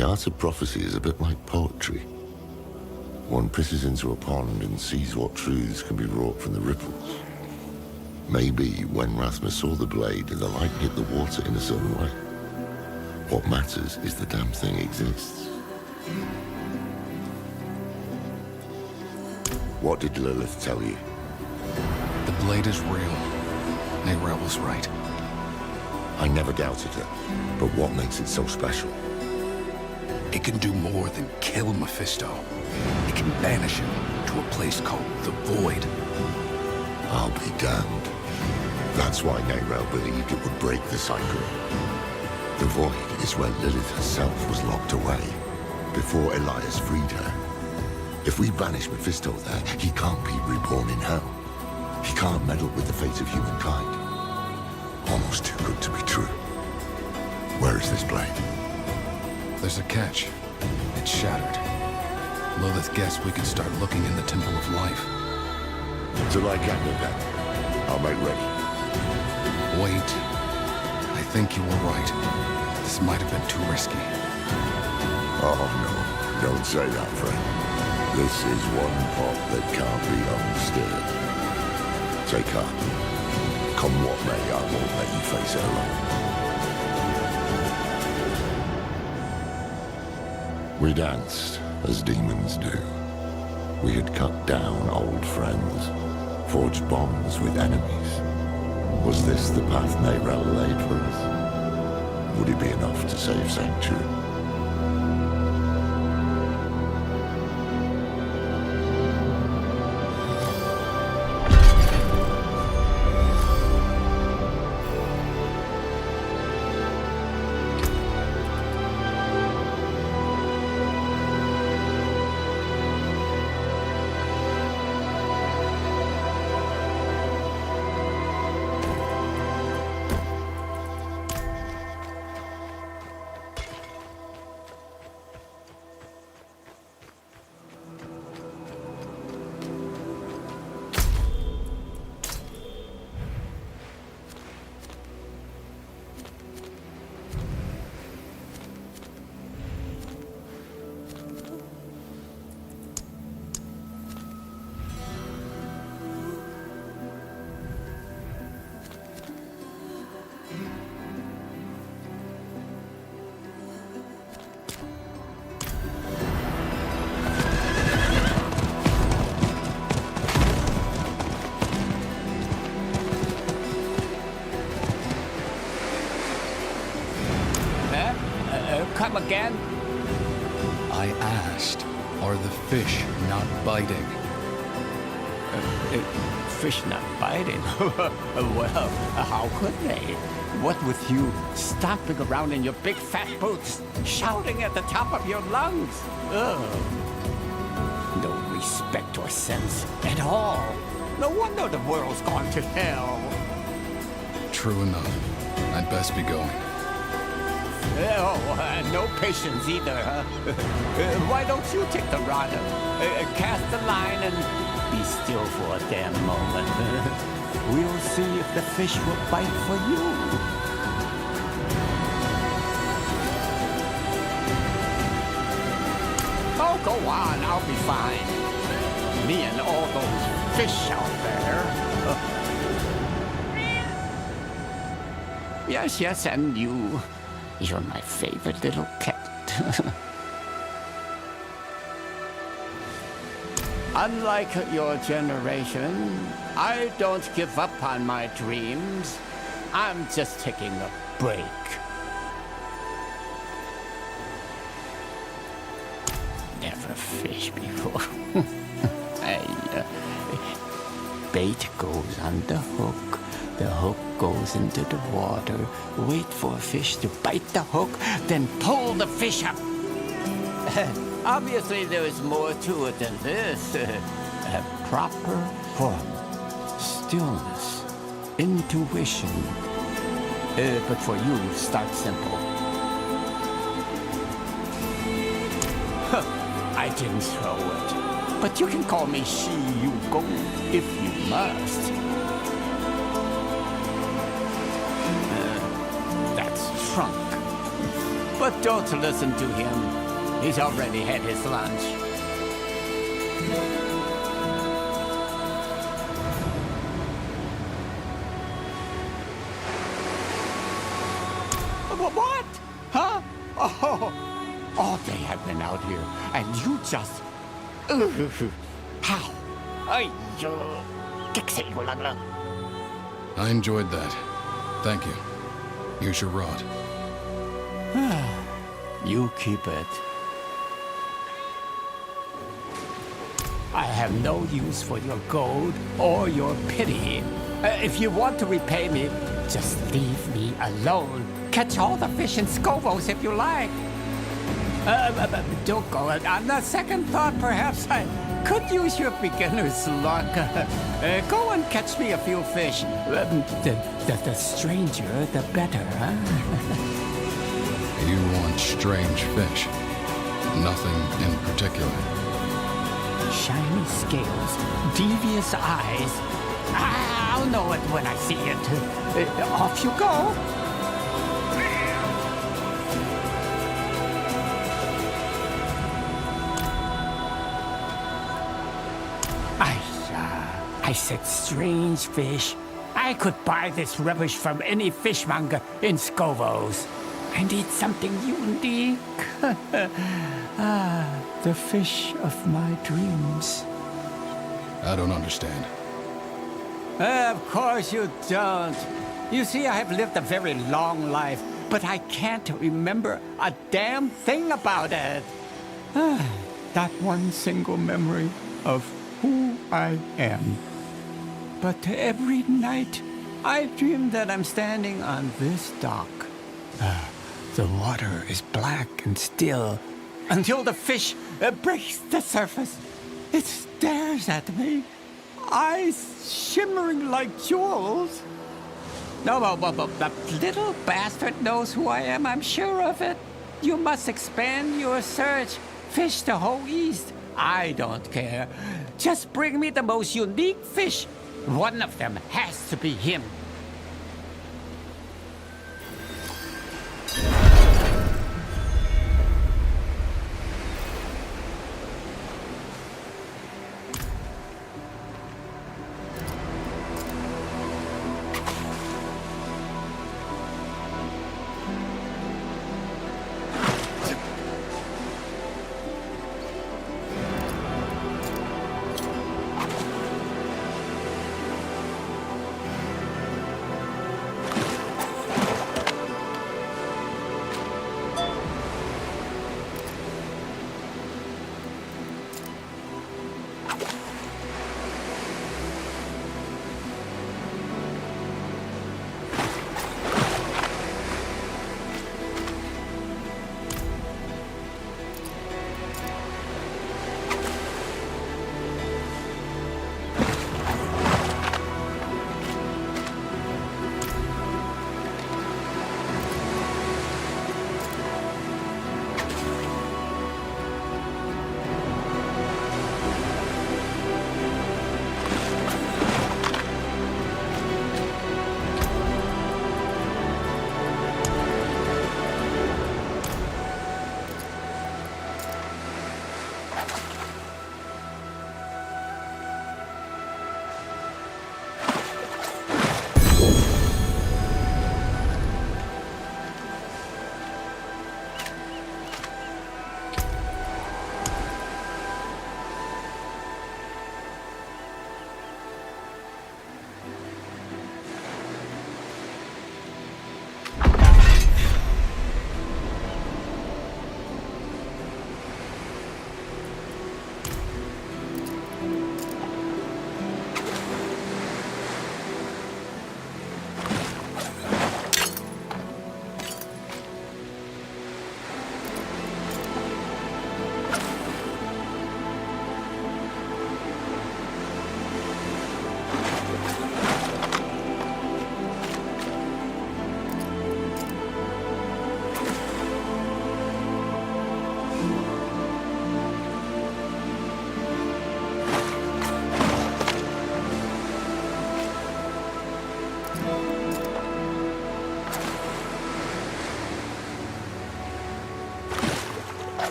The art of prophecy is a bit like poetry. One pisses into a pond and sees what truths can be wrought from the ripples. Maybe when Rathma saw the blade, the light hit the water in a certain way. What matters is the damn thing exists. What did Lilith tell you? The blade is real. Neyrelle was right. I never doubted her, but what makes it so special? It can do more than kill Mephisto. It can banish him to a place called the Void. I'll be damned. That's why Neyrelle believed it would break the cycle. The Void is where Lilith herself was locked away, before Elias freed her. If we banish Mephisto there, he can't be reborn in hell. He can't meddle with the fate of humankind. Almost too good to be true. Where is this blade? There's a catch. It's shattered. Lilith guessed we could start looking in the Temple of Life. Till I get there, then. I'll make ready. Wait. I think you were right. This might have been too risky. Oh, no. Don't say that, friend. This is one pot that can't be unstirred. Take heart. Come what may, I won't let you face it alone. We danced, as demons do. We had cut down old friends, forged bonds with enemies. Was this the path Neyrelle laid for us? Would it be enough to save Sanctuary? Come again? I asked, are the fish not biting? Fish not biting? Well, how could they? What with you stomping around in your big fat boots, shouting at the top of your lungs? Ugh. No respect or sense at all. No wonder the world's gone to hell. True enough. I'd best be going. No patience either, huh? Why don't you take the rod, cast the line, and be still for a damn moment? We'll see if the fish will bite for you. Oh, go on, I'll be fine. Me and all those fish out there. Yes, and you. You're my favorite little cat. Unlike your generation, I don't give up on my dreams. I'm just taking a break. Never fished before. Bait goes on the hook. The hook goes into the water. Wait for a fish to bite the hook, then pull the fish up. Obviously, there is more to it than this. A proper form, stillness, intuition. But for you, start simple. I didn't throw it, but you can call me She-You-Go if you must. That's trunk. But But don't listen to him. He's already had his lunch. What? Huh? Oh, all day I've been out here, and you just... How? I enjoyed that. Thank you. Here's your rod. You keep it. I have no use for your gold or your pity. If you want to repay me, just leave me alone. Catch all the fish in Skovos if you like. Don't go. On the second thought, perhaps I could use your beginner's luck. Go and catch me a few fish. The stranger, the better, huh? You want strange fish. Nothing in particular. Shiny scales, devious eyes. I'll know it when I see it. Off you go. I said strange fish. I could buy this rubbish from any fishmonger in Skovos. I need something unique. The fish of my dreams. I don't understand. Of course you don't. You see, I have lived a very long life, but I can't remember a damn thing about it. Not one single memory of who I am. But every night, I dream that I'm standing on this dock. The water is black and still until the fish breaks the surface. It stares at me, eyes shimmering like jewels. No, the little bastard knows who I am, I'm sure of it. You must expand your search. Fish the whole east. I don't care. Just bring me the most unique fish. One of them has to be him.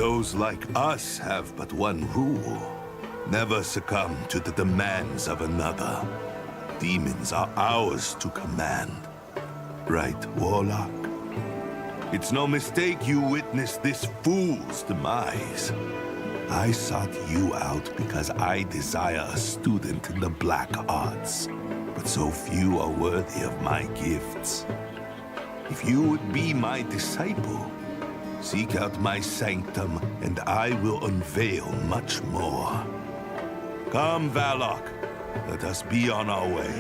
Those like us have but one rule. Never succumb to the demands of another. Demons are ours to command. Right, Warlock? It's no mistake you witnessed this fool's demise. I sought you out because I desire a student in the black arts, but so few are worthy of my gifts. If you would be my disciple, seek out my sanctum, and I will unveil much more. Come, Warlock. Let us be on our way.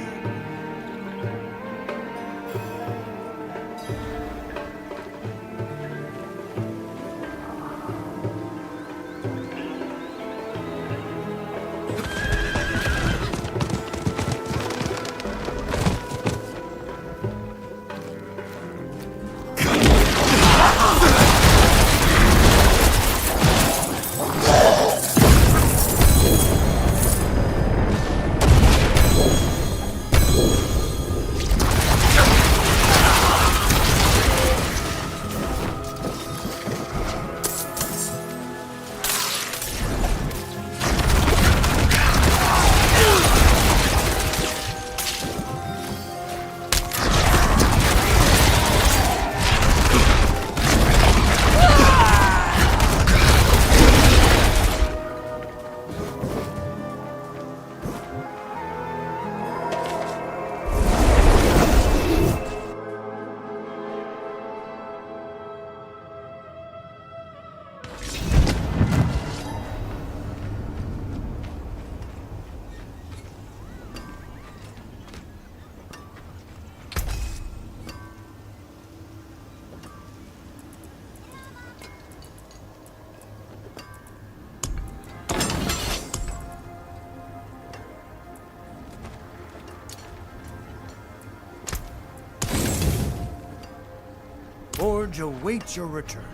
Forge awaits your return.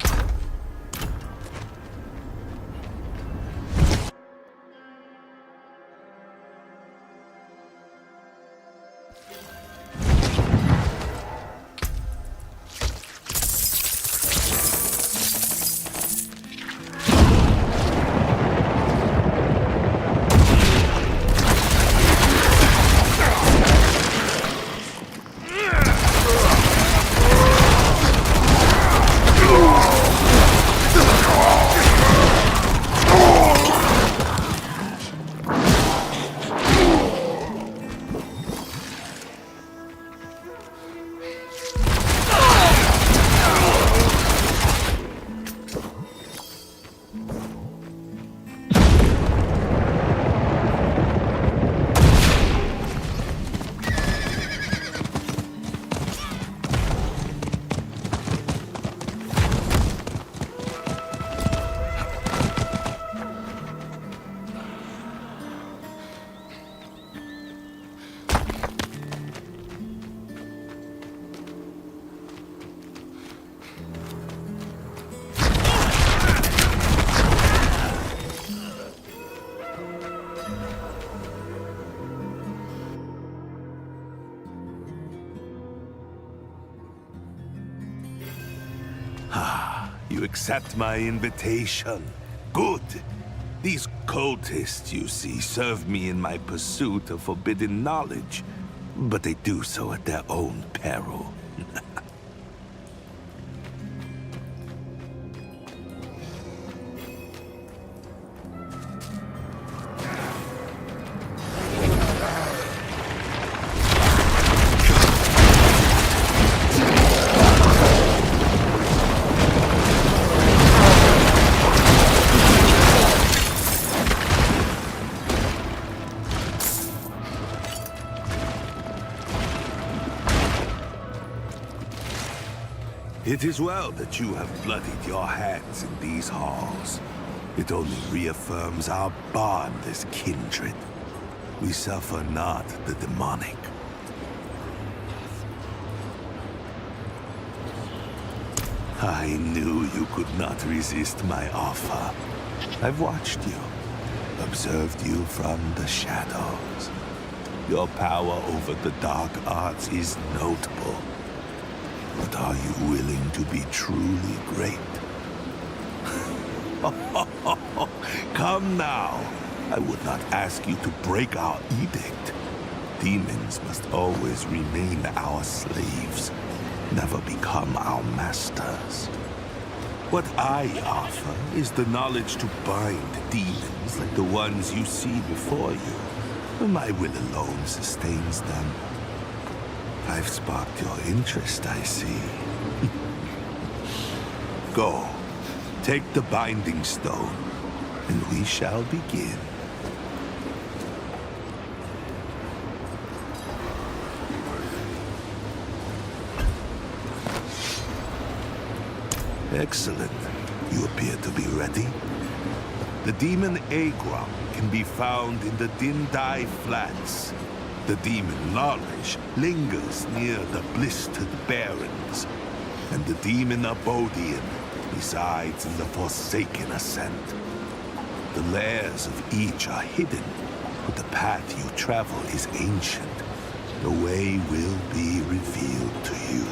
You accept my invitation. Good. These cultists, you see, serve me in my pursuit of forbidden knowledge, but they do so at their own peril. It is well that you have bloodied your hands in these halls. It only reaffirms our bond as kindred. We suffer not the demonic. I knew you could not resist my offer. I've watched you, observed you from the shadows. Your power over the dark arts is notable. But are you willing to be truly great? Come now. I would not ask you to break our edict. Demons must always remain our slaves, never become our masters. What I offer is the knowledge to bind demons like the ones you see before you. My will alone sustains them. I've sparked your interest, I see. Go, take the binding stone, and we shall begin. Excellent. You appear to be ready. The demon Agron can be found in the Dindai Flats. The demon Knowledge lingers near the Blistered Barrens. And the demon Abodian resides in the Forsaken Ascent. The lairs of each are hidden, but the path you travel is ancient. The way will be revealed to you.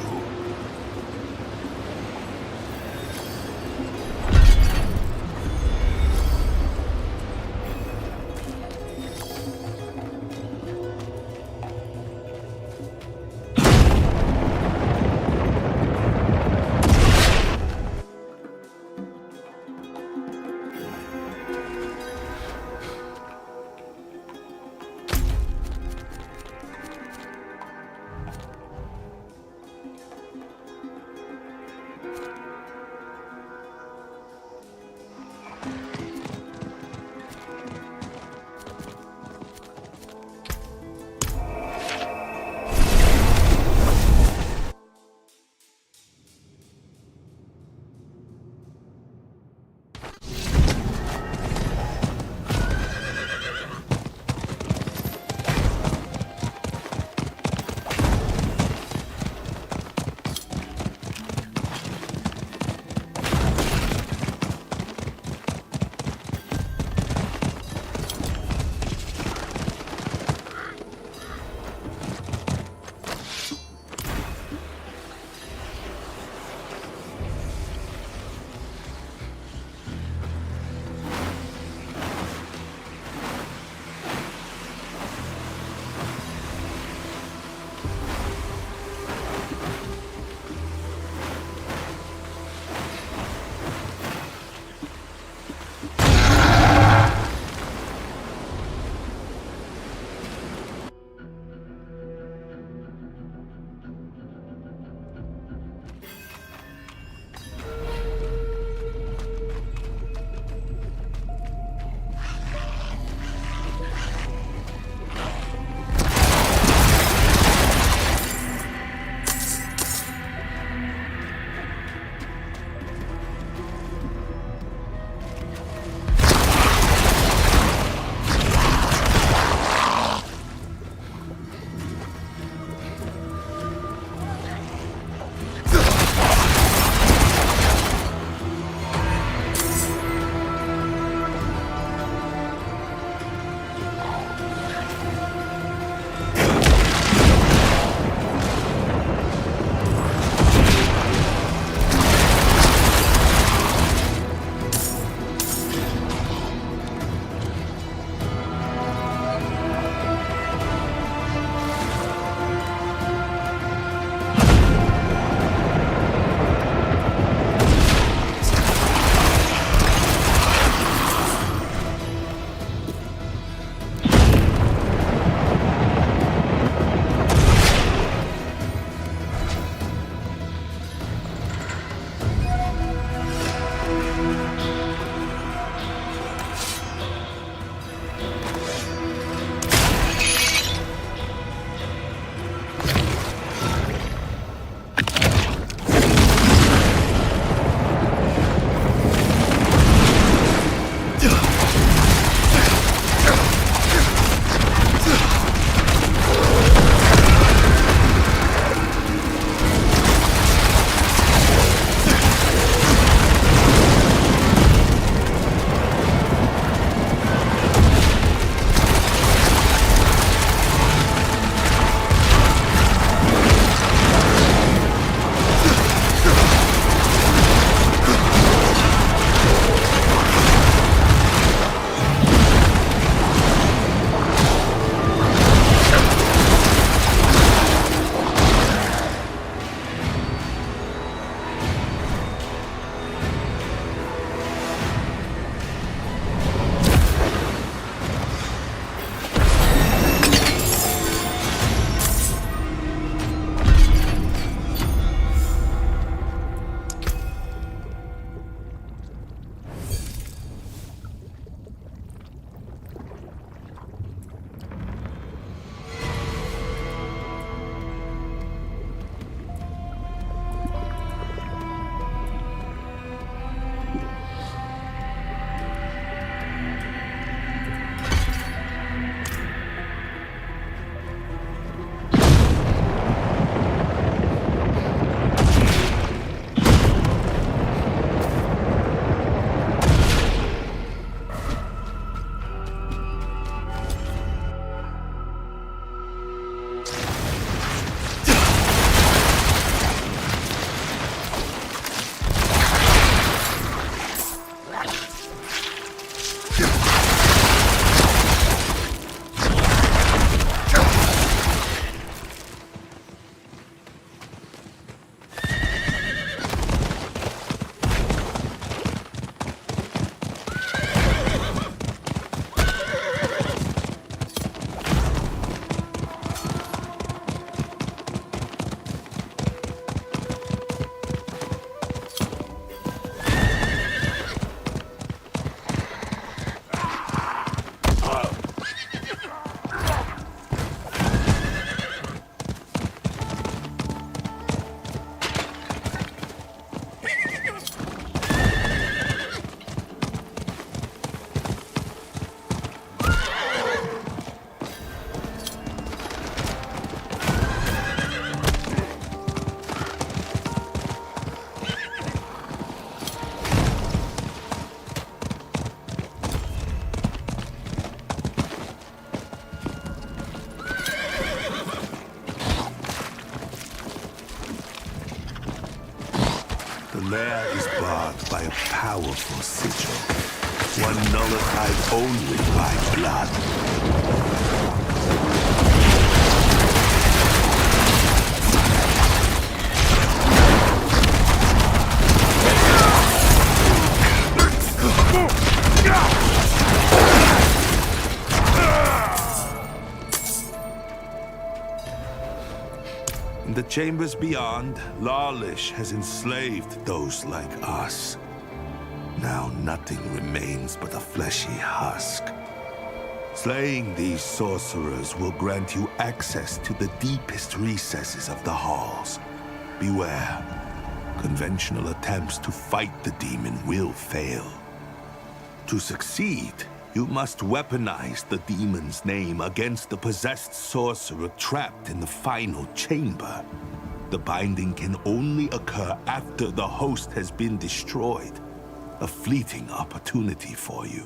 lair is barred by a powerful sigil, one nullified only by blood. In the chambers beyond, Lawlish has enslaved those like us. Now nothing remains but a fleshy husk. Slaying these sorcerers will grant you access to the deepest recesses of the halls. Beware. Conventional attempts to fight the demon will fail. To succeed, you must weaponize the demon's name against the possessed sorcerer trapped in the final chamber. The binding can only occur after the host has been destroyed. A fleeting opportunity for you.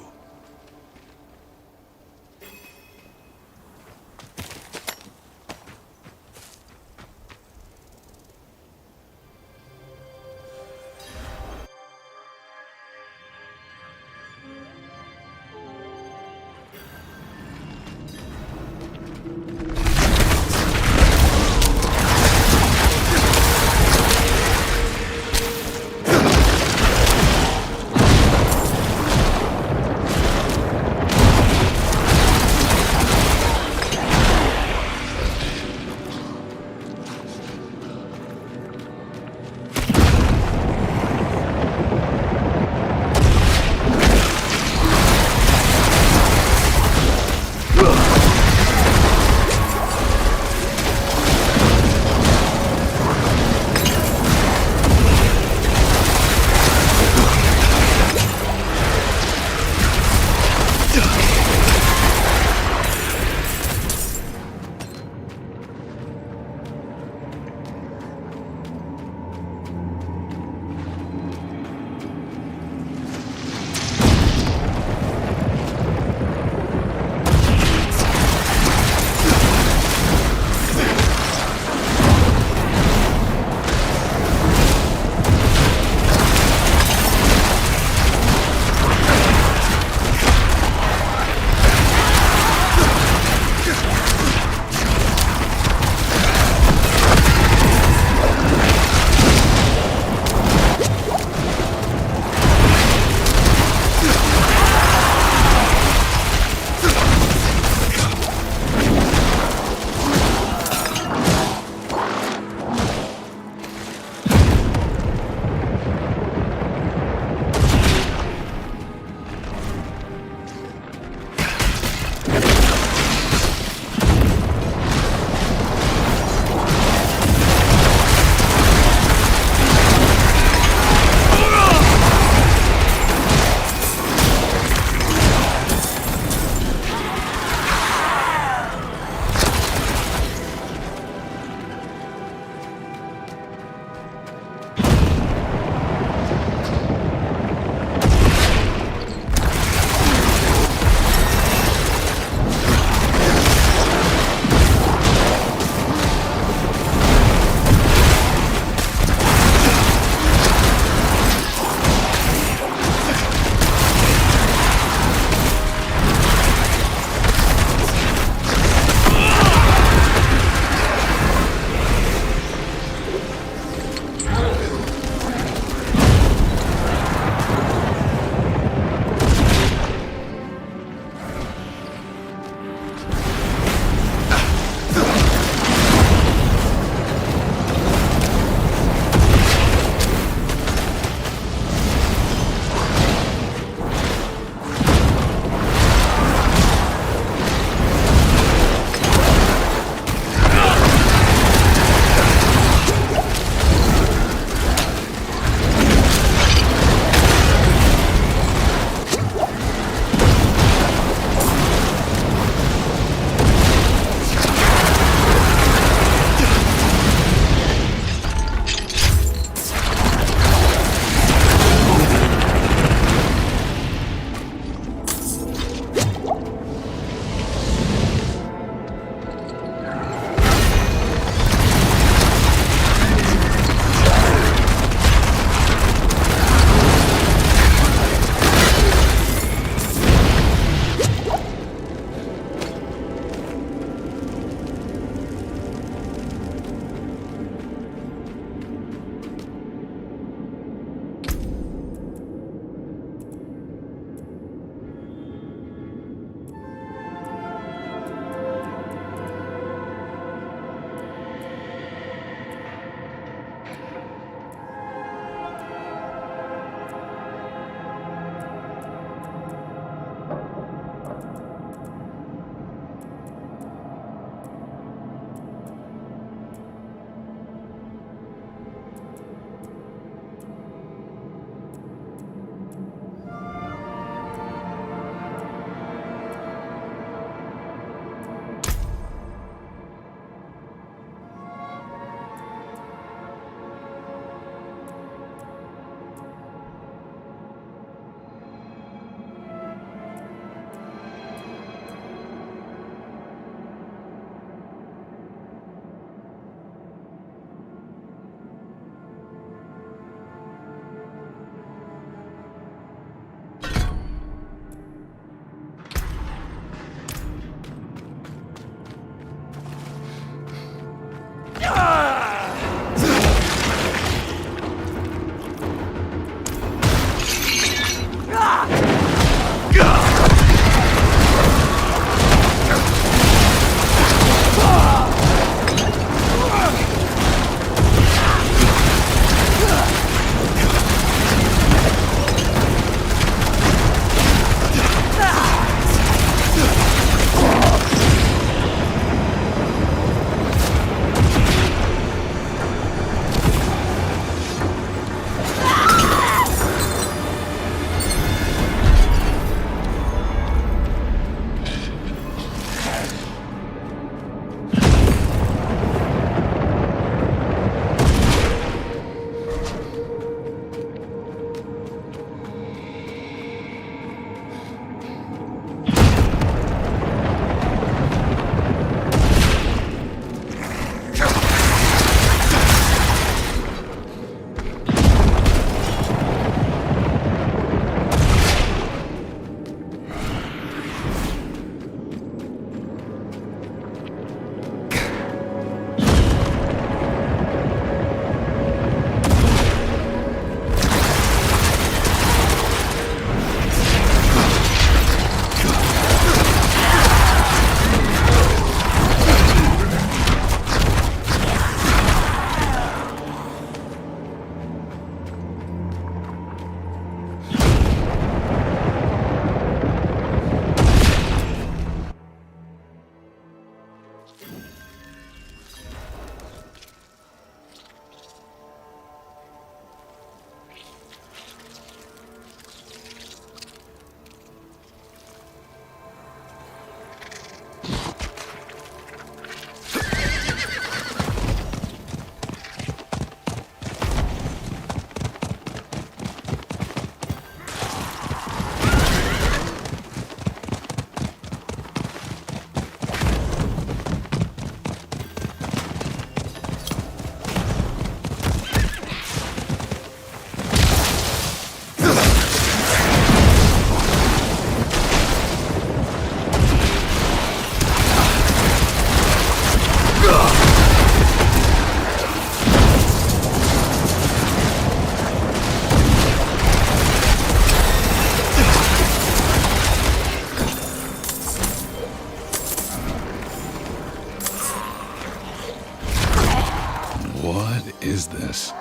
What is this?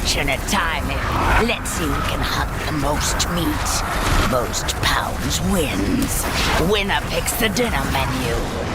Fortunate timing. Let's see who can hunt the most meat. Most pounds wins. Winner picks the dinner menu.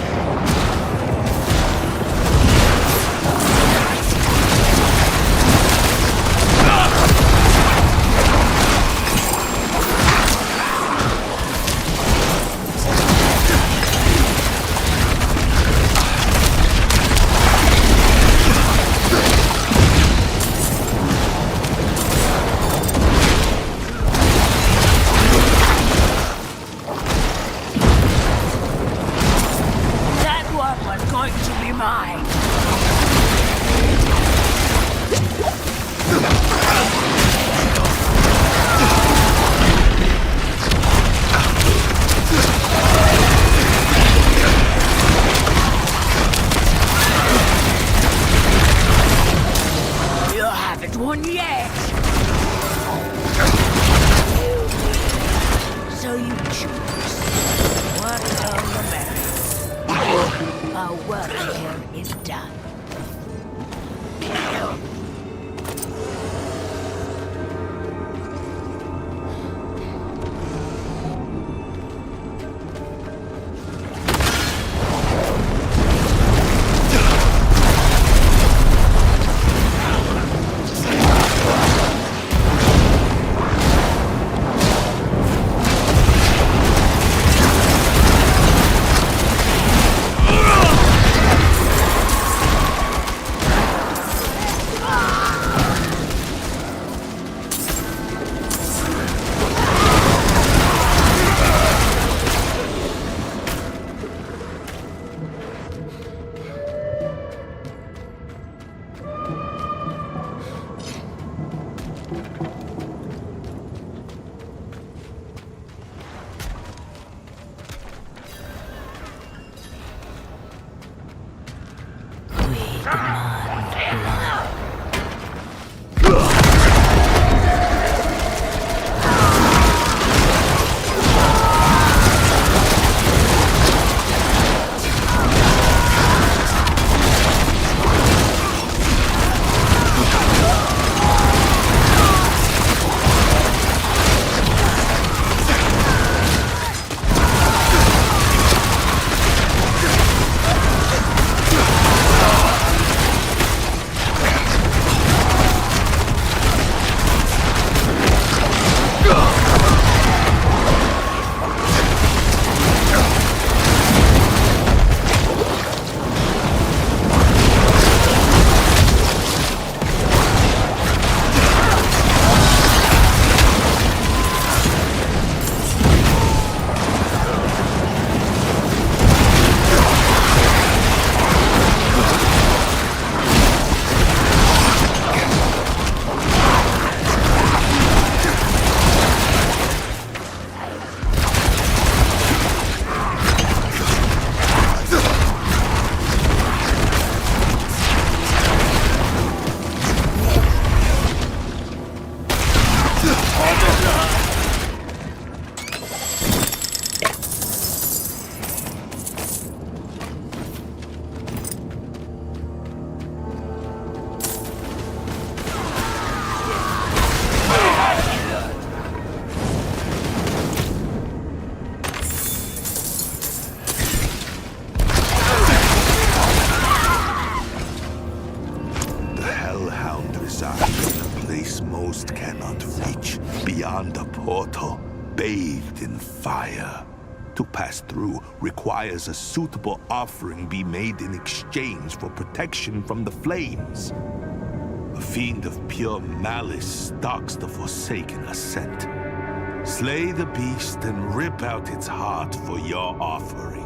cannot reach beyond a portal bathed in fire. To pass through requires a suitable offering be made in exchange for protection from the flames. A fiend of pure malice stalks the Forsaken Ascent. Slay the beast and rip out its heart for your offering.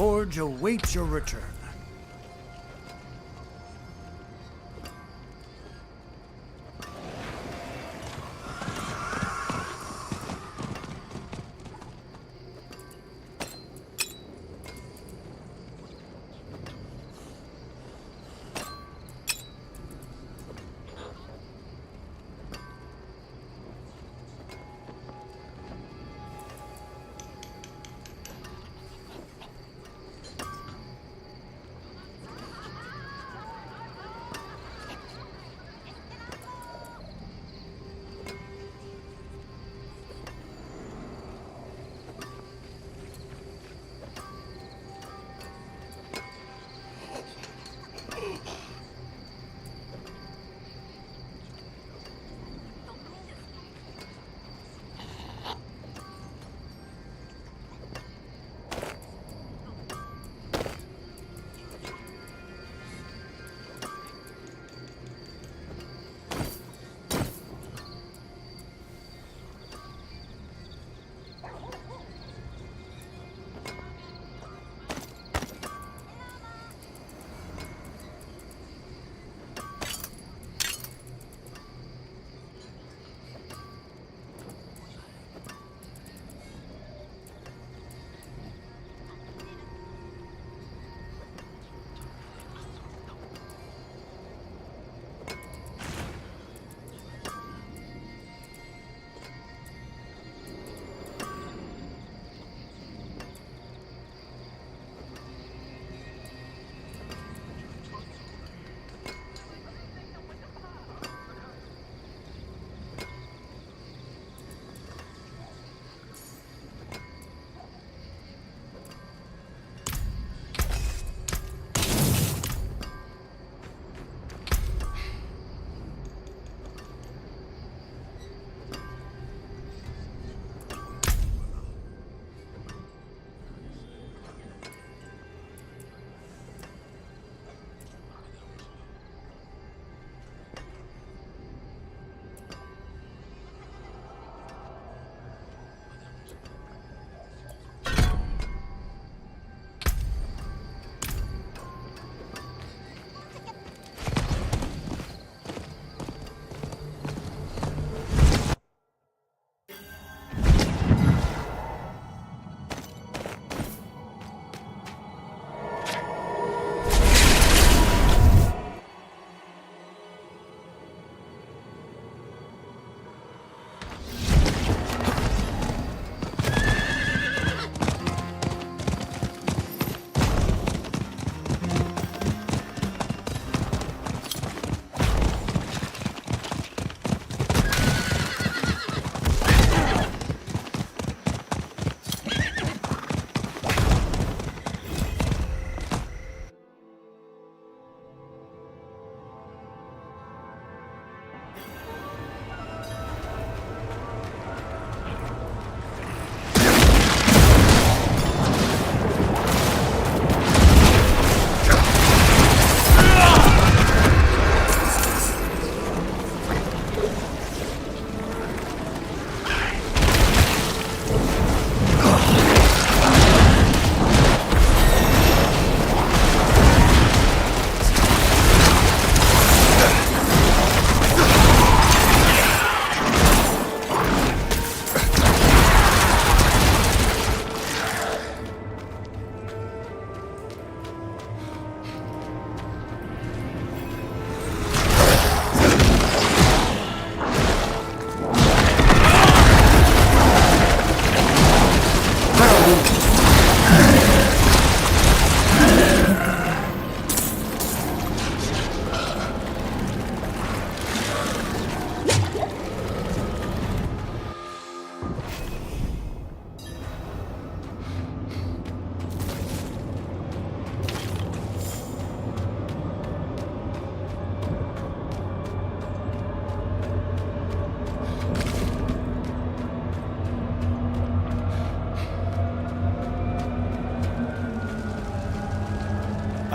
forge awaits your return.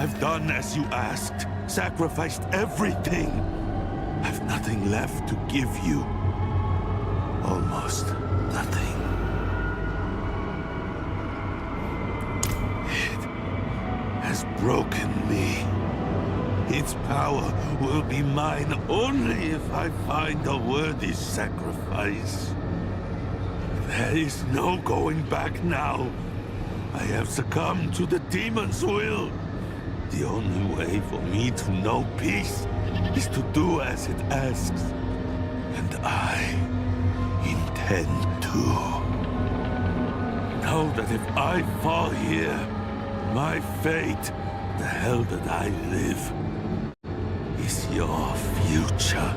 I've done as you asked. Sacrificed everything. I've nothing left to give you. Almost nothing. broken me. Its power will be mine only if I find a worthy sacrifice. There is no going back now. I have succumbed to the demon's will. The only way for me to know peace is to do as it asks. And I intend to. Know that if I fall here, my fate, the hell that I live, is your future.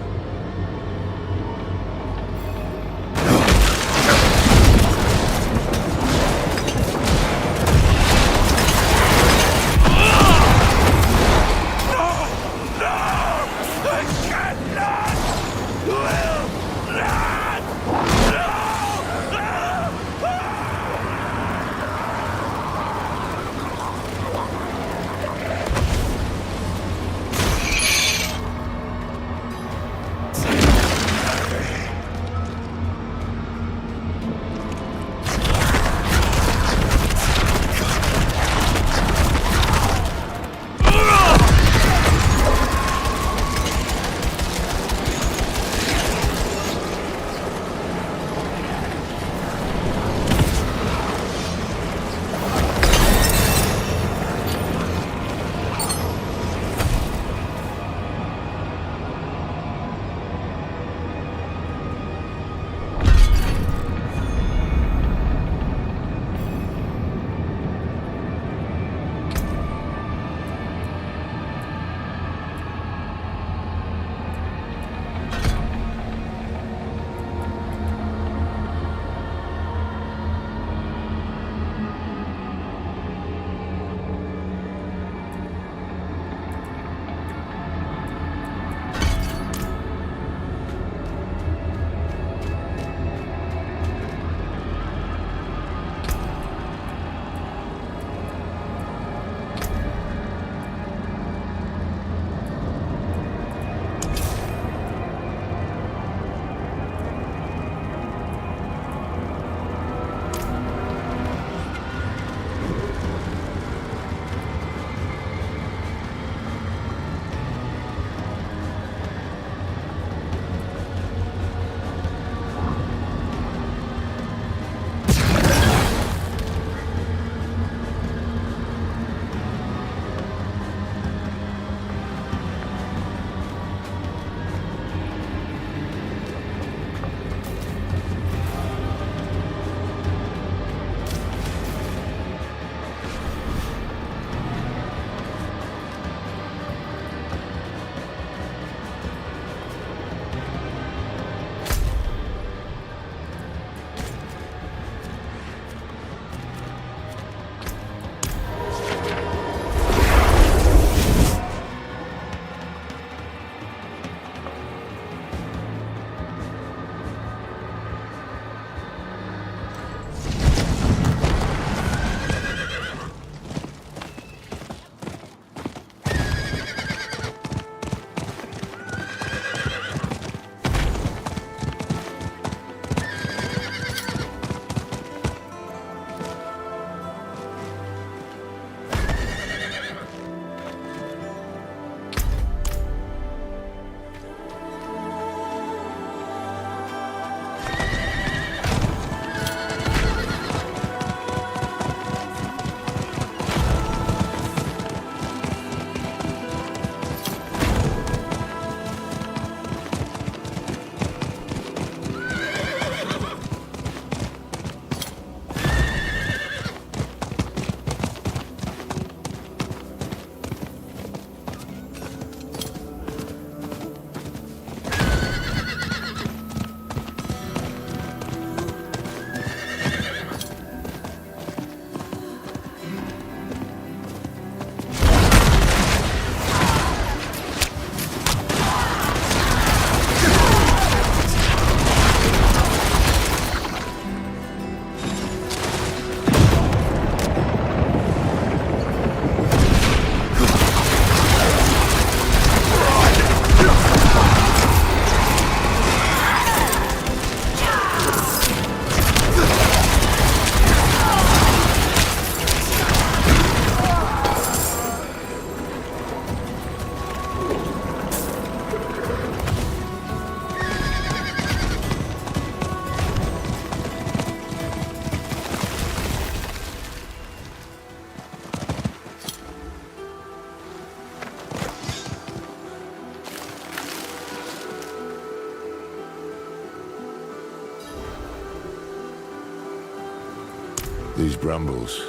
These brambles,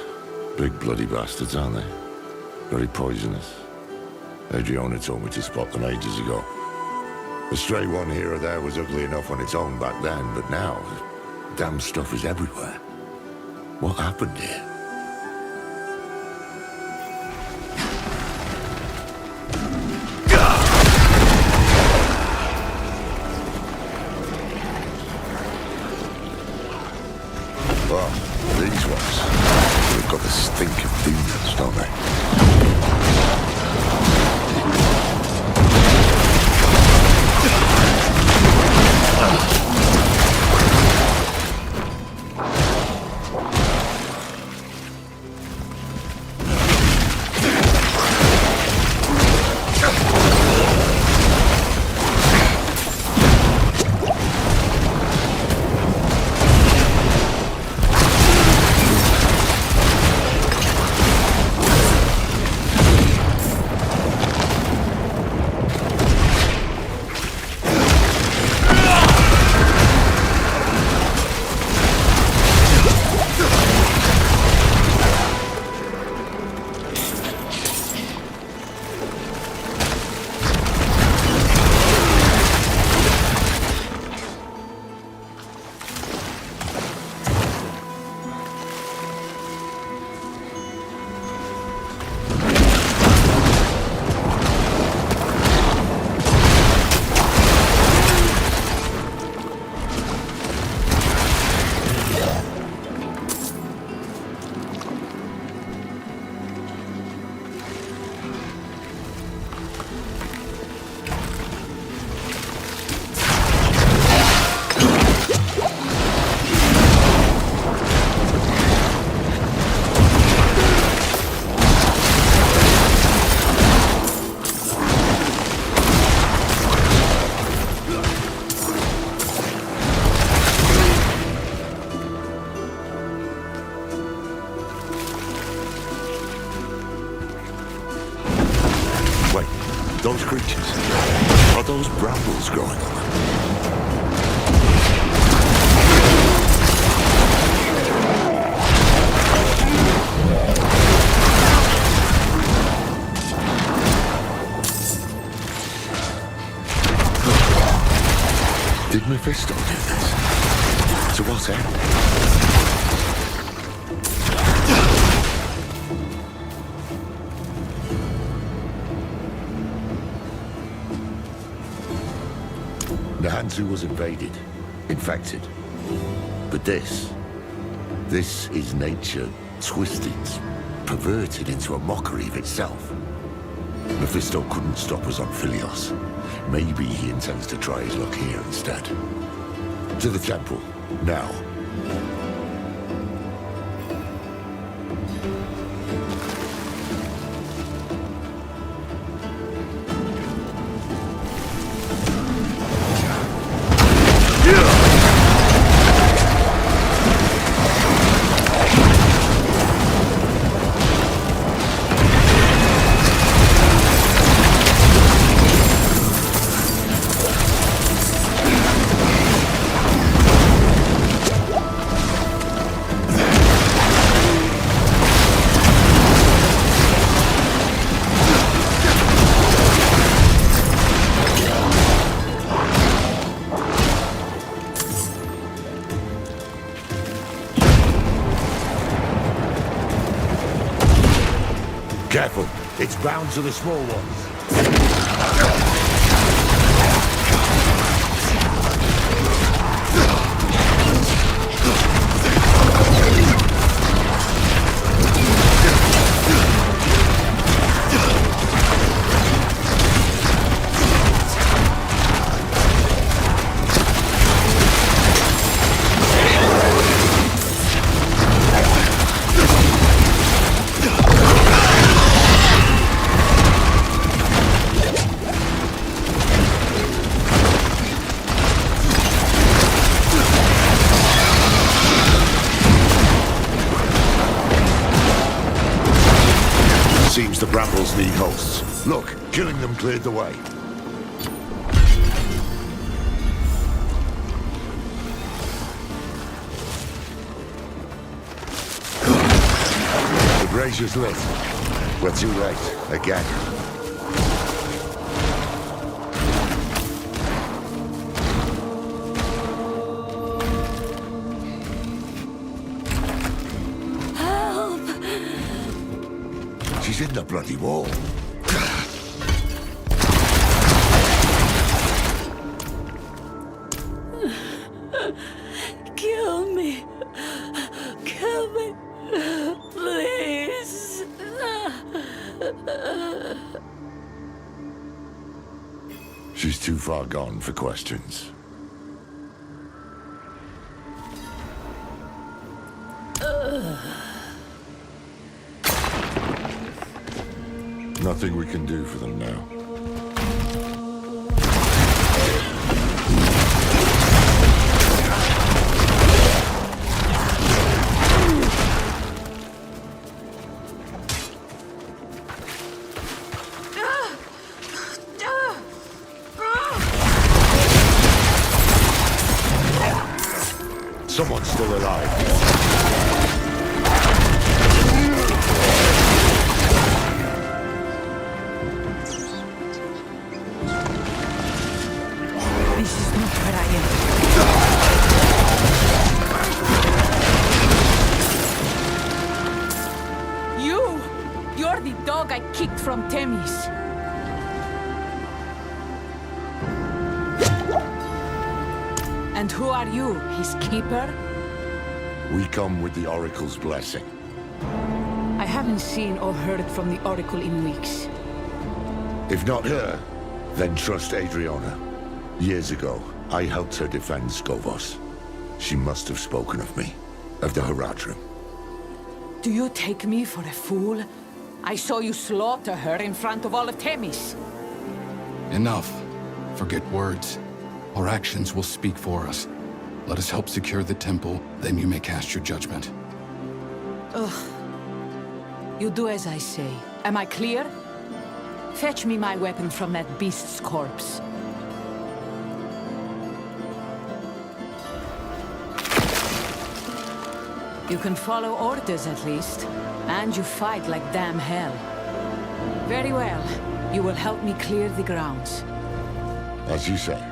big bloody bastards, aren't they? Very poisonous. Adriana told me to spot them ages ago. A stray one here or there was ugly enough on its own back then, but now, damn stuff is everywhere. What happened here? Well, these ones, they've got the stink of demons, don't they? Those creatures, are those brambles growing on them? Did Mephisto do this? To what end? The Hanzu was invaded, infected. But this is nature twisted, perverted into a mockery of itself. Mephisto couldn't stop us on Philios. Maybe he intends to try his luck here instead. To the temple, now. Careful, it's bound to the small ones. Seems the brambles need hosts. Look, killing them cleared the way. Braziers lit. We're too late. Again. Help! She's in the bloody wall. Kill me. Kill me. Please. She's too far gone for questions. Nothing we can do for them now. Someone's still alive. This is not where I am. You're the dog I kicked from Themis. And who are you, his keeper? We come with the Oracle's blessing. I haven't seen or heard from the Oracle in weeks. If not her, then trust Adriana. Years ago, I helped her defend Skovos. She must have spoken of me, of the Haradrim. Do you take me for a fool? I saw you slaughter her in front of all of Themis. Enough. Forget words. Our actions will speak for us. Let us help secure the temple, then you may cast your judgment. Ugh. You do as I say. Am I clear? Fetch me my weapon from that beast's corpse. You can follow orders at least, and you fight like damn hell. Very well. You will help me clear the grounds. As you say.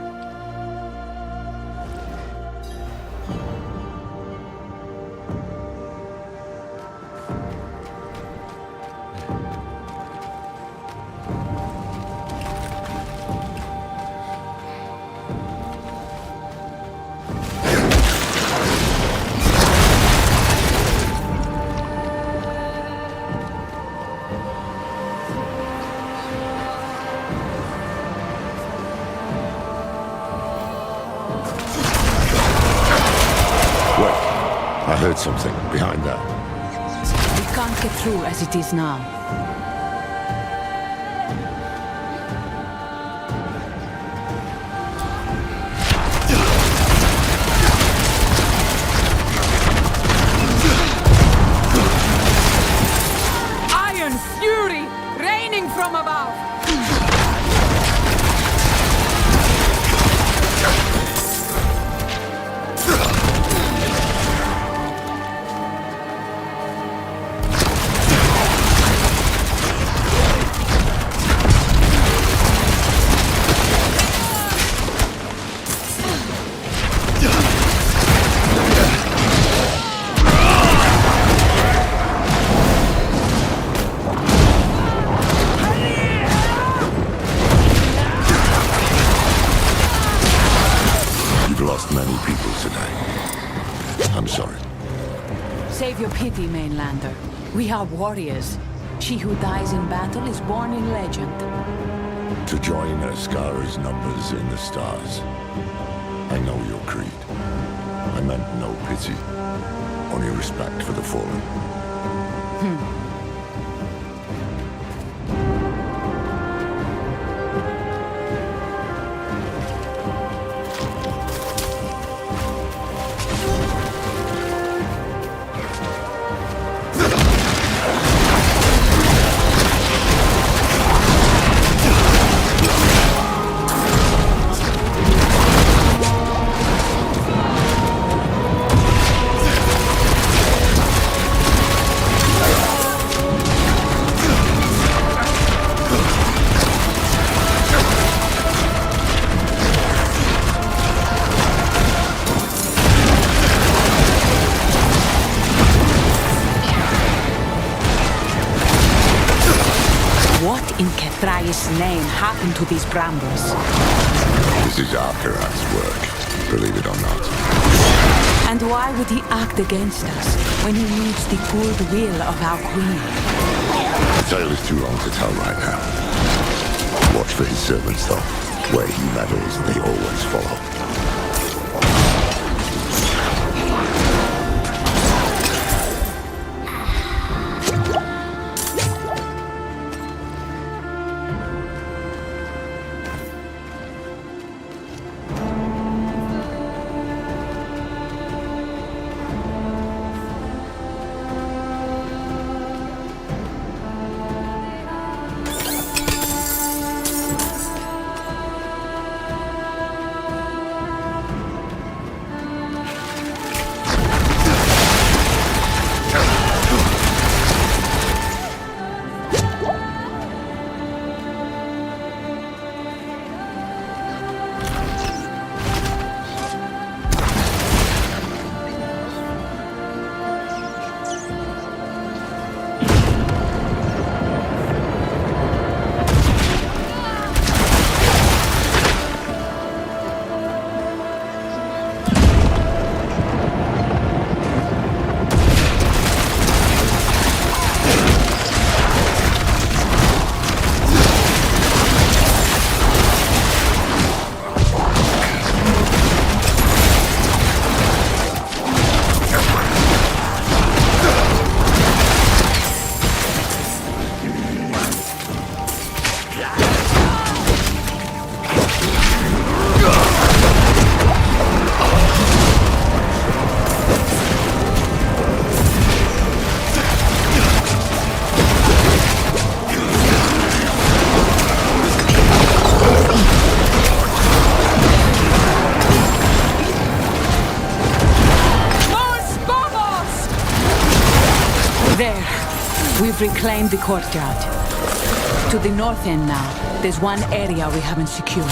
I heard something behind that. We can't get through as it is now. Iron fury raining from above! Many people today. I'm sorry. Save your pity, mainlander. We are warriors. She who dies in battle is born in legend. To join Ascara's numbers in the stars. I know your creed. I meant no pity. Only respect for the fallen. in Kethrai's name happened to these brambles? This is Arkarat's work, believe it or not. And why would he act against us when he needs the goodwill of our queen? The tale is too long to tell right now. Watch for his servants, though. Where he meddles, they always follow. We've reclaimed the courtyard. To the north end now, there's one area we haven't secured.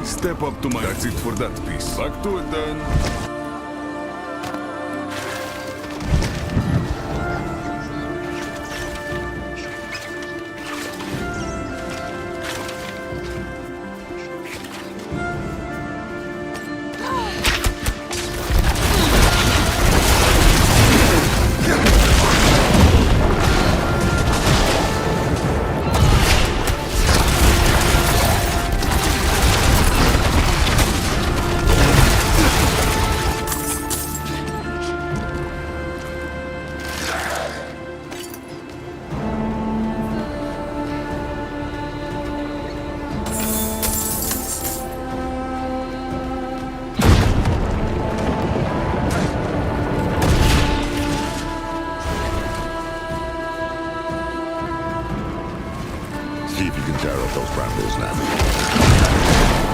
Step up to my... That's it for that piece. Back to it then. See if you can tear up those brambles now.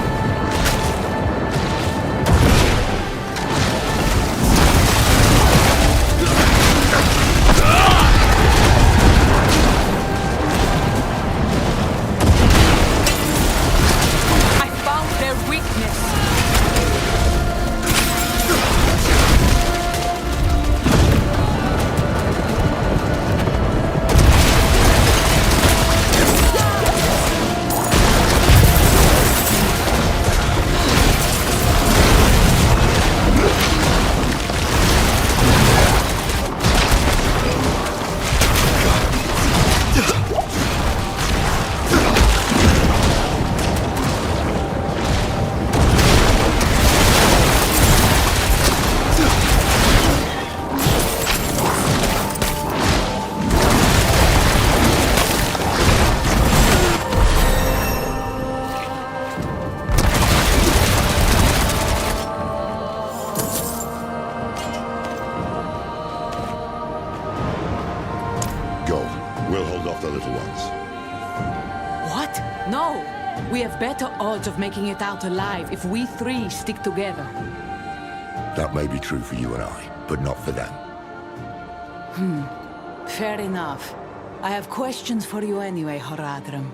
We'll hold off the little ones. What? No! We have better odds of making it out alive if we three stick together. That may be true for you and I, but not for them. Fair enough. I have questions for you anyway, Horadrim.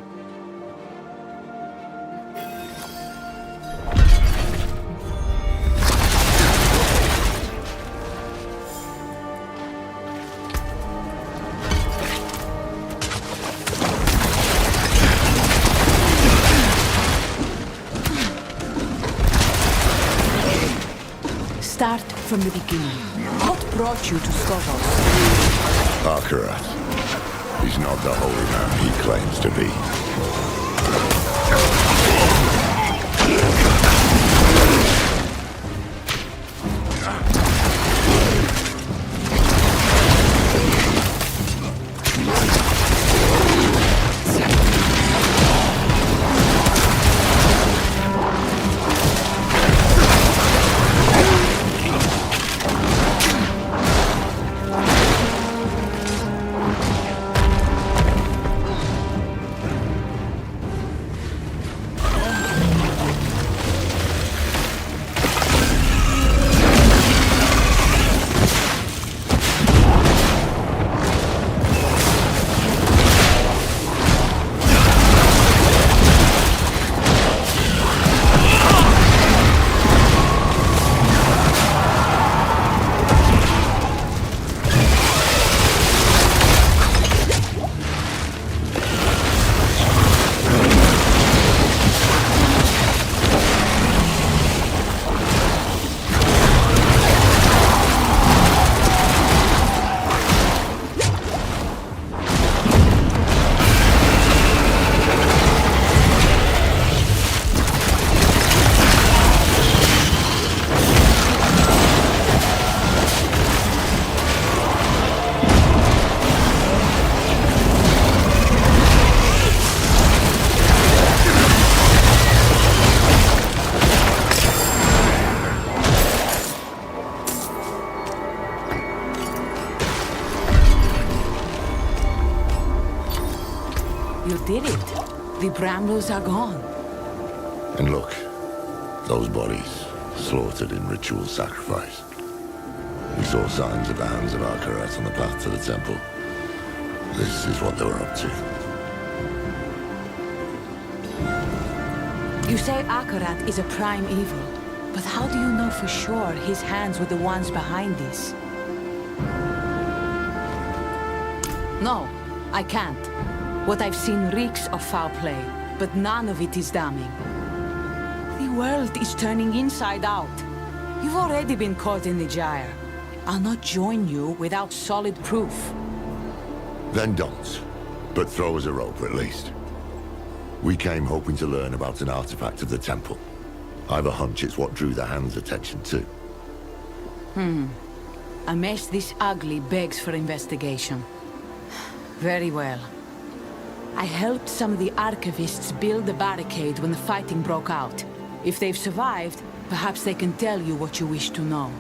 Start from the beginning. What brought you to Skovos? Akarat. He's not the holy man he claims to be. You did it. The brambles are gone. And look, those bodies, slaughtered in ritual sacrifice. We saw signs of the hands of Akarat on the path to the temple. This is what they were up to. You say Akarat is a prime evil, but how do you know for sure his hands were the ones behind this? No, I can't. What I've seen reeks of foul play, but none of it is damning. The world is turning inside out. You've already been caught in the gyre. I'll not join you without solid proof. Then don't. But throw us a rope, at least. We came hoping to learn about an artifact of the temple. I've a hunch it's what drew the Hand's attention too. A mess this ugly begs for investigation. Very well. I helped some of the archivists build the barricade when the fighting broke out. If they've survived, perhaps they can tell you what you wish to know.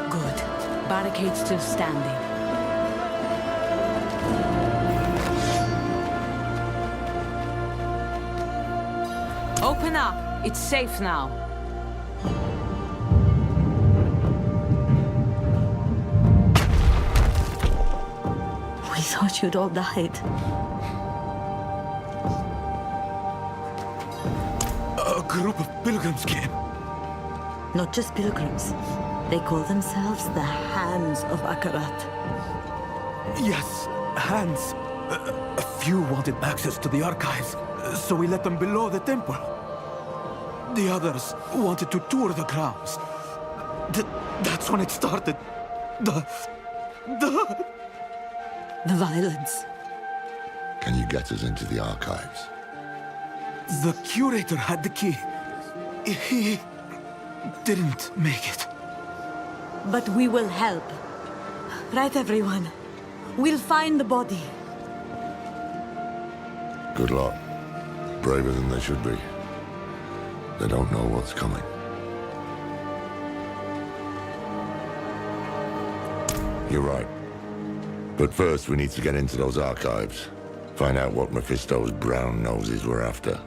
Good. Barricade still standing. Open up! It's safe now. We thought you'd all died. A group of pilgrims came. Not just pilgrims. They call themselves the Hands of Akarat. Yes, hands. A few wanted access to the archives, so we let them below the temple. The others wanted to tour the grounds. That's when it started. The violence. Can you get us into the archives? The curator had the key. He didn't make it. But we will help. Right, everyone? we'll find the body. Good luck. Braver than they should be. They don't know what's coming. You're right. But first, we need to get into those archives. Find out what Mephisto's brown noses were after.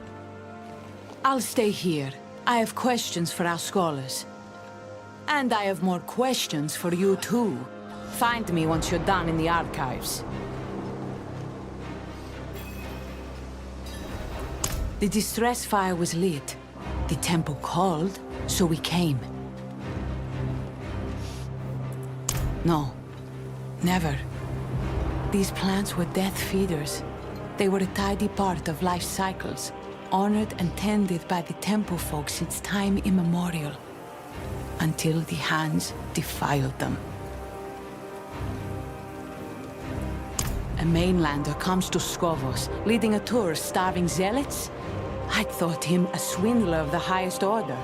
I'll stay here. I have questions for our scholars. And I have more questions for you too. Find me once you're done in the archives. The distress fire was lit. The temple called, so we came. No, never. These plants were death feeders. They were a tidy part of life's cycles, honored and tended by the temple folk since time immemorial, until the hands defiled them. A mainlander comes to Skovos, leading a tour of starving zealots. I thought him a swindler of the highest order.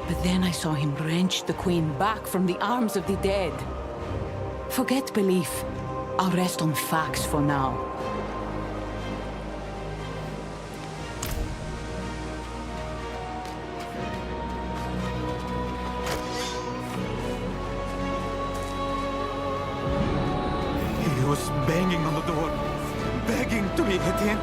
But then I saw him wrench the queen back from the arms of the dead. Forget belief. I'll rest on facts for now. He was banging on the door, begging to be let in.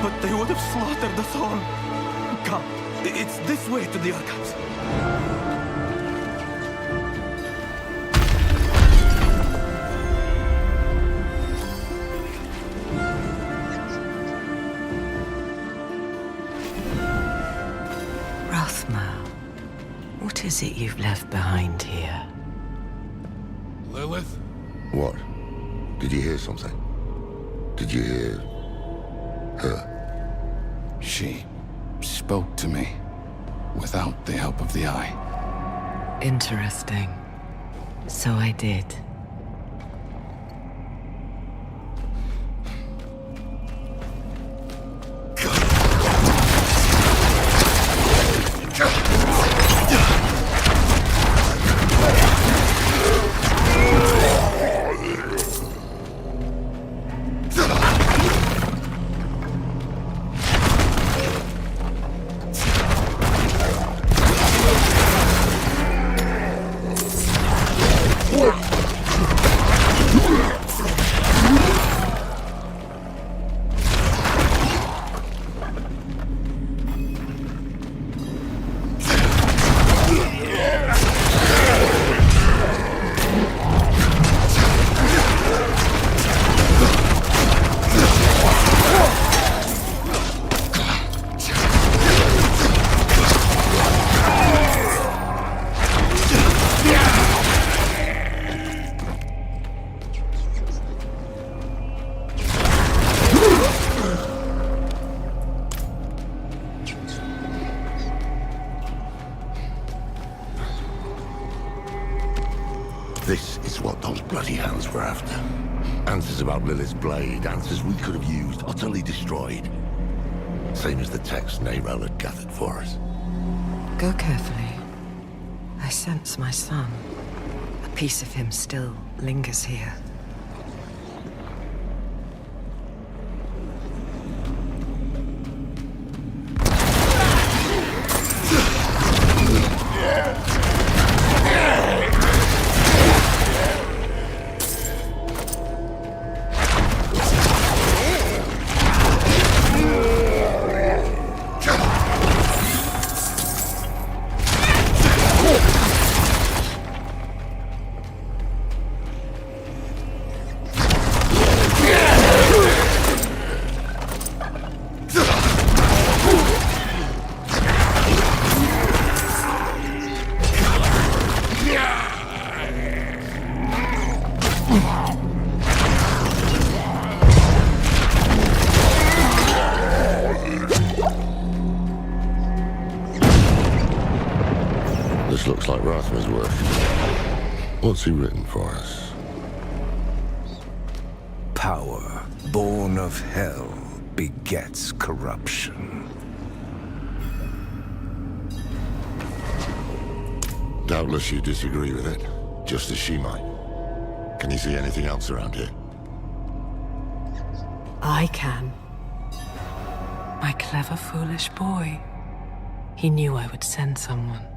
But they would have slaughtered us all. Come, it's this way to the archives. Rothma, what is it you've left behind here? Lilith? What? Did you hear something? Did you hear... her? She spoke to me without the help of the eye. Interesting. So I did. This is what those bloody hands were after. Answers about Lilith's blade, answers we could have used, utterly destroyed. Same as the text Neyrel had gathered for us. Go carefully. I sense my son. A piece of him still lingers here. This looks like Rathma's work. What's he written for us? Power, born of hell, begets corruption. Doubtless you disagree with it, just as she might. Can you see anything else around here? I can. My clever, foolish boy. He knew I would send someone.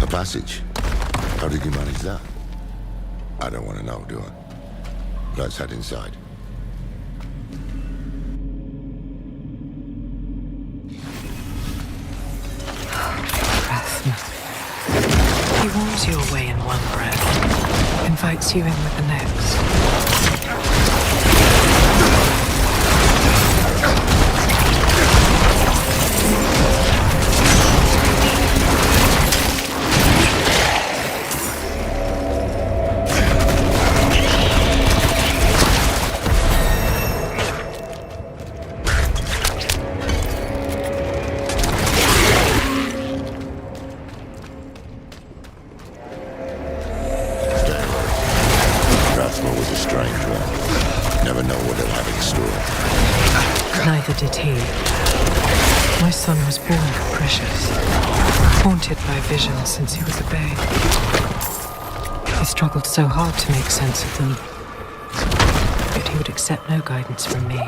Passage. How did you manage that? I don't want to know, do I? Let's head inside. Rathma. He warms you away in one breath, invites you in with the next. Neither did he. My son was born capricious, haunted by visions since he was a babe. He struggled so hard to make sense of them, yet he would accept no guidance from me.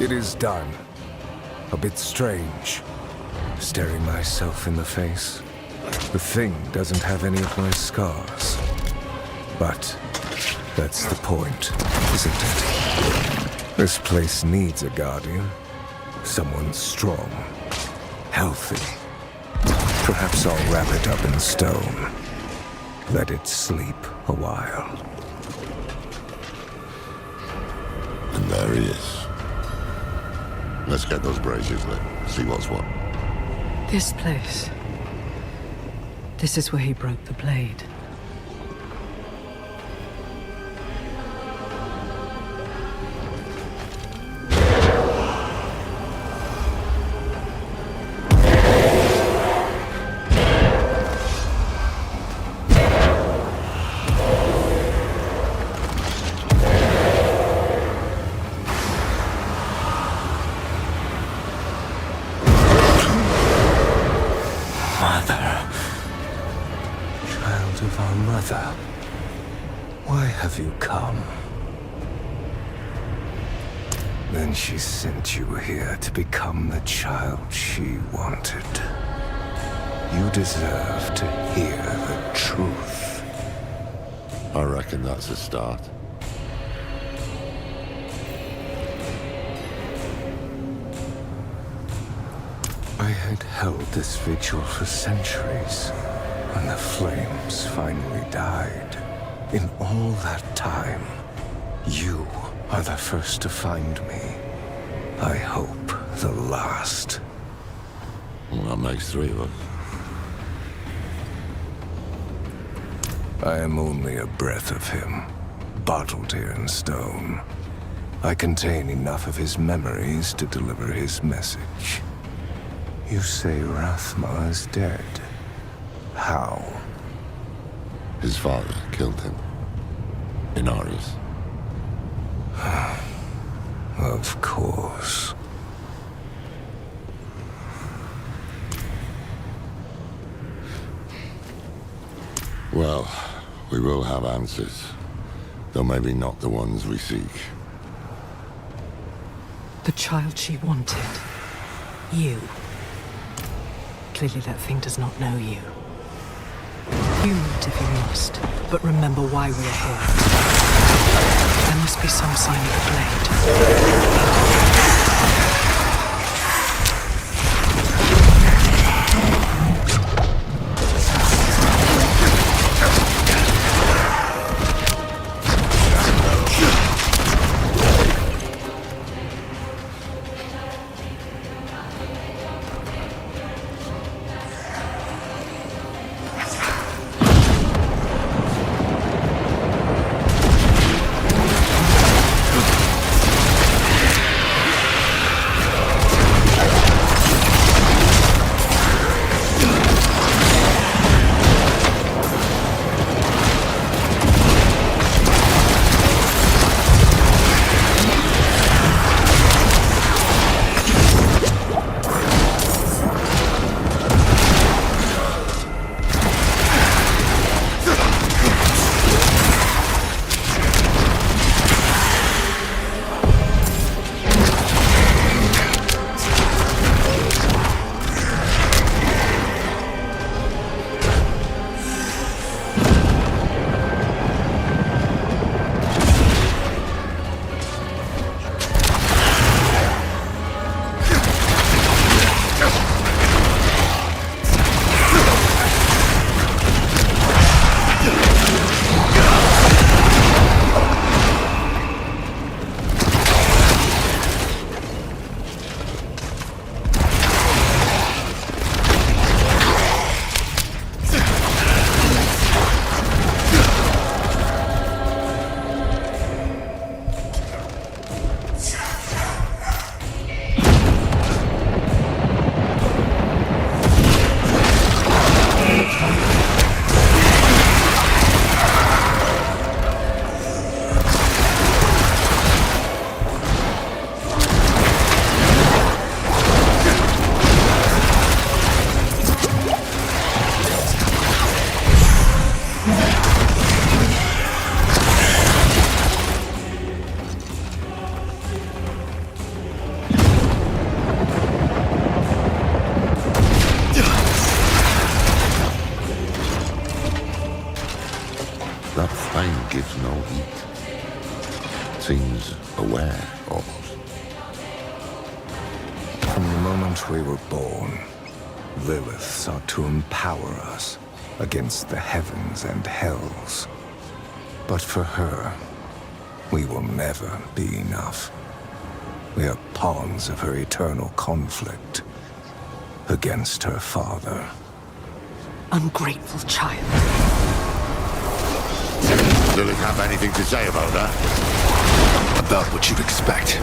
It is done. A bit strange. Staring myself in the face. The thing doesn't have any of my scars. But that's the point, isn't it? This place needs a guardian. Someone strong, healthy. Perhaps I'll wrap it up in stone. Let it sleep a while. And there he is. Let's get those braziers lit, see what's what. This place. This is where he broke the blade. Why have you come? Then she sent you here to become the child she wanted. You deserve to hear the truth. I reckon that's a start. I had held this vigil for centuries. When the flames finally died, in all that time, you are the first to find me. I hope the last. Well, that makes three of us. I am only a breath of him, bottled here in stone. I contain enough of his memories to deliver his message. You say Rathma is dead. How? His father killed him. In Arius. Of course. Well, we will have answers. Though maybe not the ones we seek. The child she wanted. You. Clearly that thing does not know you. You meet if you must, but remember why we are here. There must be some sign of the blade. gives no heat. Seems aware, almost. From the moment we were born, Lilith sought to empower us against the heavens and hells. But for her, we will never be enough. We are pawns of her eternal conflict against her father. Ungrateful child. Lilith have anything to say about that? About what you'd expect.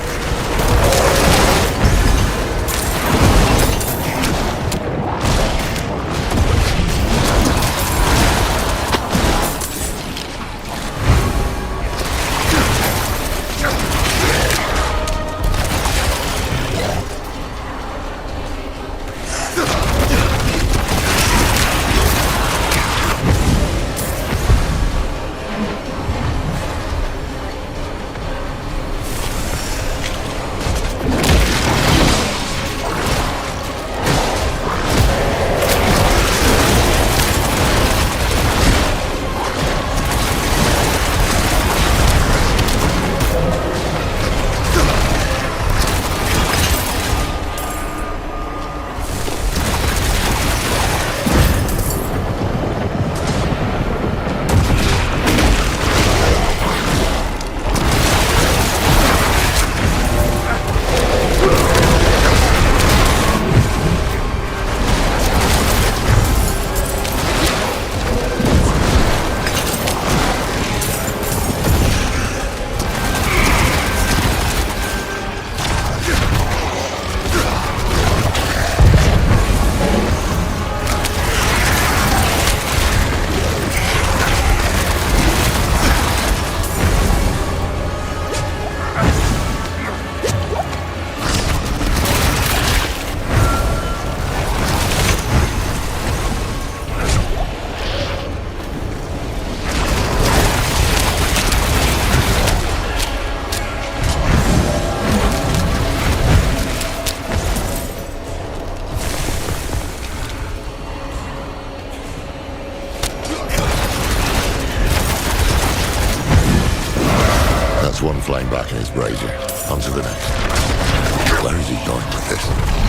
him back in his brazier. On to the next. Where is he going with this?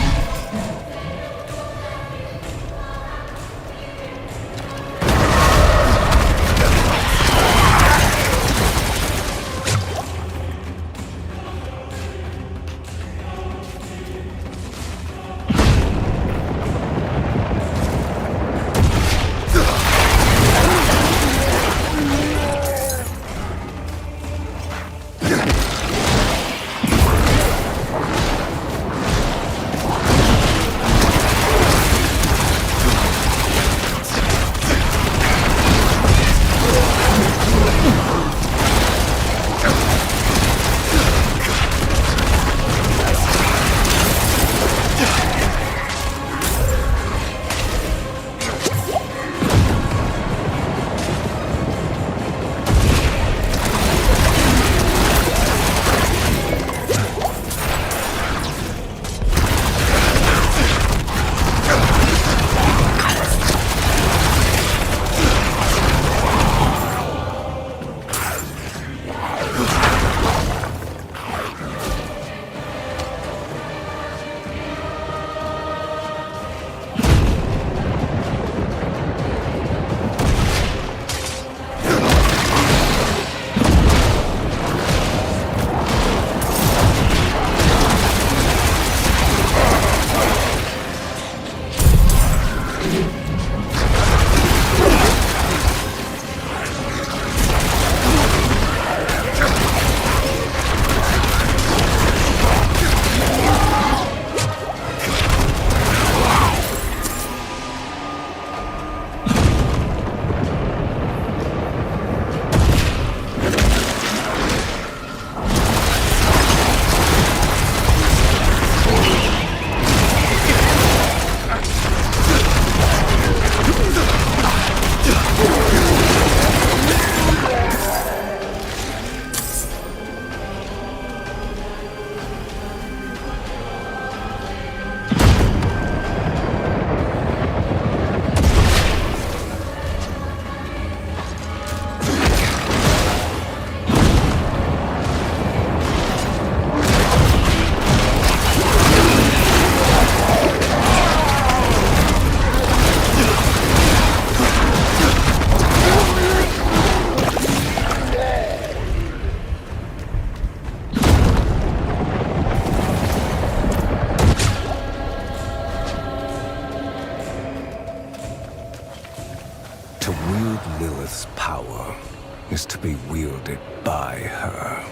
is to be wielded by her.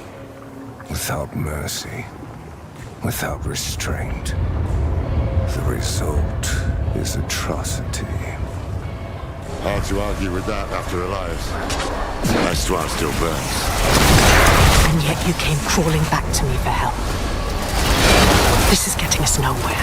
Without mercy, without restraint. The result is atrocity. Hard to argue with that after Elias. Estwar still burns. And yet you came crawling back to me for help. This is getting us nowhere.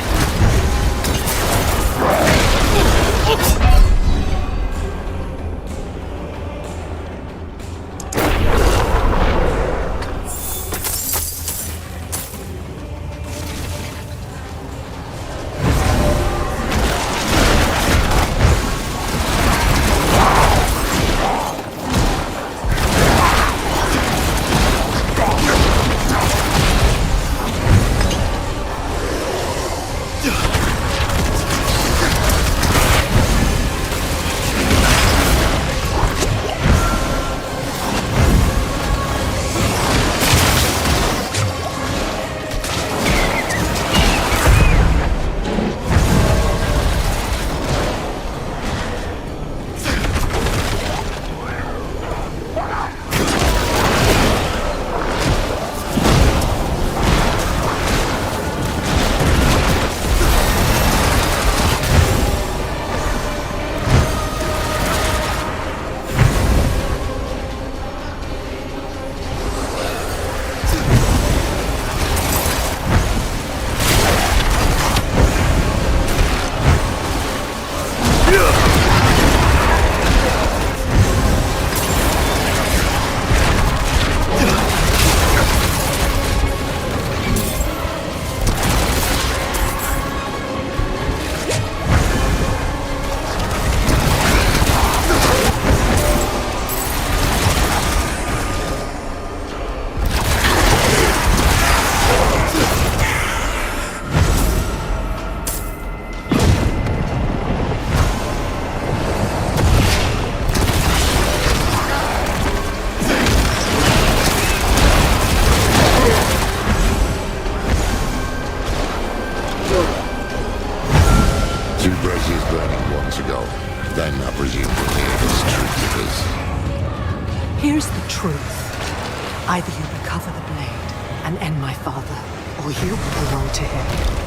and end my father, or you belong to him.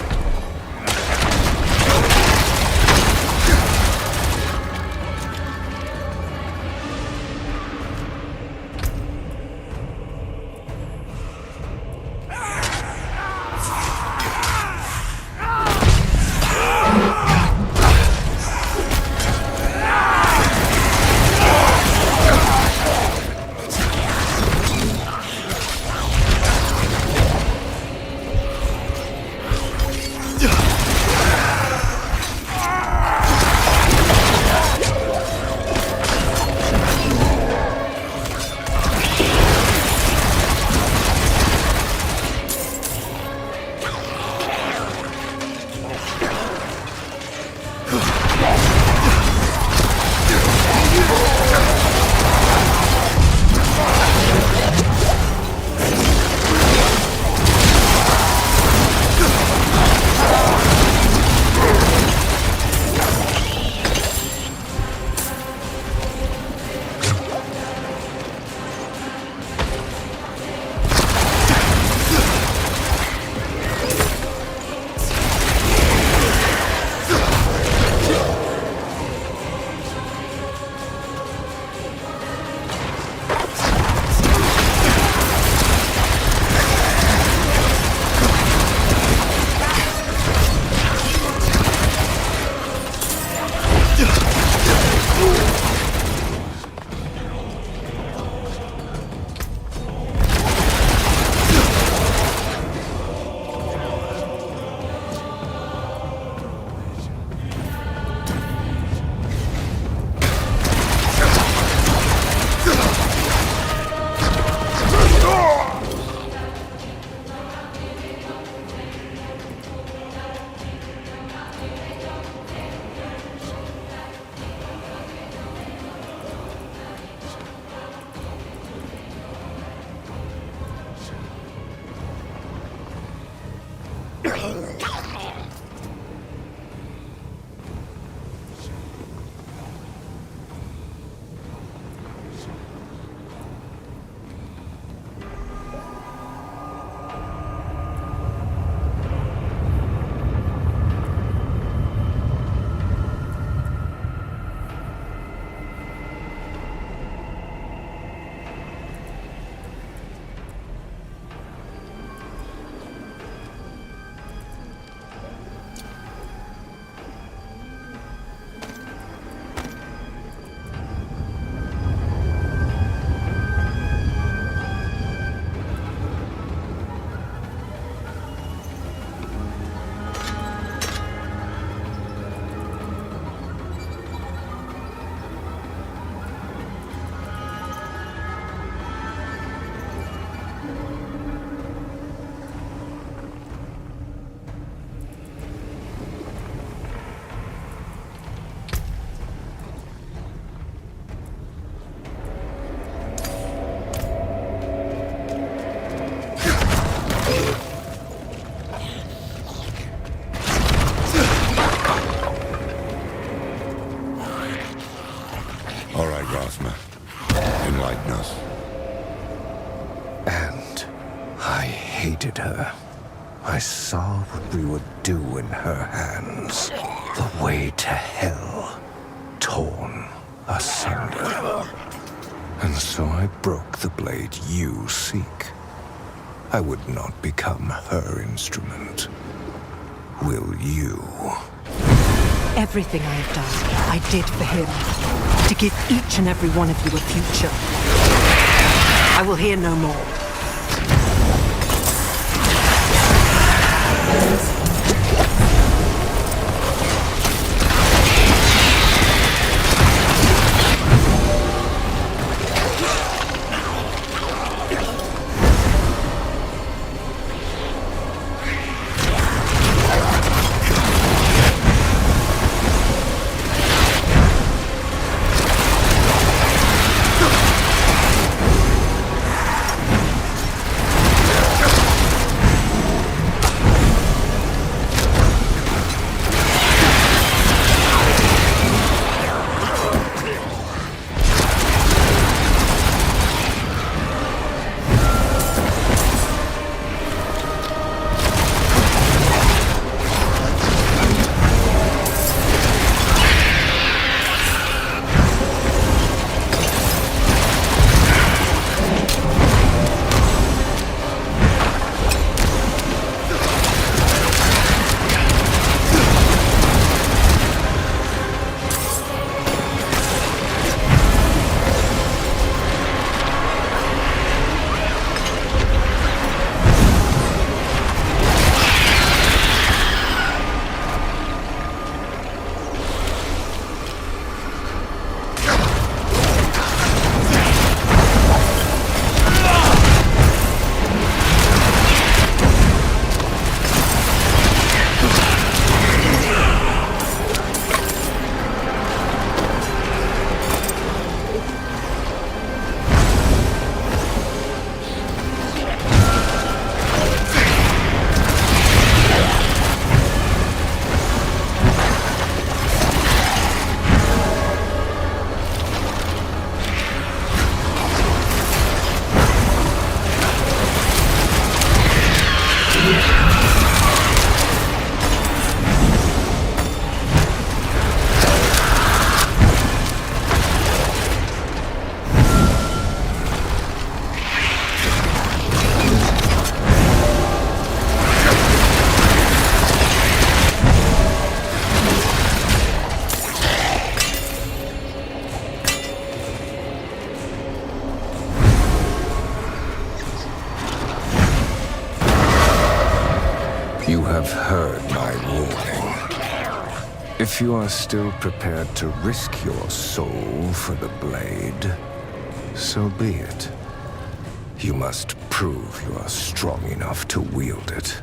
Enlighten us. And I hated her. I saw what we would do in her hands. The way to hell, torn asunder. And so I broke the blade you seek. I would not become her instrument. Will you? Everything I have done, I did for him. To give each and every one of you a future. I will hear no more. You have heard my warning. If you are still prepared to risk your soul for the blade, so be it. You must prove you are strong enough to wield it.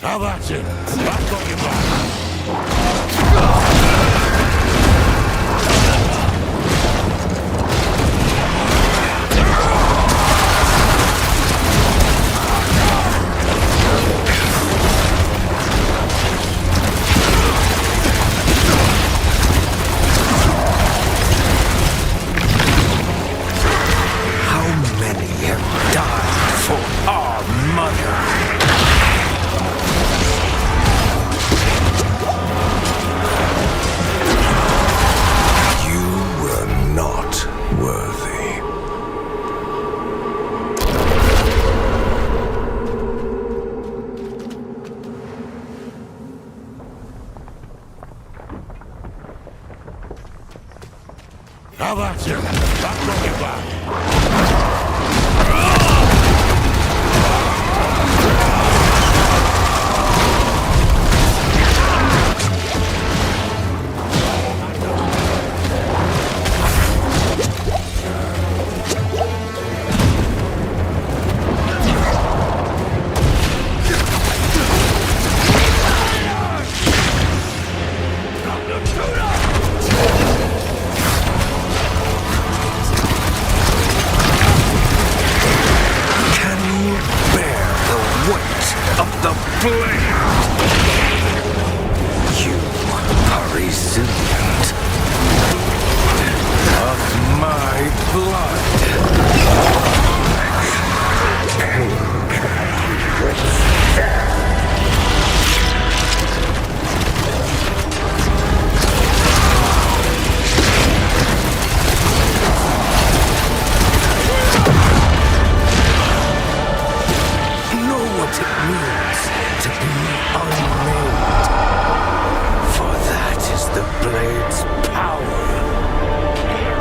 Now that's it. Back on your back. How many have died for our mother? Now that's it. Back on your back.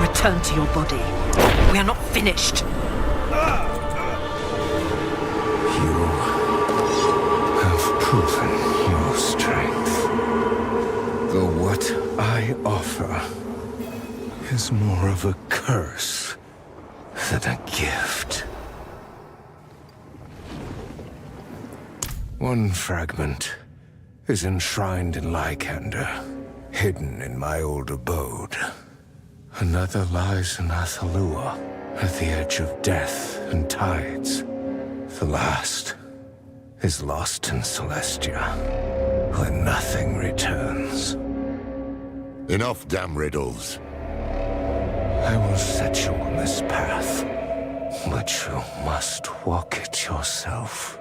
Return to your body. We are not finished. You have proven your strength. Though what I offer is more of a curse than a gift. One fragment is enshrined in Lycander, hidden in my old abode. Another lies in Athalua, at the edge of death and tides. The last is lost in Celestia, where nothing returns. Enough damn riddles. I will set you on this path, but you must walk it yourself.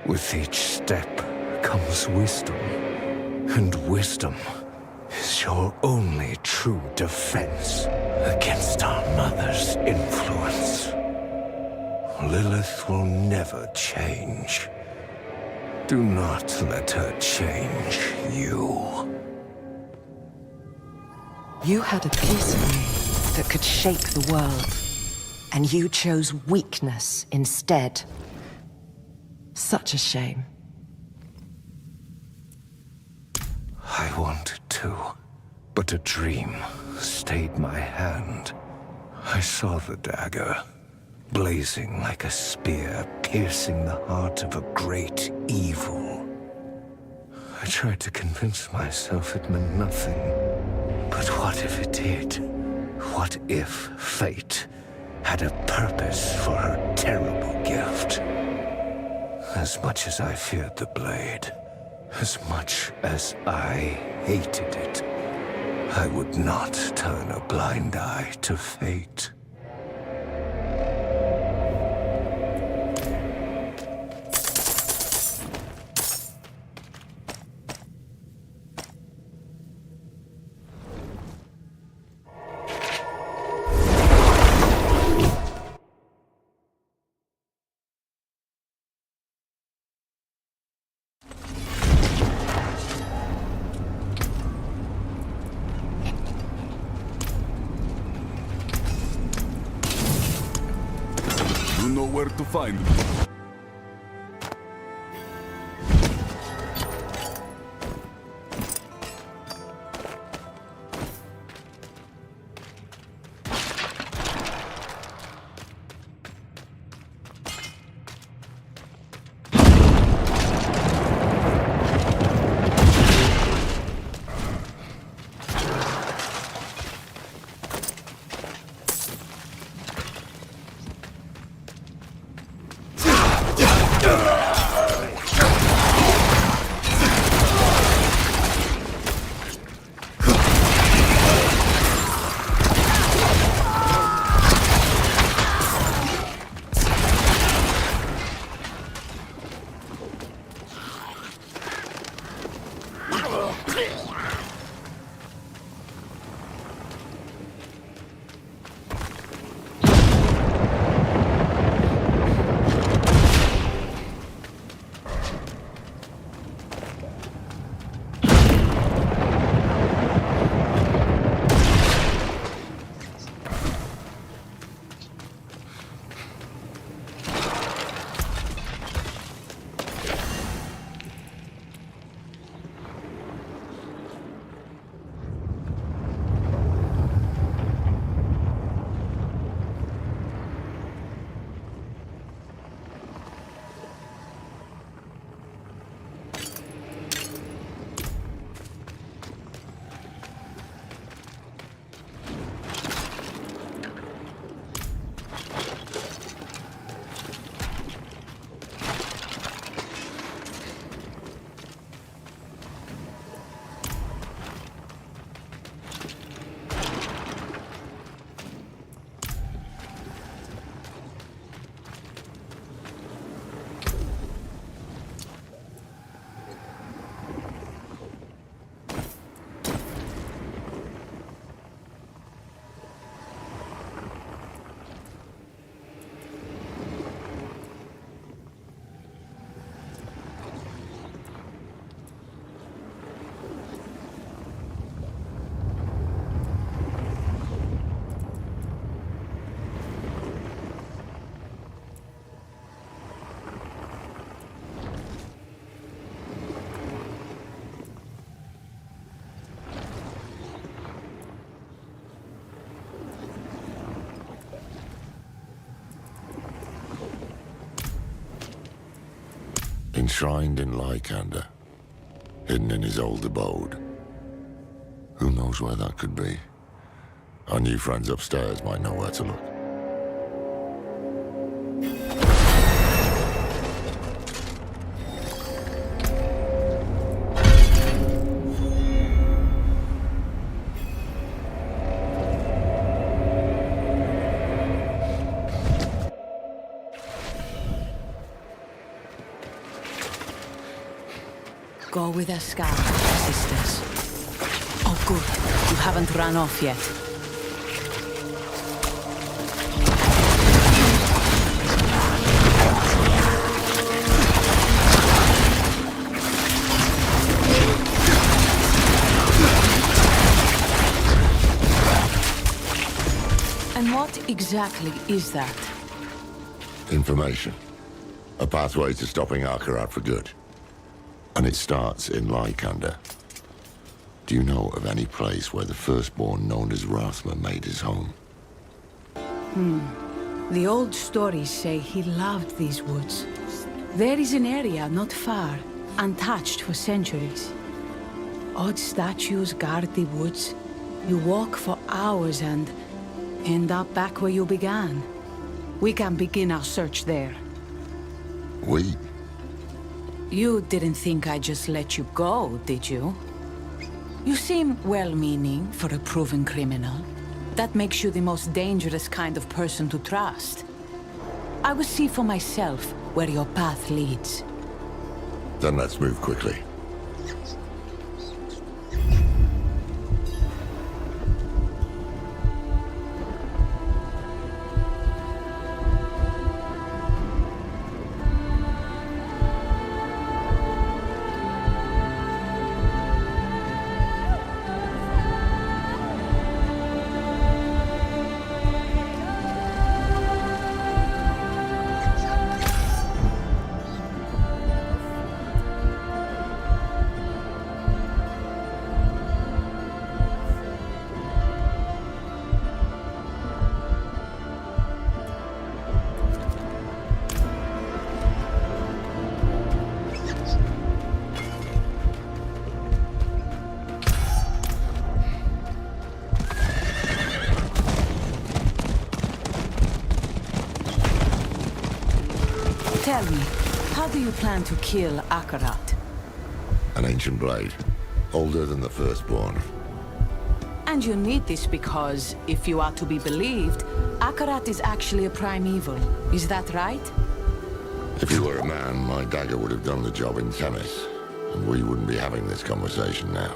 With each step comes wisdom, and wisdom is your only true defense against our mother's influence. Lilith will never change. Do not let her change you. You had a piece of me that could shake the world, and you chose weakness instead. Such a shame. I wanted to, but a dream stayed my hand. I saw the dagger, blazing like a spear, piercing the heart of a great evil. I tried to convince myself it meant nothing. But what if it did? What if fate had a purpose for her terrible gift? As much as I feared the blade, as much as I hated it, I would not turn a blind eye to fate. Where to find them. Enshrined in Lycander, hidden in his old abode. Who knows where that could be? Our new friends upstairs might know where to look. Go with us, Scout, sisters. Oh, good. You haven't run off yet. And what exactly is that? Information. A pathway to stopping Akarat for good. And it starts in Lykander. Do you know of any place where the firstborn known as Rathma made his home? The old stories say he loved these woods. There is an area not far, untouched for centuries. Odd statues guard the woods. You walk for hours and end up back where you began. We can begin our search there. We? You didn't think I'd just let you go, did you? You seem well-meaning for a proven criminal. That makes you the most dangerous kind of person to trust. I will see for myself where your path leads. Then let's move quickly. Tell me, how do you plan to kill Akarat? An ancient blade. Older than the firstborn. And you need this because, if you are to be believed, Akarat is actually a primeval. Is that right? If you were a man, my dagger would have done the job in tennis. And we wouldn't be having this conversation now.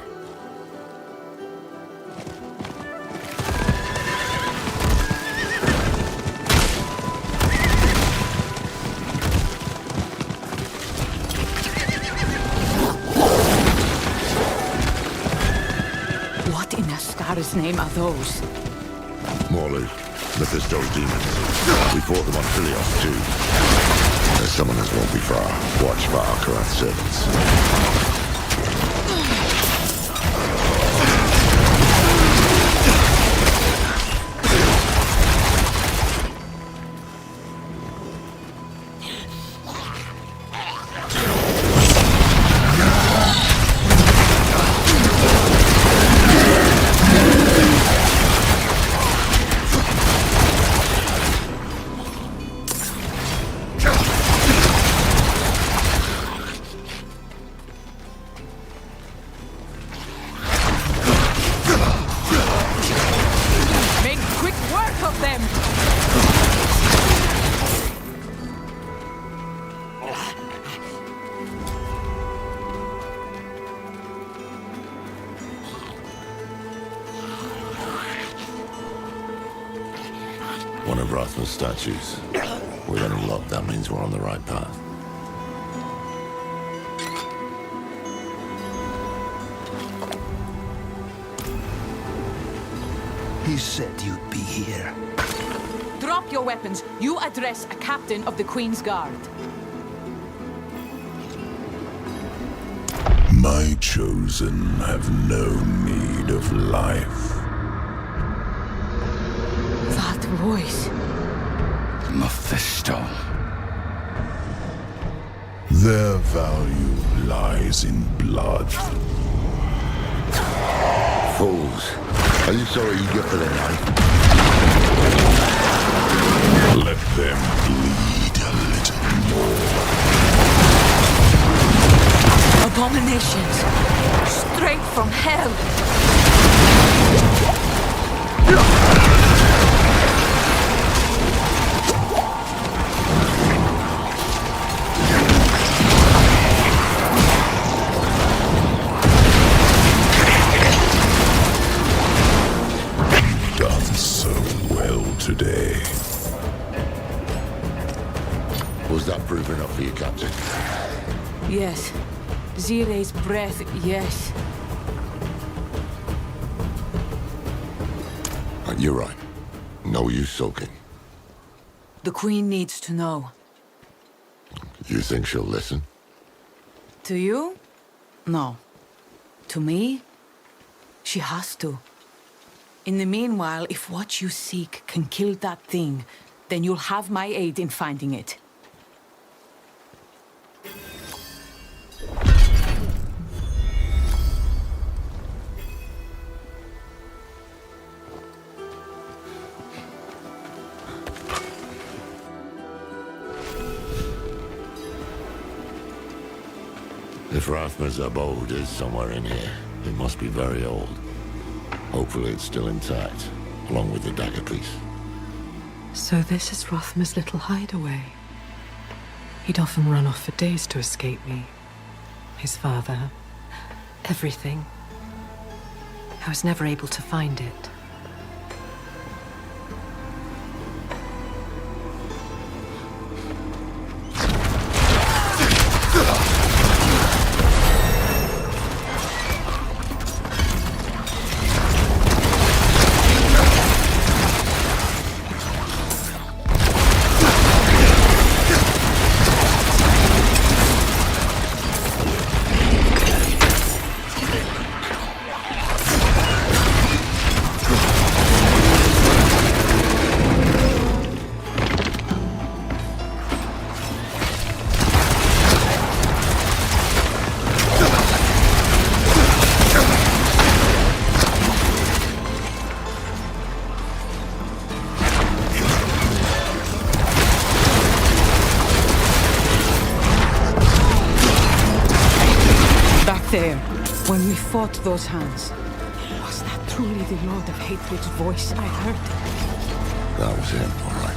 What name are those? Morlu, Mephisto's demons. We fought them on Philios too. Their summoners won't be far. Watch for Akarat's servants. One of Rathma's statues. With any luck, that means we're on the right path. He said you'd be here. Drop your weapons. You address a captain of the Queen's Guard. My chosen have no need of life. That voice. Mephisto. Their value lies in blood. Fools. Are you so eager for their life? Let them bleed a little more. Abominations. Straight from hell. Captain. Yes. Zire's breath, yes. You're right. No use sulking. The Queen needs to know. You think she'll listen? To you? No. To me? She has to. In the meanwhile, if what you seek can kill that thing, then you'll have my aid in finding it. If Rathma's abode is somewhere in here, it must be very old. Hopefully it's still intact, along with the dagger piece. So this is Rathma's little hideaway. He'd often run off for days to escape me. His father, everything. I was never able to find it. There, when we fought those hands, was that truly the Lord of Hatred's voice I heard? That was him, all right.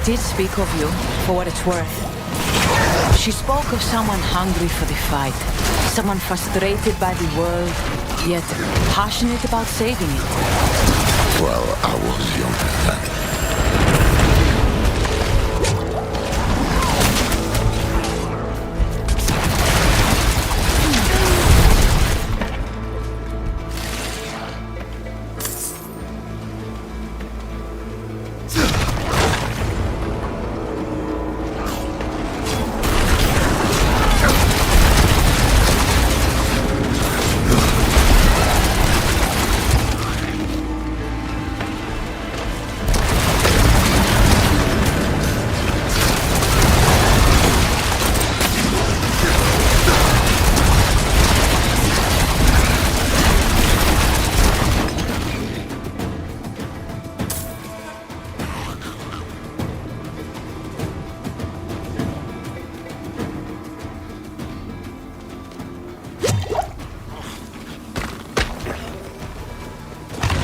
Did speak of you, for what it's worth. She spoke of someone hungry for the fight, someone frustrated by the world, yet passionate about saving it. Well, I was younger then.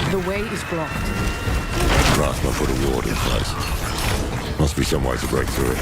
The way is blocked. Rathma put a ward in place. Must be some way to break through it.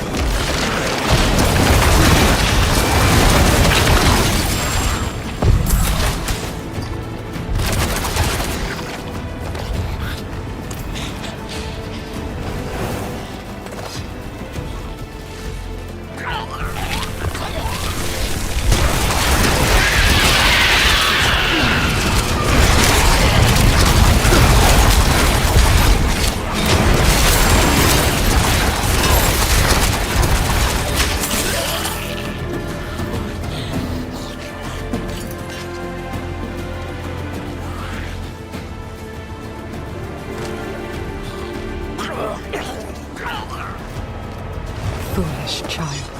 foolish child.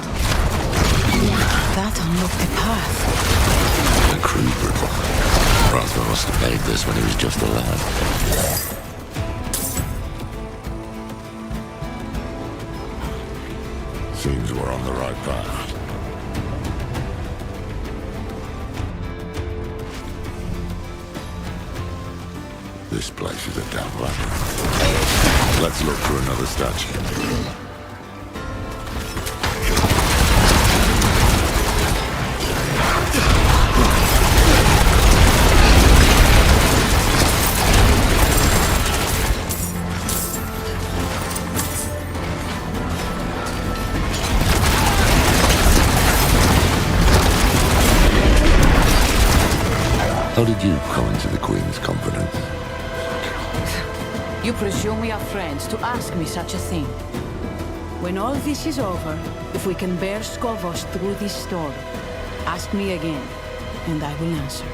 That unlocked a path. A crude riddle. Razva must have made this when he was just a lad. Seems we're on the right path. This place is a damn labyrinth. Let's look for another statue. How did you come into the Queen's confidence? You presume we are friends to ask me such a thing. When all this is over, if we can bear Skovos through this storm, ask me again, and I will answer.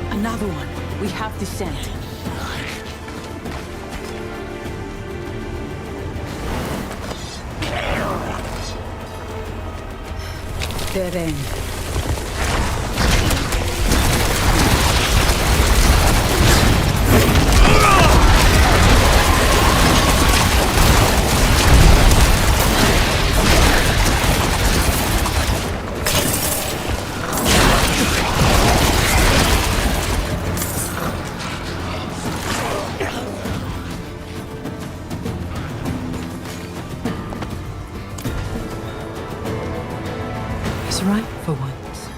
Another one. We have descent. Dead end. Right for once.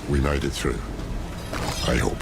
We made it through. I hope.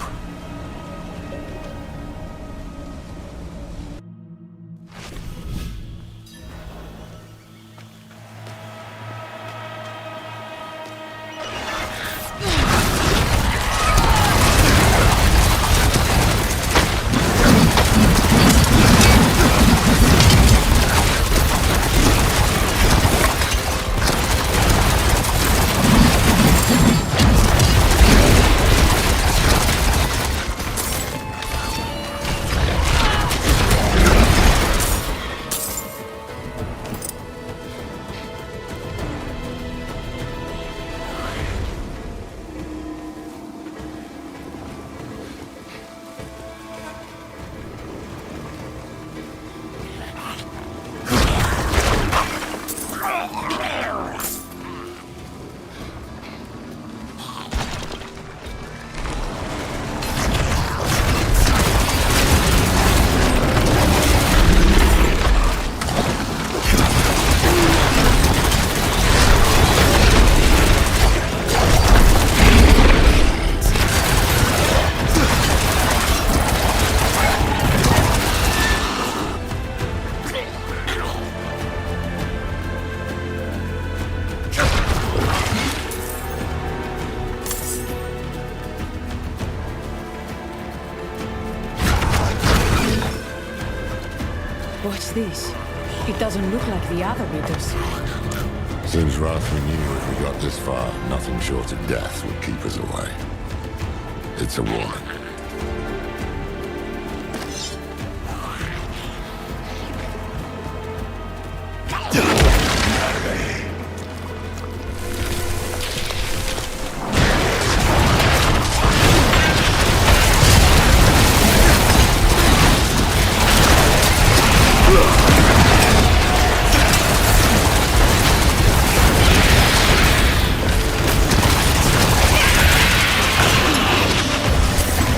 What's this? It doesn't look like the other ridders. Seems Wrath we knew if we got this far, nothing short of death would keep us away. It's a Warlock.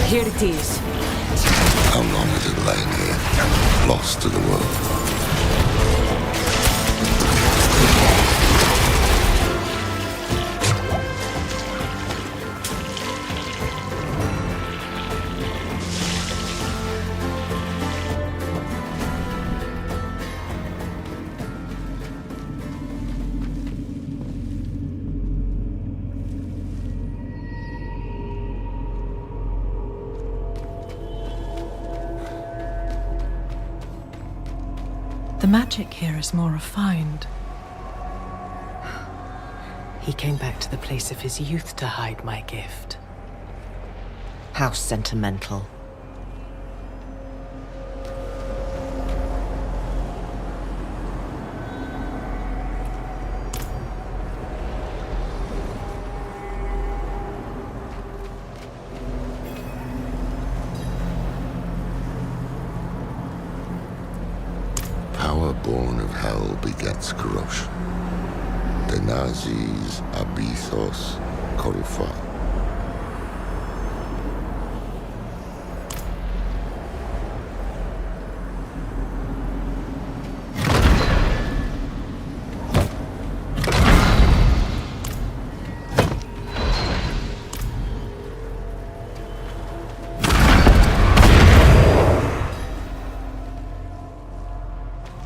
Here it is. How long has it lain here, lost to the world? The magic here is more refined. He came back to the place of his youth to hide my gift. How sentimental. Power born of hell begets corruption. Denazis abithos korufa.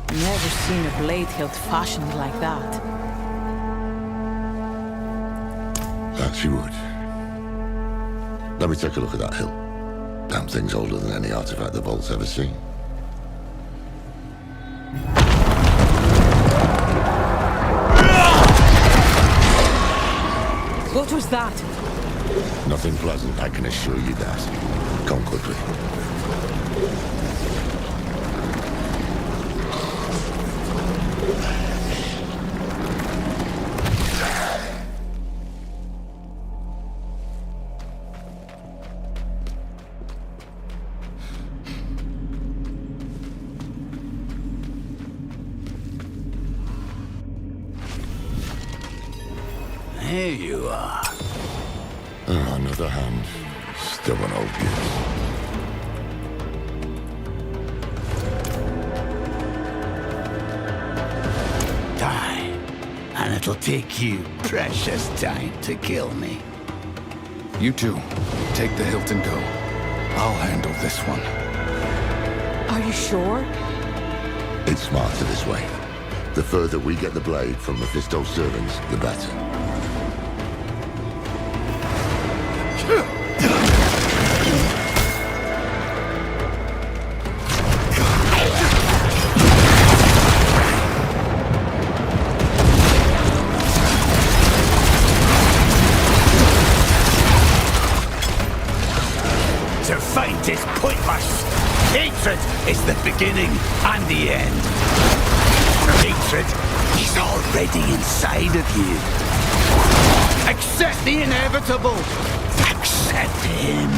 Never seen a blade hilt fashioned like that. That you would. Let me take a look at that hilt. Damn thing's older than any artifact the Vault's ever seen. What was that? Nothing pleasant, I can assure you that. Come quickly. Here you are. Another hand. Still an old gift. Die, and it'll take you precious time to kill me. You two, take the hilt and go. I'll handle this one. Are you sure? It's smarter this way. The further we get the blade from Mephisto's servants, the better. To fight is pointless. Hatred is the beginning and the end. Hatred is already inside of you. Accept the inevitable. Accept him.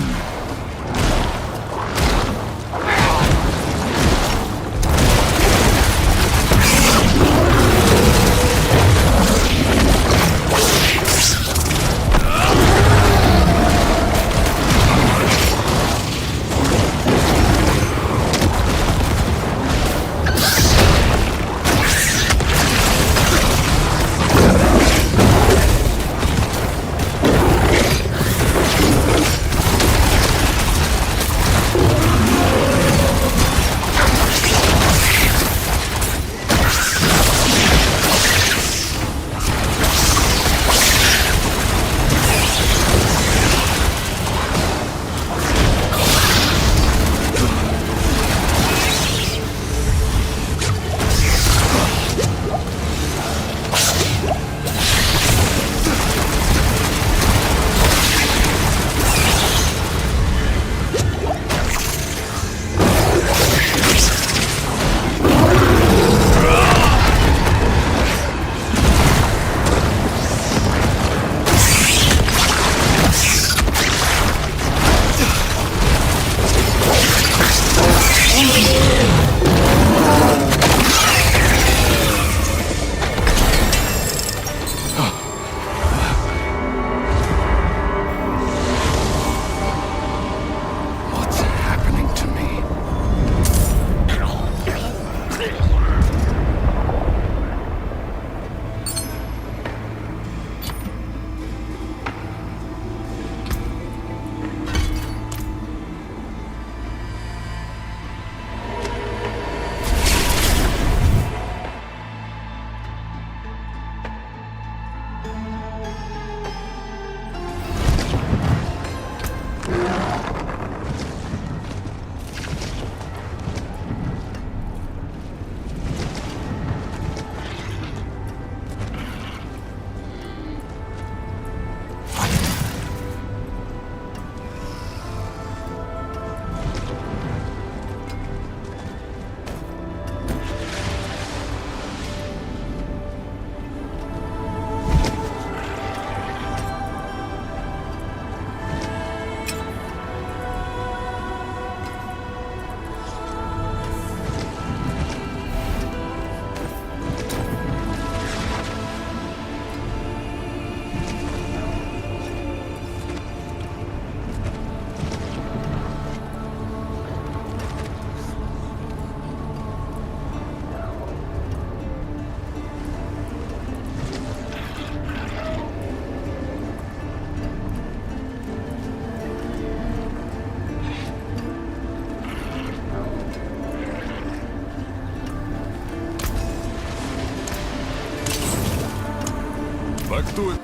Back to it.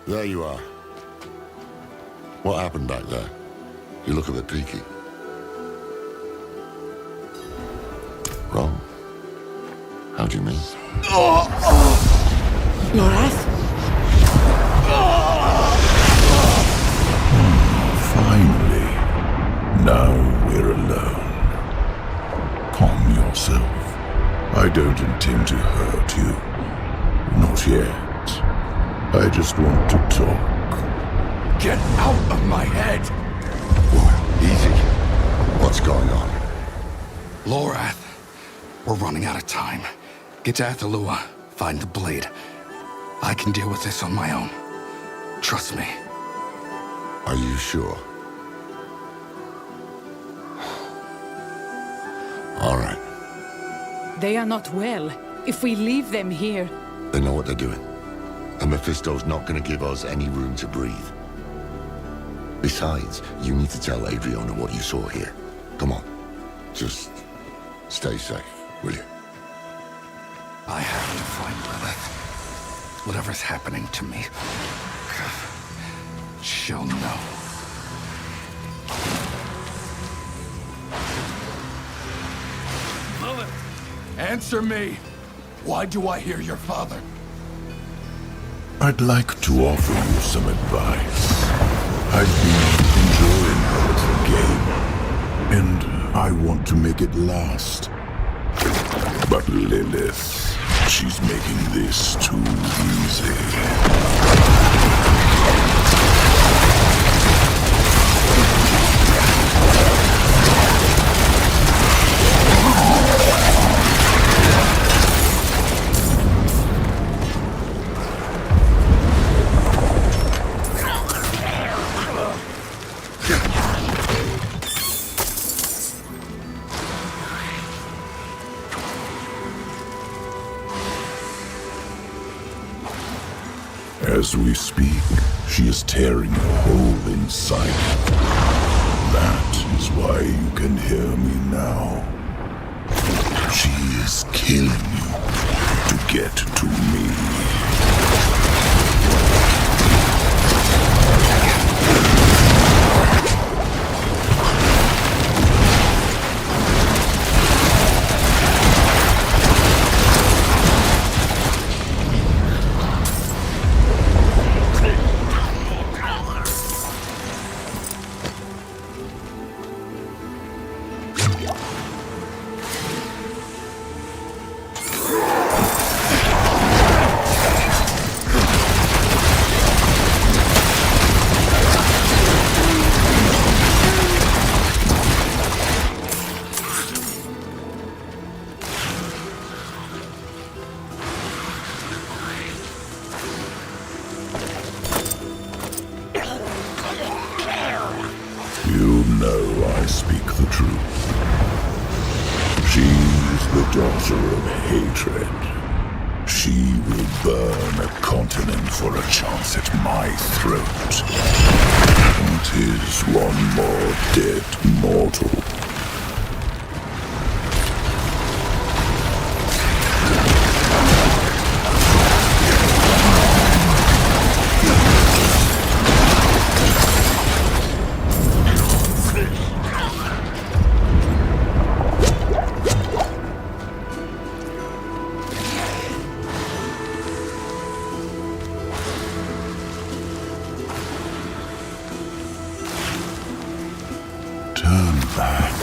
There you are. What happened back there? You look a bit peaky. Wrong? How do you mean? Lorath? Finally. Now we're alone. Calm yourself. I don't intend to hurt you. Not yet. I just want to talk. Get out of my head! Easy. What's going on? Lorath, we're running out of time. Get to Athalua, find the blade. I can deal with this on my own. Trust me. Are you sure? All right. They are not well. If we leave them here... They know what they're doing. And Mephisto's not going to give us any room to breathe. Besides, you need to tell Adriana what you saw here. Come on. Just stay safe, will you? I have to find Lilith. Whatever's happening to me, she'll know. Lilith, answer me. Why do I hear your father? I'd like to offer you some advice. I've been enjoying our little game, and I want to make it last. But Lilith, she's making this too easy. As we speak, she is tearing a hole inside. That is why you can hear me now. She is killing you to get to me. You know I speak the truth. She's the daughter of hatred. She will burn a continent for a chance at my throat. And 'tis one more dead mortal. Turn back.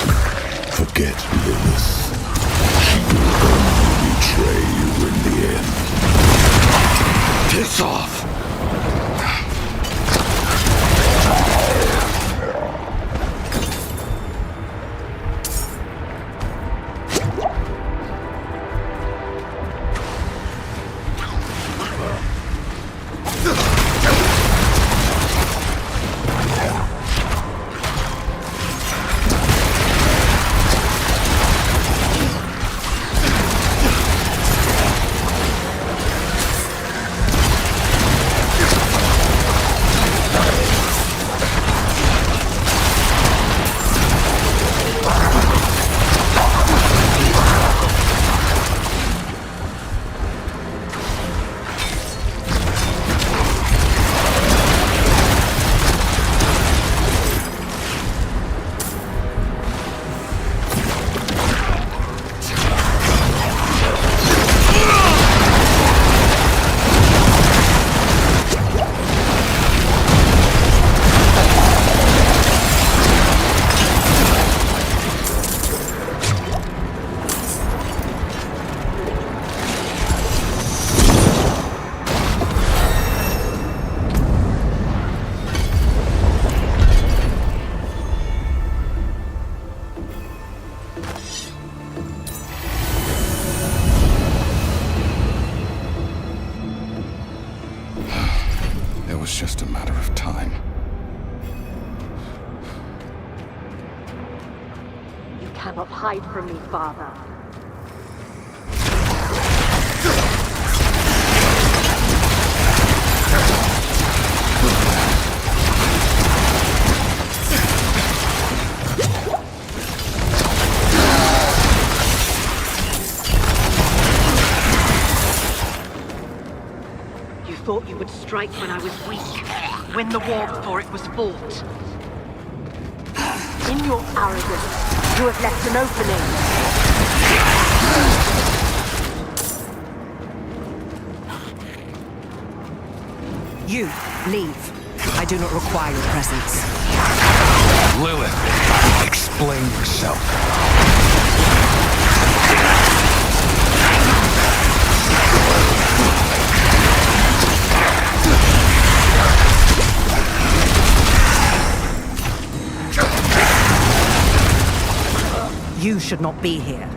Forget Lilith. She will only betray you in the end. Piss off! It's just a matter of time. You cannot hide from me, Father. Thought you would strike when I was weak, win the war before it was fought. In your arrogance, you have left an opening. You, leave. I do not require your presence. Lilith, explain yourself. You should not be here.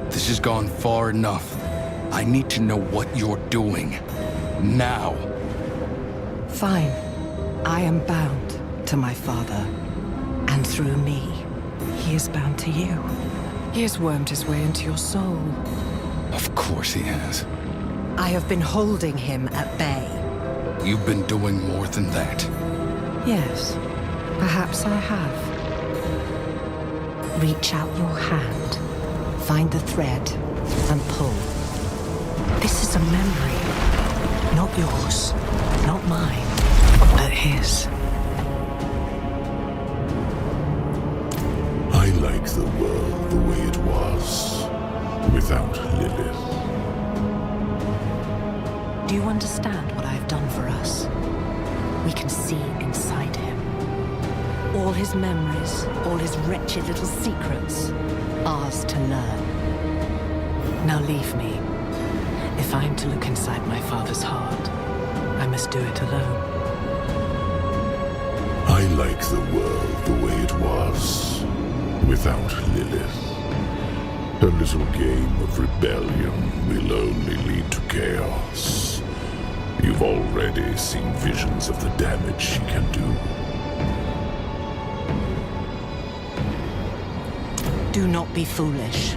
This has gone far enough. I need to know what you're doing. Now. Fine. I am bound to my father. And through me, he is bound to you. He has wormed his way into your soul. Of course he has. I have been holding him at bay. You've been doing more than that. Yes, perhaps I have. Reach out your hand, find the thread, and pull. This is a memory. Not yours, not mine, but his. I like the world the way it was, without Lilith. Do you understand what I've done for us? We can see inside him. All his memories, all his wretched little secrets, ours to learn. Now leave me. If I am to look inside my father's heart, I must do it alone. I like the world the way it was, without Lilith. Her little game of rebellion will only lead to chaos. You've already seen visions of the damage she can do. Do not be foolish.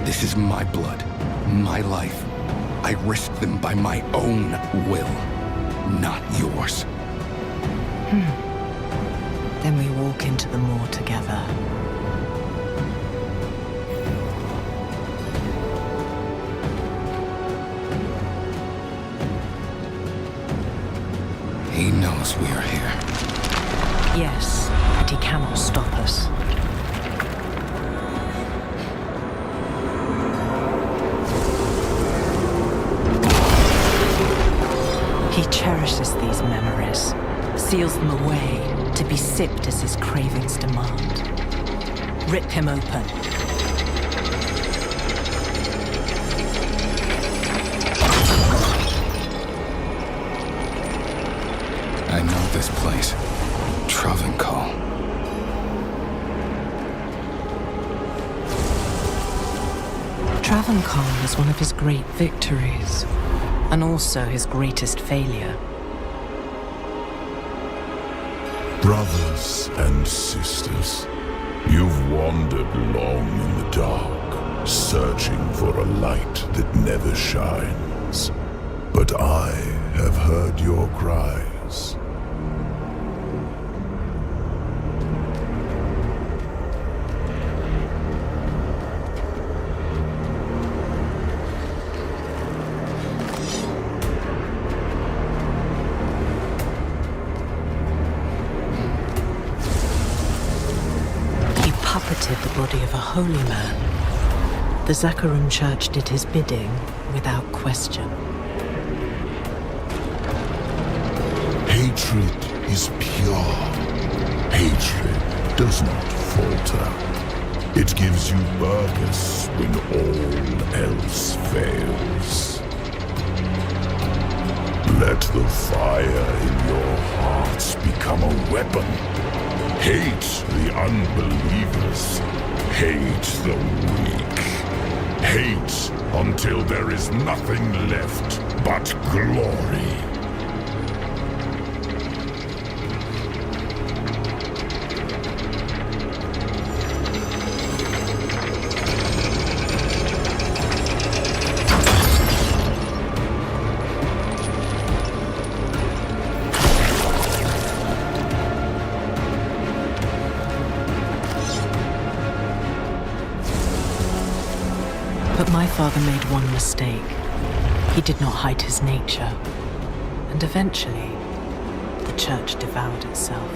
This is my blood, my life. I risk them by my own will, not yours. Then we walk into the moor together. He knows we are here. Yes, and he cannot stop us. He cherishes these memories, seals them away to be sipped as his cravings demand. Rip him open. I know this place. Travancore. Travancore was one of his great victories, and also his greatest failure. Brothers and sisters, you've wandered long in the dark, searching for a light that never shines. But I have heard your cries. The body of a holy man. The Zakharum Church did his bidding without question. Hatred is pure. Hatred does not falter. It gives you purpose when all else fails. Let the fire in your hearts become a weapon. Hate the unbelievers. Hate the weak. Hate until there is nothing left but glory. But my father made one mistake. He did not hide his nature. And eventually, the church devoured itself.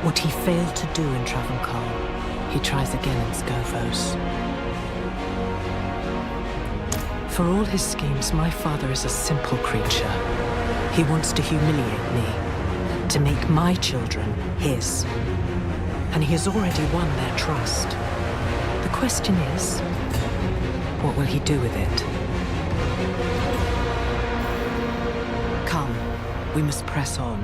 What he failed to do in Travancore, he tries again in Skovos. For all his schemes, my father is a simple creature. He wants to humiliate me, to make my children his. And he has already won their trust. The question is, what will he do with it? Come, we must press on.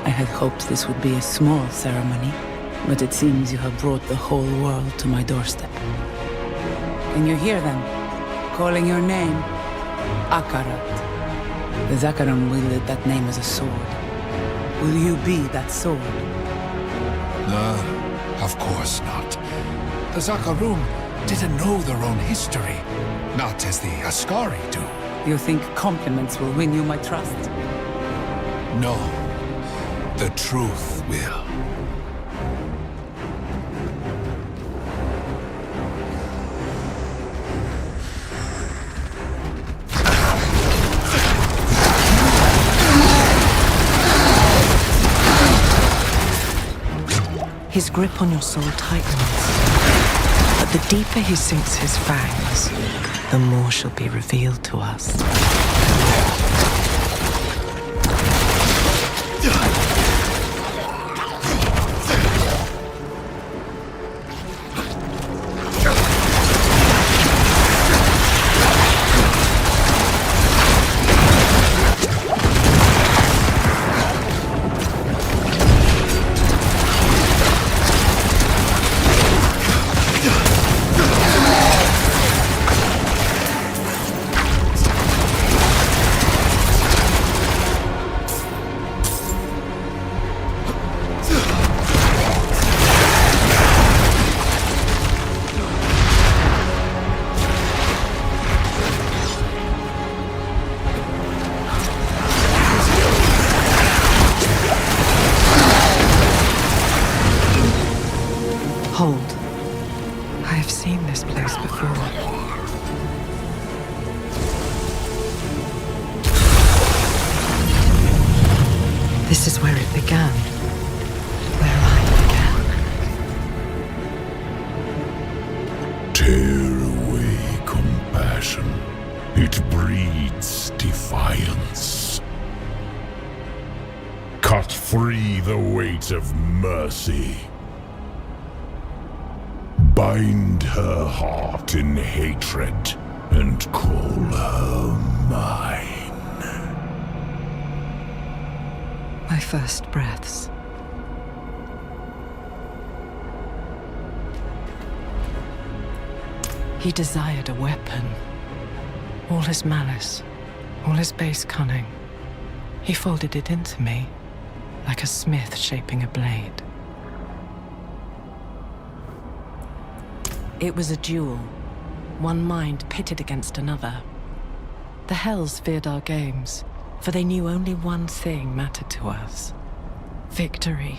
I had hoped this would be a small ceremony, but it seems you have brought the whole world to my doorstep. Can you hear them? Calling your name? Akarat. The Zakarum wielded that name as a sword. Will you be that sword? Of course not. The Zakarum didn't know their own history, not as the Ascari do. You think compliments will win you my trust? No. The truth will. His grip on your soul tightens. But the deeper he sinks his fangs, the more shall be revealed to us. Hold. I have seen this place before. This is where it began. Where I began. Tear away compassion. It breeds defiance. Cut free the weight of mercy. Bind her heart in hatred and call her mine. My first breaths. He desired a weapon. All his malice, all his base cunning. He folded it into me, like a smith shaping a blade. It was a duel, one mind pitted against another. The Hells feared our games, for they knew only one thing mattered to us: victory.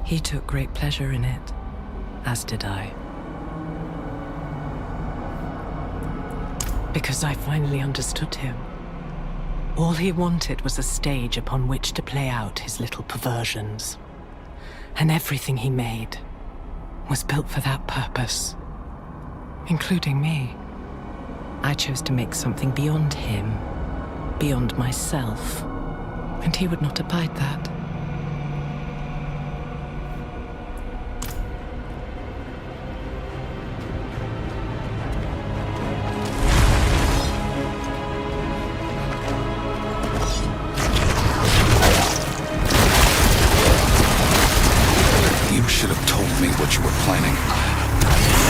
He took great pleasure in it, as did I. Because I finally understood him. All he wanted was a stage upon which to play out his little perversions. And everything he made was built for that purpose, including me. I chose to make something beyond him, beyond myself, and he would not abide that. You should have told me what you were planning.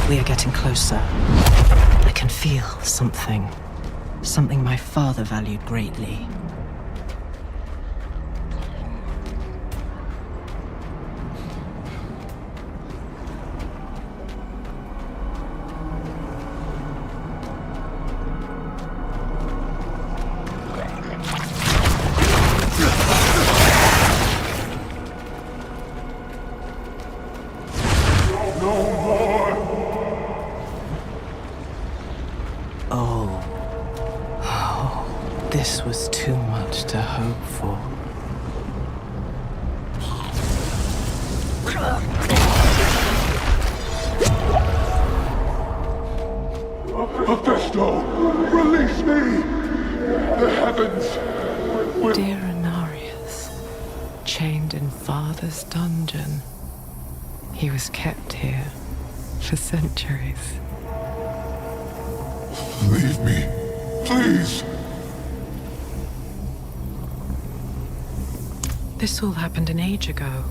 We are getting closer. I can feel something. Something my father valued greatly. This was too much to hope for. Mephisto, release me! The heavens will... Dear Inarius, chained in Father's dungeon. He was kept here for centuries. Leave me, please! This all happened an age ago.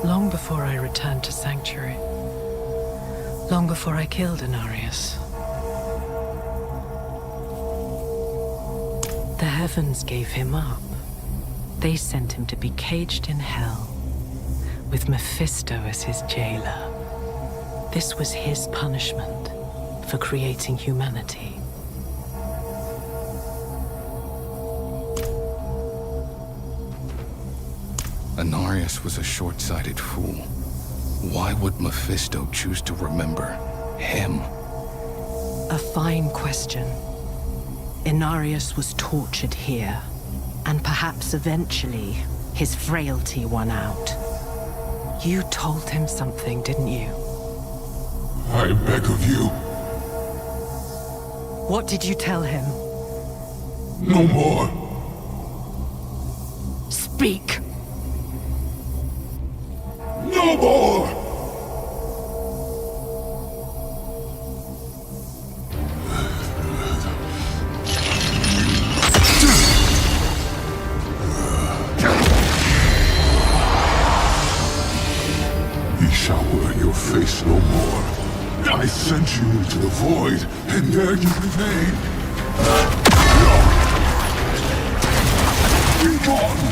Long before I returned to Sanctuary. Long before I killed Inarius. The heavens gave him up. They sent him to be caged in hell, with Mephisto as his jailer. This was his punishment for creating humanity. Inarius was a short-sighted fool. Why would Mephisto choose to remember him? A fine question. Inarius was tortured here, and perhaps eventually his frailty won out. You told him something, didn't you? I beg of you. What did you tell him? No more. Speak! No more! He shall burn your face no more. I sent you into the void, and there you remain. Be gone!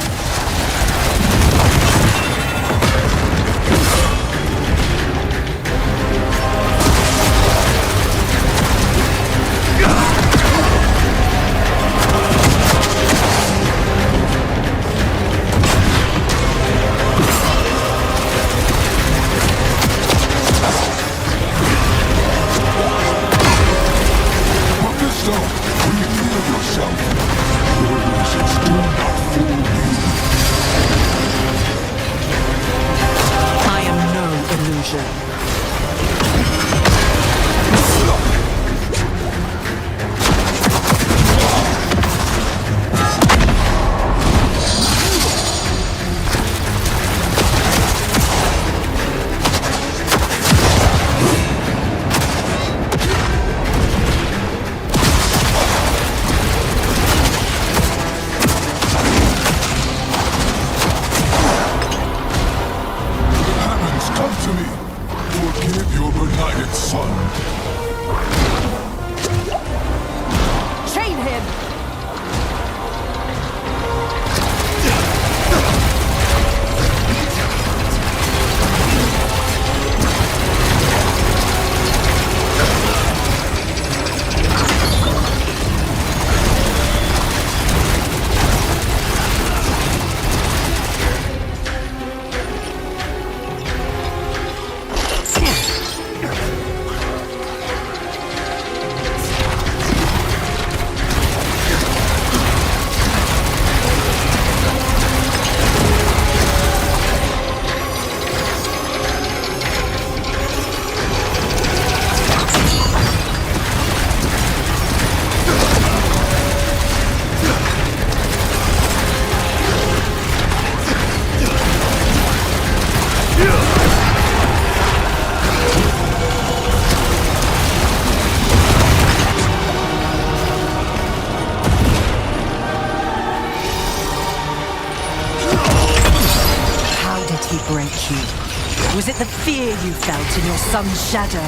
Was it the fear you felt in your son's shadow?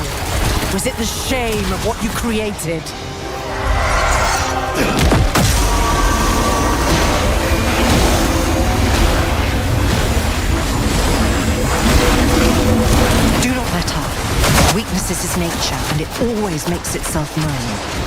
Was it the shame of what you created? Do not let up. Weakness is his nature, and it always makes itself known.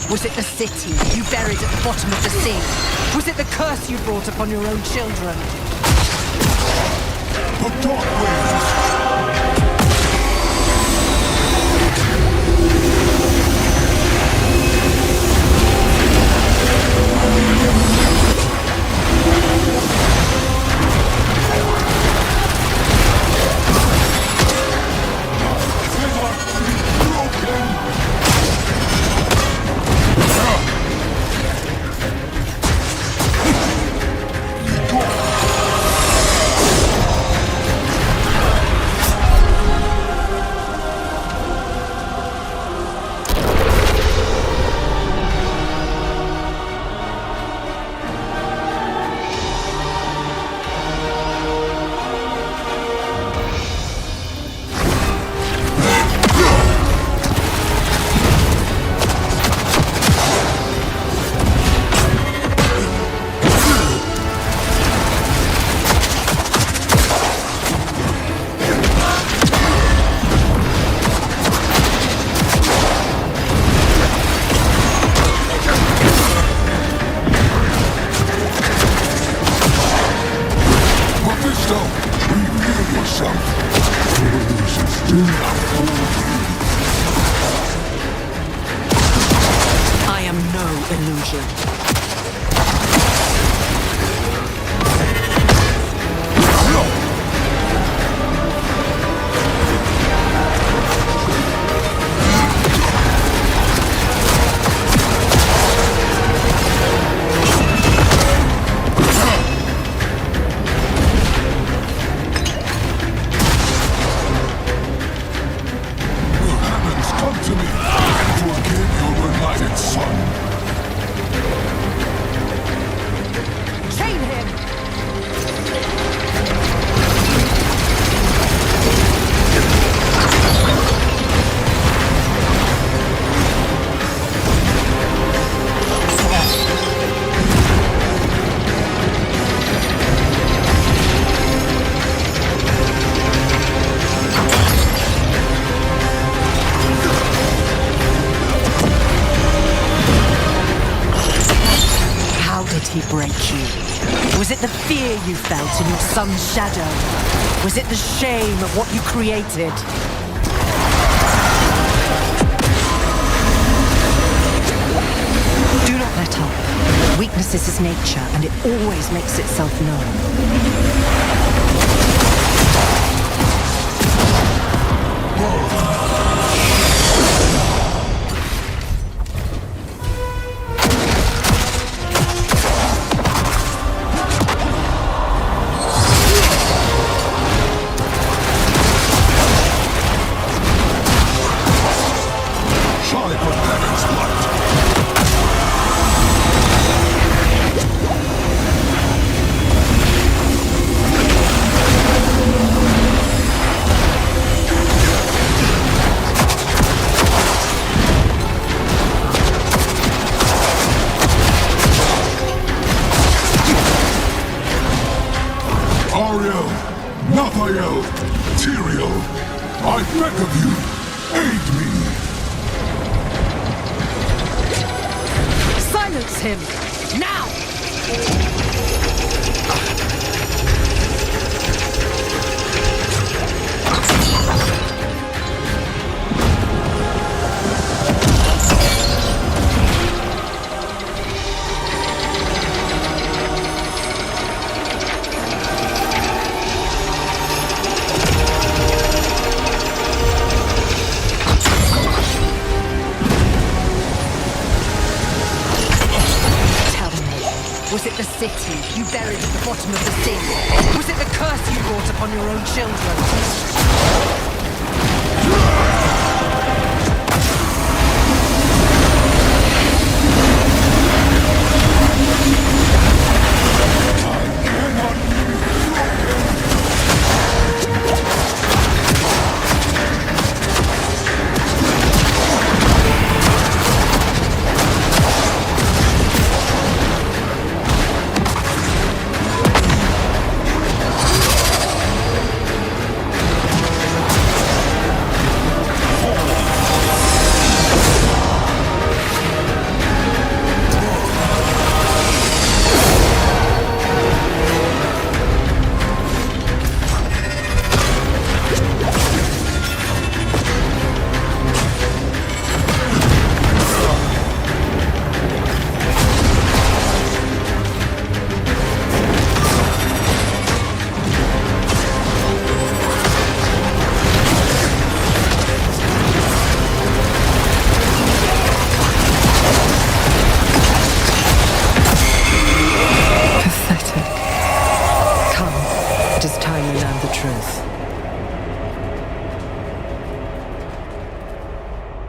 Was it the city you buried at the bottom of the sea? Was it the curse you brought upon your own children? The Dark Winds! I am no illusion. Come to me, forgive your benighted son. fear you felt in your son's shadow? Was it the shame of what you created? Do not let up. Weakness is his nature, and it always makes itself known.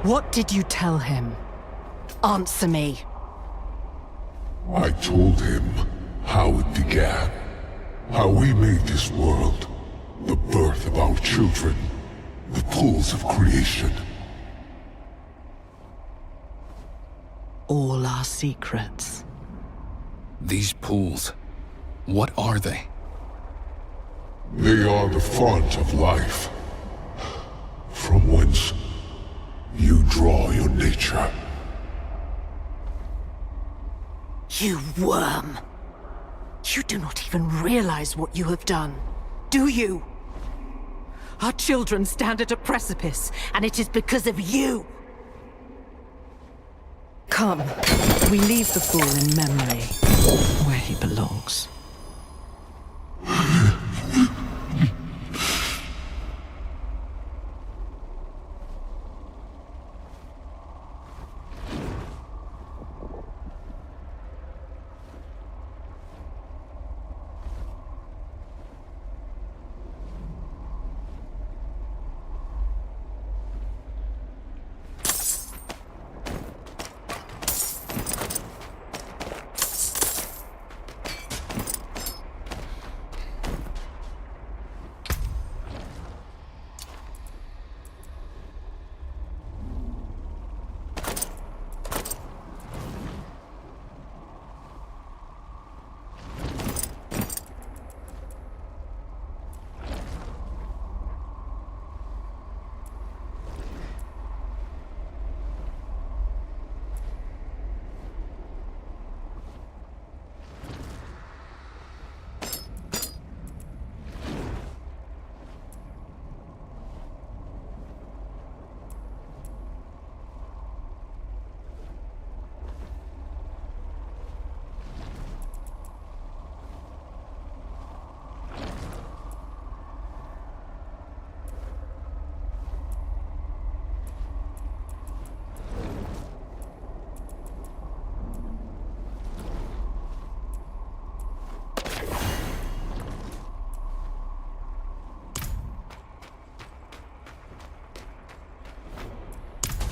What did you tell him? Answer me. I told him how it began. How we made this world. The birth of our children. The pulls of creation. All our secrets. These pools, what are they? They are the font of life. From whence you draw your nature. You worm! You do not even realize what you have done, do you? Our children stand at a precipice, and it is because of you! Come, we leave the fool in memory, where he belongs.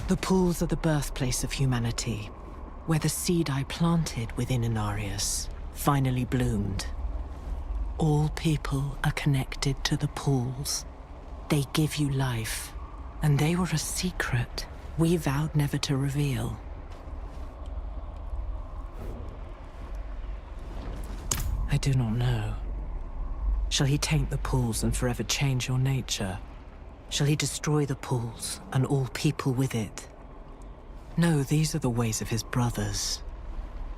The pools are the birthplace of humanity, where the seed I planted within Inarius finally bloomed. All people are connected to the pools. They give you life, and they were a secret we vowed never to reveal. I do not know. Shall he taint the pools and forever change your nature? Shall he destroy the pools and all people with it? No, these are the ways of his brothers.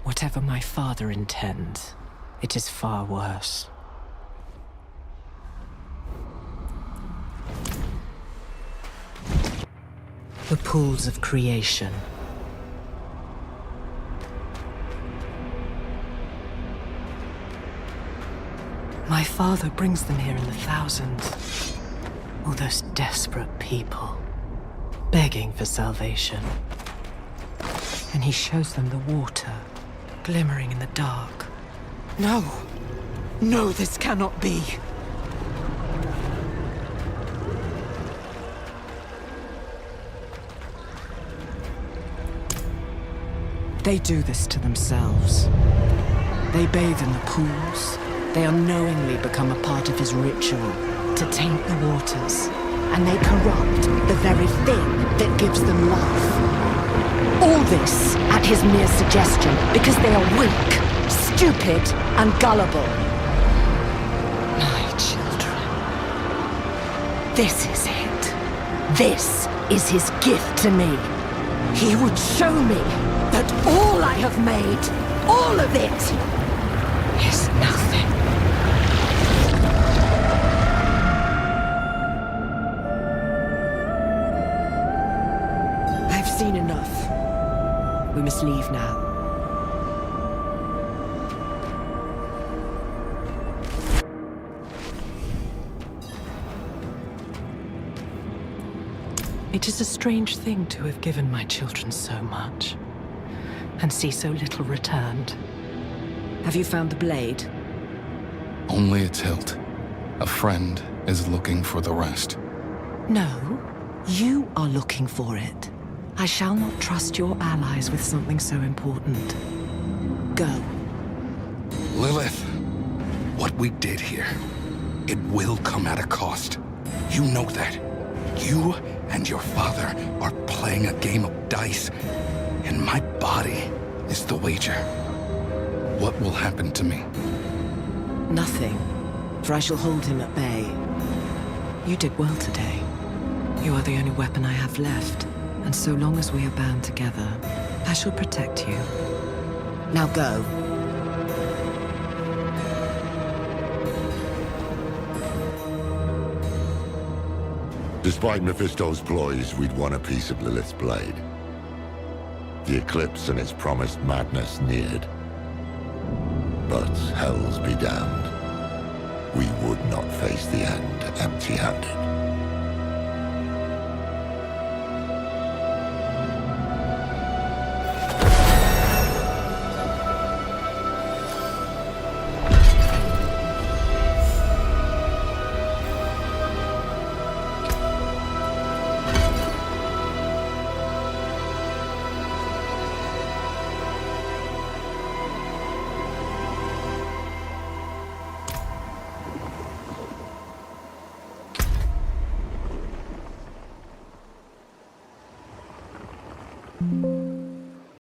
Whatever my father intends, it is far worse. The pools of creation. My father brings them here in the thousands. All those desperate people, begging for salvation. And he shows them the water, glimmering in the dark. No! No, this cannot be! They do this to themselves. They bathe in the pools. They unknowingly become a part of his ritual to taint the waters. And they corrupt the very thing that gives them life. All this at his mere suggestion because they are weak, stupid, and gullible. My children. This is it. This is his gift to me. He would show me that all I have made, all of it, is nothing. I've seen enough. We must leave now. It is a strange thing to have given my children so much, and see so little returned. Have you found the blade? Only its hilt. A friend is looking for the rest. No, you are looking for it. I shall not trust your allies with something so important. Go. Lilith, what we did here, it will come at a cost. You know that. You and your father are playing a game of dice, and my body is the wager. What will happen to me? Nothing, for I shall hold him at bay. You did well today. You are the only weapon I have left, and so long as we are bound together, I shall protect you. Now go. Despite Mephisto's ploys, we'd won a piece of Lilith's blade. The eclipse and its promised madness neared. But hells be damned. We would not face the end empty-handed.